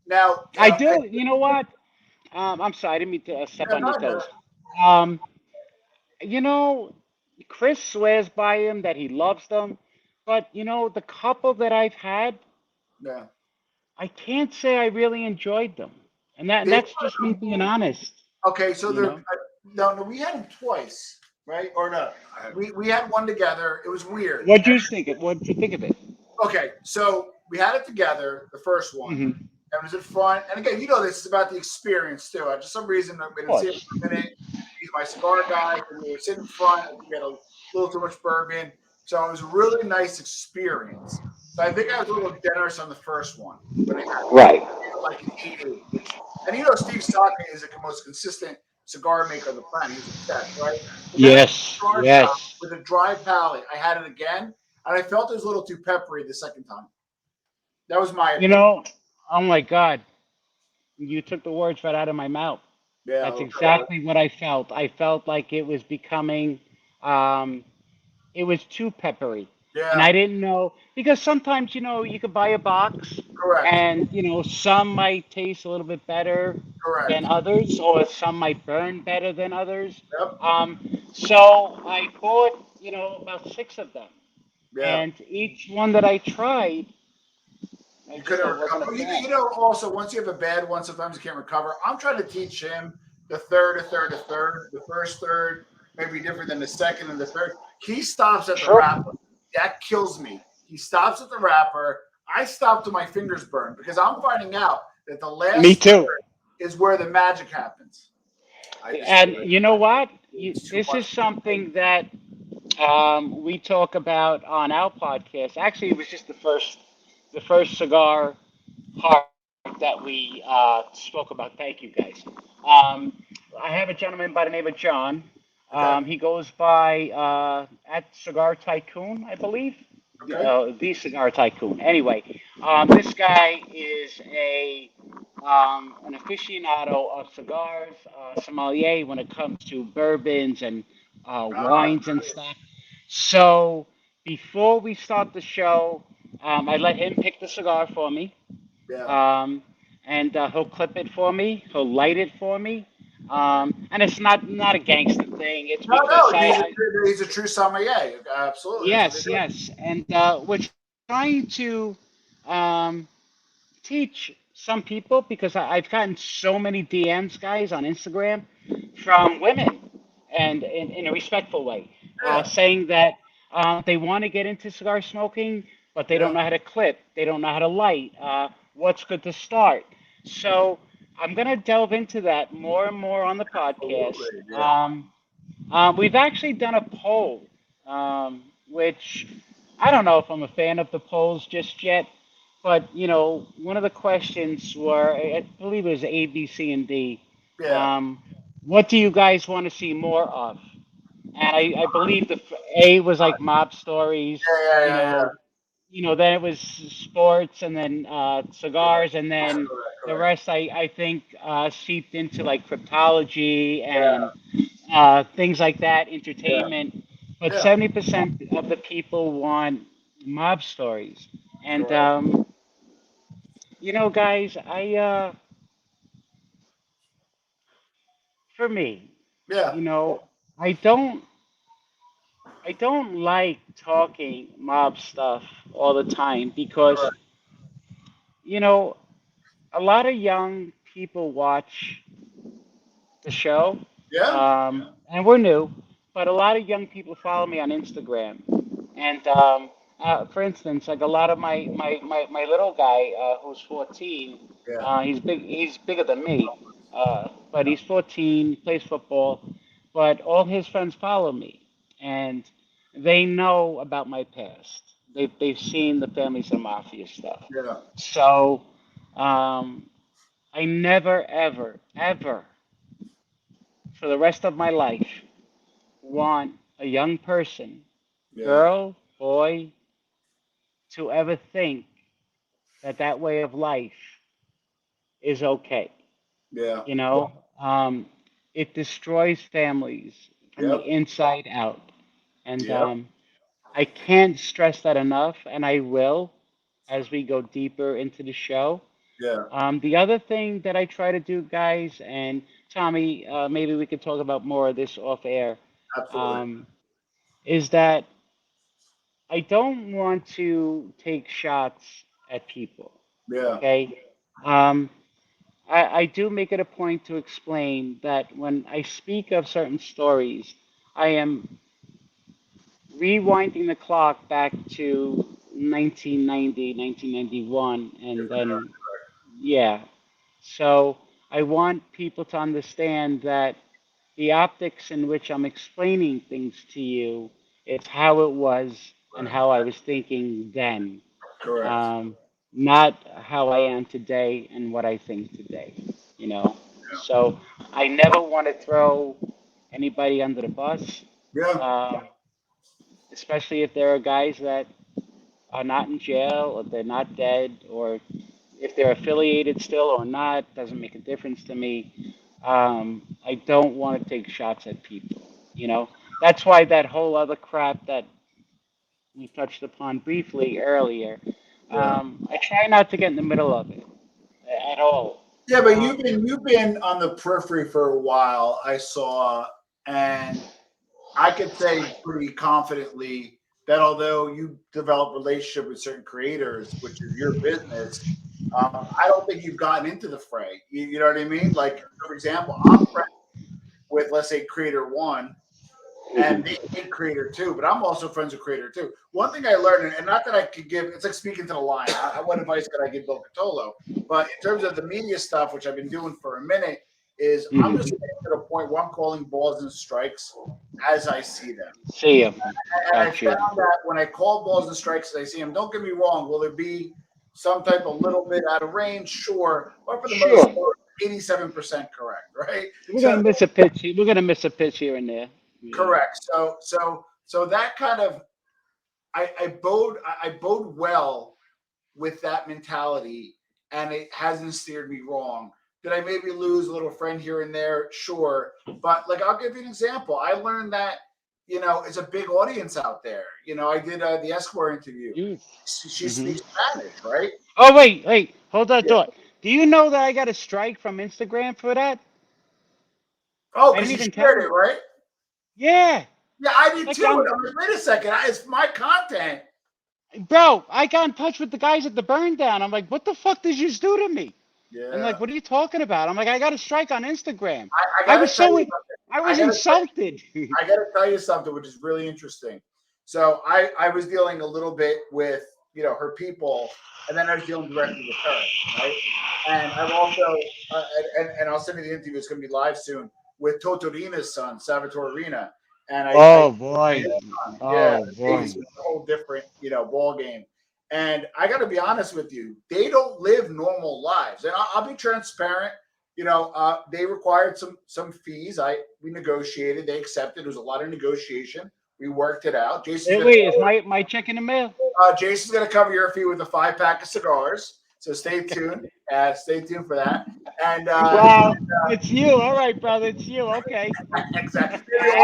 Now, I do. You know what? I'm sorry, I didn't mean to step yeah, on no, your no, toes. Um, you know, Chris swears by him that he loves them, but the couple that I've had, Yeah. I can't say I really enjoyed them, and They that's just me being honest. okay. So You they're know, no, no. We had them twice, right? Or no, I, we had one together. It was weird. What'd you think of it? Okay, so we had it together, the first one, Hmm. and was it fun? And again, this is about the experience too. For some reason, we Of didn't see it course. for a minute. He's my cigar guy, and we were sitting in front. I think we had a little too much bourbon, so it was a really nice experience. So I think I was a little generous on the first one, but I Right. gave it like an 8.8, which and Steve Saka is the most consistent cigar maker on the planet. He's obsessed, right? But then I Yes. cigar shop Yes. with a dry palate. I had it again, and I felt it was a little too peppery the second time. That was my You opinion. know, oh my God, you took the words right out of my mouth. Yeah. That's Okay. exactly what I felt. I felt like it was becoming, um, it was too peppery. And Yeah. I didn't know, because sometimes, you could buy a box Correct. and, some might taste a little bit better than Correct. others, or some might burn better than others. Yep. So I bought, about six of them. Yeah. And each one that I tried, You I couldn't wasn't recover. a You fan. know, also once you have a bad one, sometimes you can't recover. I'm trying to teach him the third, a third, a third. The first third may be different than the second and the third. He stops at the Sure. wrapper. That kills me. He stops at the wrapper. I stop till my fingers burn because I'm finding out that the Me last too. third is where the magic happens. I And disagree. you know what? It's too This much. is something that we talk about on our podcast. Actually, it was just the first cigar part that we spoke about. Thank you, guys. Um, I have a gentleman by the name of John. Okay. He goes by at Cigar Tycoon, I believe. Okay. The Cigar Tycoon. Anyway, this guy is an aficionado of cigars, sommelier when it comes to bourbons and Ah, wines and stuff. So before we start the show, I let him pick the cigar for me, yeah. um, and he'll clip it for me. He'll light it for me, and it's not a gangster thing. It's No, because no, he's a true sommelier. Absolutely, that's what they yes, do. yes, and we're trying to um, teach some people because I've gotten so many DMs, guys, on Instagram from women, and in a respectful way, Yeah, saying that they want to get into cigar smoking, but they don't yeah, know how to clip, they don't know how to light. What's good to start? So I'm gonna delve into that more and more on the podcast. absolutely. Yeah, We've actually done a poll, which I don't know if I'm a fan of the polls just yet, but one of the questions were, I believe it was A, B, C, and D. yeah, Um, what do you guys want to see more of? And I believe the A was like mob stories, yeah, yeah, you yeah, yeah. know, then it was sports, and then cigars, and then Correct, the correct. rest I think seeped into like cryptology Yeah, and things like that, yeah, entertainment. But yeah. 70% of the people want mob stories. And Correct. guys, for me, Yeah, you know, I don't I don't like talking mob stuff all the time because correct. you know a lot of young people watch the show, Yeah, and we're new, but a lot of young people follow me on Instagram. And for instance, like a lot of my little guy who's 14, yeah, he's big. He's bigger than me, but he's 14, plays football. But all his friends follow me, and they know about my past. They've seen the families and mafia stuff. yeah, So I never, ever, ever, for the rest of my life, want a young person, yeah, girl, boy, to ever think that that way of life is okay. yeah. You know, it destroys families from the Yep, inside out. And yep, I can't stress that enough, and I will as we go deeper into the show. yeah. The other thing that I try to do, guys, and Tommy, maybe we could talk about more of this off air, Absolutely. um, is that I don't want to take shots at people. Yeah. Okay. I do make it a point to explain that when I speak of certain stories, I am rewinding the clock back to 1990, 1991, and then, yeah. So I want people to understand that the optics in which I'm explaining things to you, it's how it was and Right. how I was thinking then, Correct. um, not how I am today and what I think today, you know. So I never want to throw anybody under the bus, Yeah. um, especially if there are guys that are not in jail or they're not dead or if they're affiliated still or not, doesn't make a difference to me. I don't want to take shots at people, you know. That's why that whole other crap that we touched upon briefly earlier, Yeah. I try not to get in the middle of it at all. Yeah, but Um, you've been on the periphery for a while, I saw, and I could say pretty confidently that although you develop relationship with certain creators, which is your business, I don't think you've gotten into the fray. You know what I mean? Like, for example, I'm friends with, let's say, Creator One, and they hate Creator Two, but I'm also friends with Creator Two. One thing I learned, and not that I could give, it's like speaking to the lion. What advice could I give Bill Cutolo? But in terms of the media stuff, which I've been doing for a minute, is I'm just mhm. getting to the point where I'm calling balls and strikes as I see them. See him. And I Got you. found that when I call balls and strikes as I see them, don't get me wrong, will there be some type of little bit out of range? Sure. But for the most Sure. part, 87% correct, right? We're So gonna miss a pitch. We're gonna miss a pitch here and there. Yeah. correct. So that kind of I bode well with that mentality, and it hasn't steered me wrong. Did I maybe lose a little friend here and there? Sure, but like I'll give you an example. I learned that it's a big audience out there. I did the Esquire interview. Mm. She Hmm. speaks Spanish, right? Oh wait, hold that Yeah. thought. Do you know that I got a strike from Instagram for that? Oh, I because didn't you even tell shared it, you. right? Yeah, Yeah, I did like too. And I'm like, wait a second, it's my content. bro, I got in touch with the guys at the burn down. I'm like, what the fuck did you just do to me? And Yeah, like, what are you talking about? I'm like, I got a strike on Instagram. I I gotta was tell you so, something. I I was gotta insulted. I got to tell you something, which is really interesting. So I was dealing a little bit with her people, and then I was dealing directly with her, right? And I've also and I'll send you the interview. It's going to be live soon with Totorina's son, Salvatore Arena, and I Oh boy. yeah, Oh it's boy. a whole different ball game. And I got to be honest with you, they don't live normal lives, and I'll be transparent. They required some fees. We negotiated. They accepted. There was a lot of negotiation. We worked it out. Wait, is my check in the mail? Jason's gonna cover your fee with a 5-pack of cigars. So stay tuned. Stay tuned for that. And Wow, it's you. All right, brother, it's you. Okay. exactly, maybe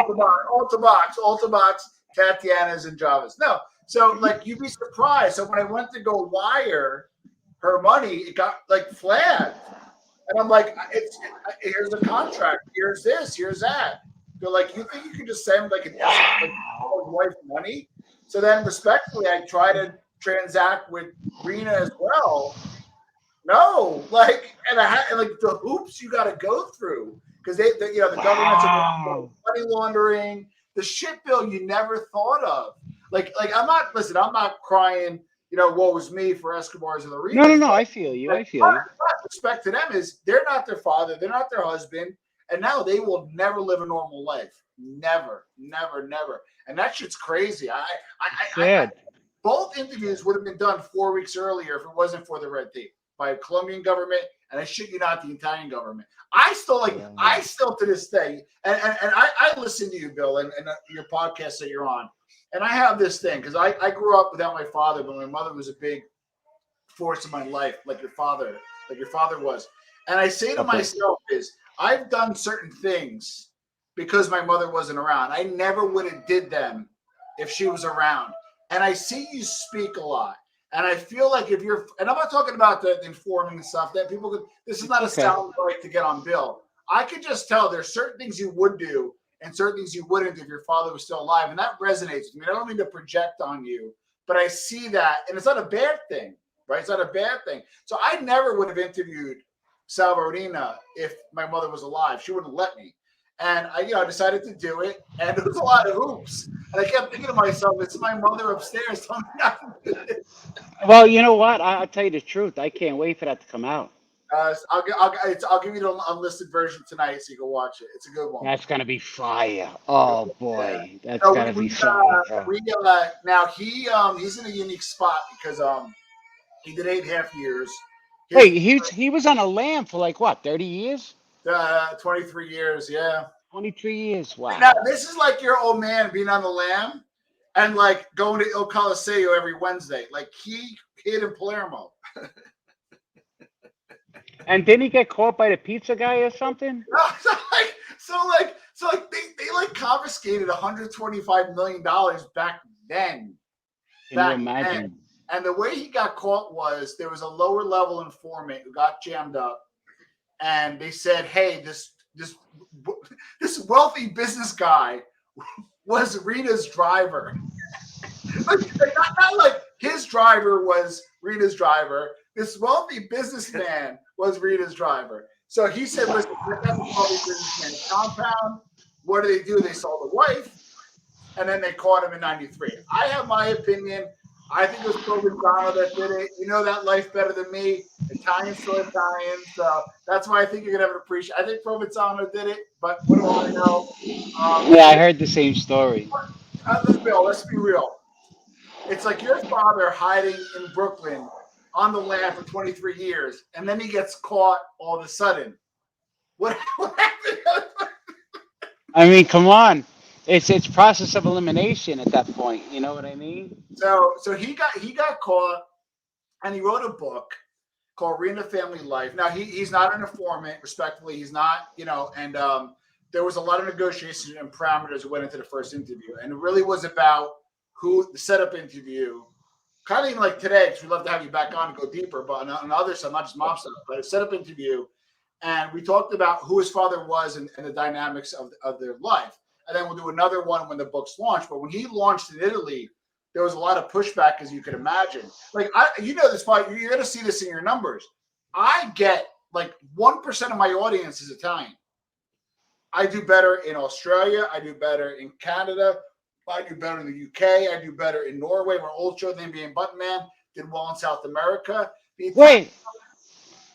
Ultimax, Tatiana's, and Java's. No, so like you'd be surprised. So when I went to go wire her money, it got like flagged. And I'm like, here's a contract. Here's this. Here's that. They're like, you think you can just send like wife money? So then, respectfully, I try to transact with Rena as well. No, like, and like the hoops you got to go through because the government's Wow. money laundering, the shit bill you never thought of. Like I'm not crying. Woe was me for Escobars and Arenas, No. but I feel you. I feel you. respect to them is they're not their father, they're not their husband, and now they will never live a normal life. Never, never, never. And that shit's crazy. Sad. Both interviews would have been done 4 weeks earlier if it wasn't for the red tape by the Colombian government, and I shit you not, the Italian government. I still to this day, and I listen to you, Bill, and your podcast that you're on, and I have this thing because I grew up without my father, but my mother was a big force in my life, like your father was. And I say to Okay. myself is I've done certain things because my mother wasn't around. I never would have did them if she was around. And I see you speak a lot. And I feel like if you're, and I'm not talking about the informing stuff that people could, this is not a sound bite to get on Bill. I could just tell there's certain things you would do and certain things you wouldn't if your father was still alive. And that resonates with me. I don't mean to project on you, but I see that, and it's not a bad thing. right? It's not a bad thing. So I never would have interviewed Salvarina if my mother was alive. She wouldn't let me. And I decided to do it, and there was a lot of hoops. And I kept thinking to myself, "This is my mother upstairs telling me not to do it." Well, you know what? I'll tell you the truth. I can't wait for that to come out. I'll give you the unlisted version tonight so you can watch it. It's a good one. That's gonna be fire. Oh Yeah. boy, that's So gonna be fire, bro. now he's in a unique spot because he did 8.5 years. His Wait, he was on a lamb for like what, 30 years? 23 years, yeah. 23 years. Now Wow. this is like your old man being on the lam and like going to Il Coliseo every Wednesday. Like he hid in Palermo. And didn't he get caught by the pizza guy or something? So they like confiscated $125 million back then. Can you Back then. imagine? And the way he got caught was there was a lower level informant who got jammed up, and they said, "Hey, this wealthy business guy was Rita's driver." not like his driver was Rita's driver. This wealthy businessman was Rita's driver. So he said, "Listen, we're at the wealthy businessman's compound. What do? They saw the wife, and then they caught him in '93." I have my opinion. I think it was Provenzano that did it. You know that life better than me. Italians still Italian, so that's why I think you're gonna have an appreciation. I think Provenzano did it, but what do I know? Yeah, I heard the same story. Let's be real. It's like your father hiding in Brooklyn on the land for 23 years, and then he gets caught all of a sudden. What happened? I mean, come on. It's process of elimination at that point. You know what I mean? So he got caught, and he wrote a book called Rena Family Life. Now he's not an informant, respectfully. He's not, and there was a lot of negotiations and parameters that went into the first interview, and it really was about the setup interview. Kind of even like today, because we'd love to have you back on and go deeper, but on the other side, not just mom stuff, but a setup interview. And we talked about who his father was and the dynamics of their life. And then we'll do another one when the book's launched. But when he launched in Italy, there was a lot of pushback, as you could imagine. Like, this fight, you're going to see this in your numbers. I get like 1% of my audience is Italian. I do better in Australia. I do better in Canada. I do better in the UK. I do better in Norway, where Ultra, the NBA and Button Man, did well in South America. Wait,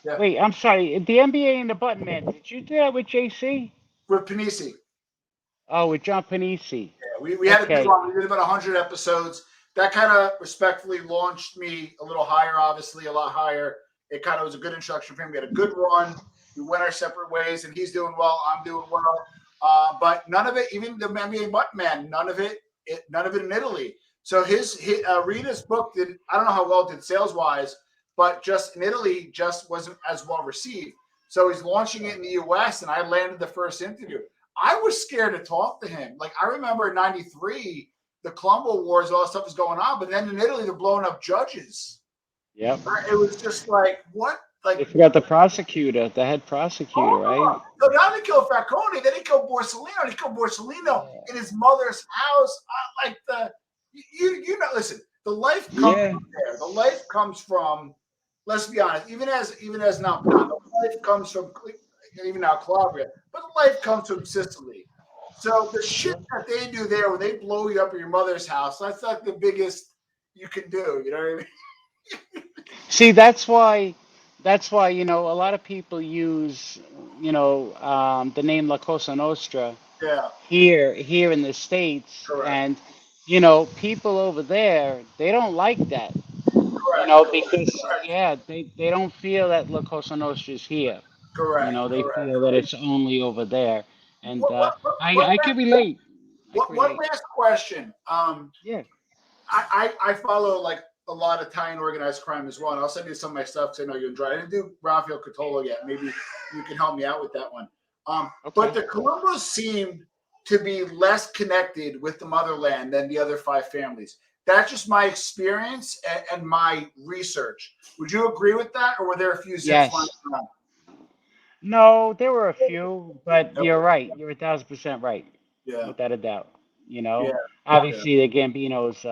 Yeah. wait. I'm sorry. The NBA and the Button Man. Did you do that with JC? With Panisi. Oh, with John Panisi. Yeah, we had a good one. We did about 100 episodes. That kind of respectfully launched me a little higher, obviously, a lot higher. It kind of was a good introduction for him. We had a good run. We went our separate ways, and he's doing well. I'm doing well. But none of it, even the NBA Button Man, none of it in Italy. So Rita's book I don't know how well it did sales wise, but just in Italy, just wasn't as well received. So he's launching it in the US, and I landed the first interview. I was scared to talk to him. Like, I remember in '93, the Colombo Wars, all that stuff was going on, but then in Italy, they're blowing up judges. Yep. It was just like, what? Like, they forgot the prosecutor, the head prosecutor, right? So now they killed Falcone, then they killed Borsellino. They killed Borsellino in his mother's house. Listen, the life comes from there. The life comes from, let's be honest, even as now, the life comes from, even now Calabria, but the life comes from Sicily. So the shit that they do there, when they blow you up in your mother's house, that's like the biggest you can do. You know what I mean? See, that's why a lot of people use the name La Cosa Nostra here in the States. Correct. And people over there, they don't like that. Correct. Because they don't feel that La Cosa Nostra is here. Correct. They feel that it's only over there. And What I can relate. One last question. Yeah. I follow like a lot of Italian organized crime as well, and I'll send you some of my stuff because I know you enjoy it. I didn't do Bill Cutolo yet. Maybe you can help me out with that one. Okay. But the Colombos seem to be less connected with the motherland than the other 5 families. That's just my experience and my research. Would you agree with that, or were there a few zips Yes. flying around? No, there were a few, but Okay. you're right. You're 1,000% right. Yeah. Without a doubt. Yeah. Obviously the Gambinos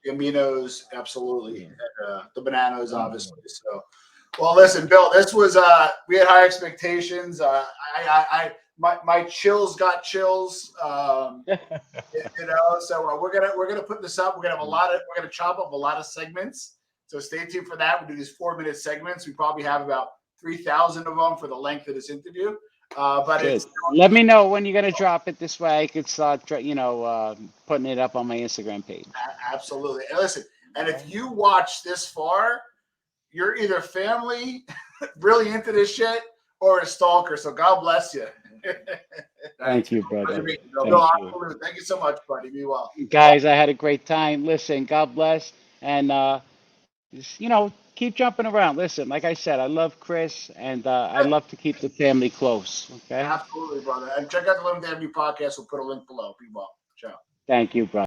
The aminos, absolutely, Yeah. and the bananas, obviously. So, well, listen, Bill, this was we had high expectations. My chills got chills. You know, so we're gonna put this up. We're gonna have we're gonna chop up a lot of segments. So stay tuned for that. We do these 4-minute segments. We probably have about 3,000 of them for the length of this interview. But Good. it's Let me know when you're gonna drop it. This way, I could start, putting it up on my Instagram page. absolutely. And listen, and if you watch this far, you're either family, really into this shit, or a stalker. So God bless you. Thank you, brother. Pleasure meeting you, Bill. Thank you. Absolutely. Thank you so much, buddy. Be well. Guys, I had a great time. Listen, God bless, and just, keep jumping around. Listen, like I said, I love Chris, and I love to keep the family close. Okay. Absolutely, brother. And check out the Living Damn New podcast. We'll put a link below. Be well. Ciao. Thank you, brother.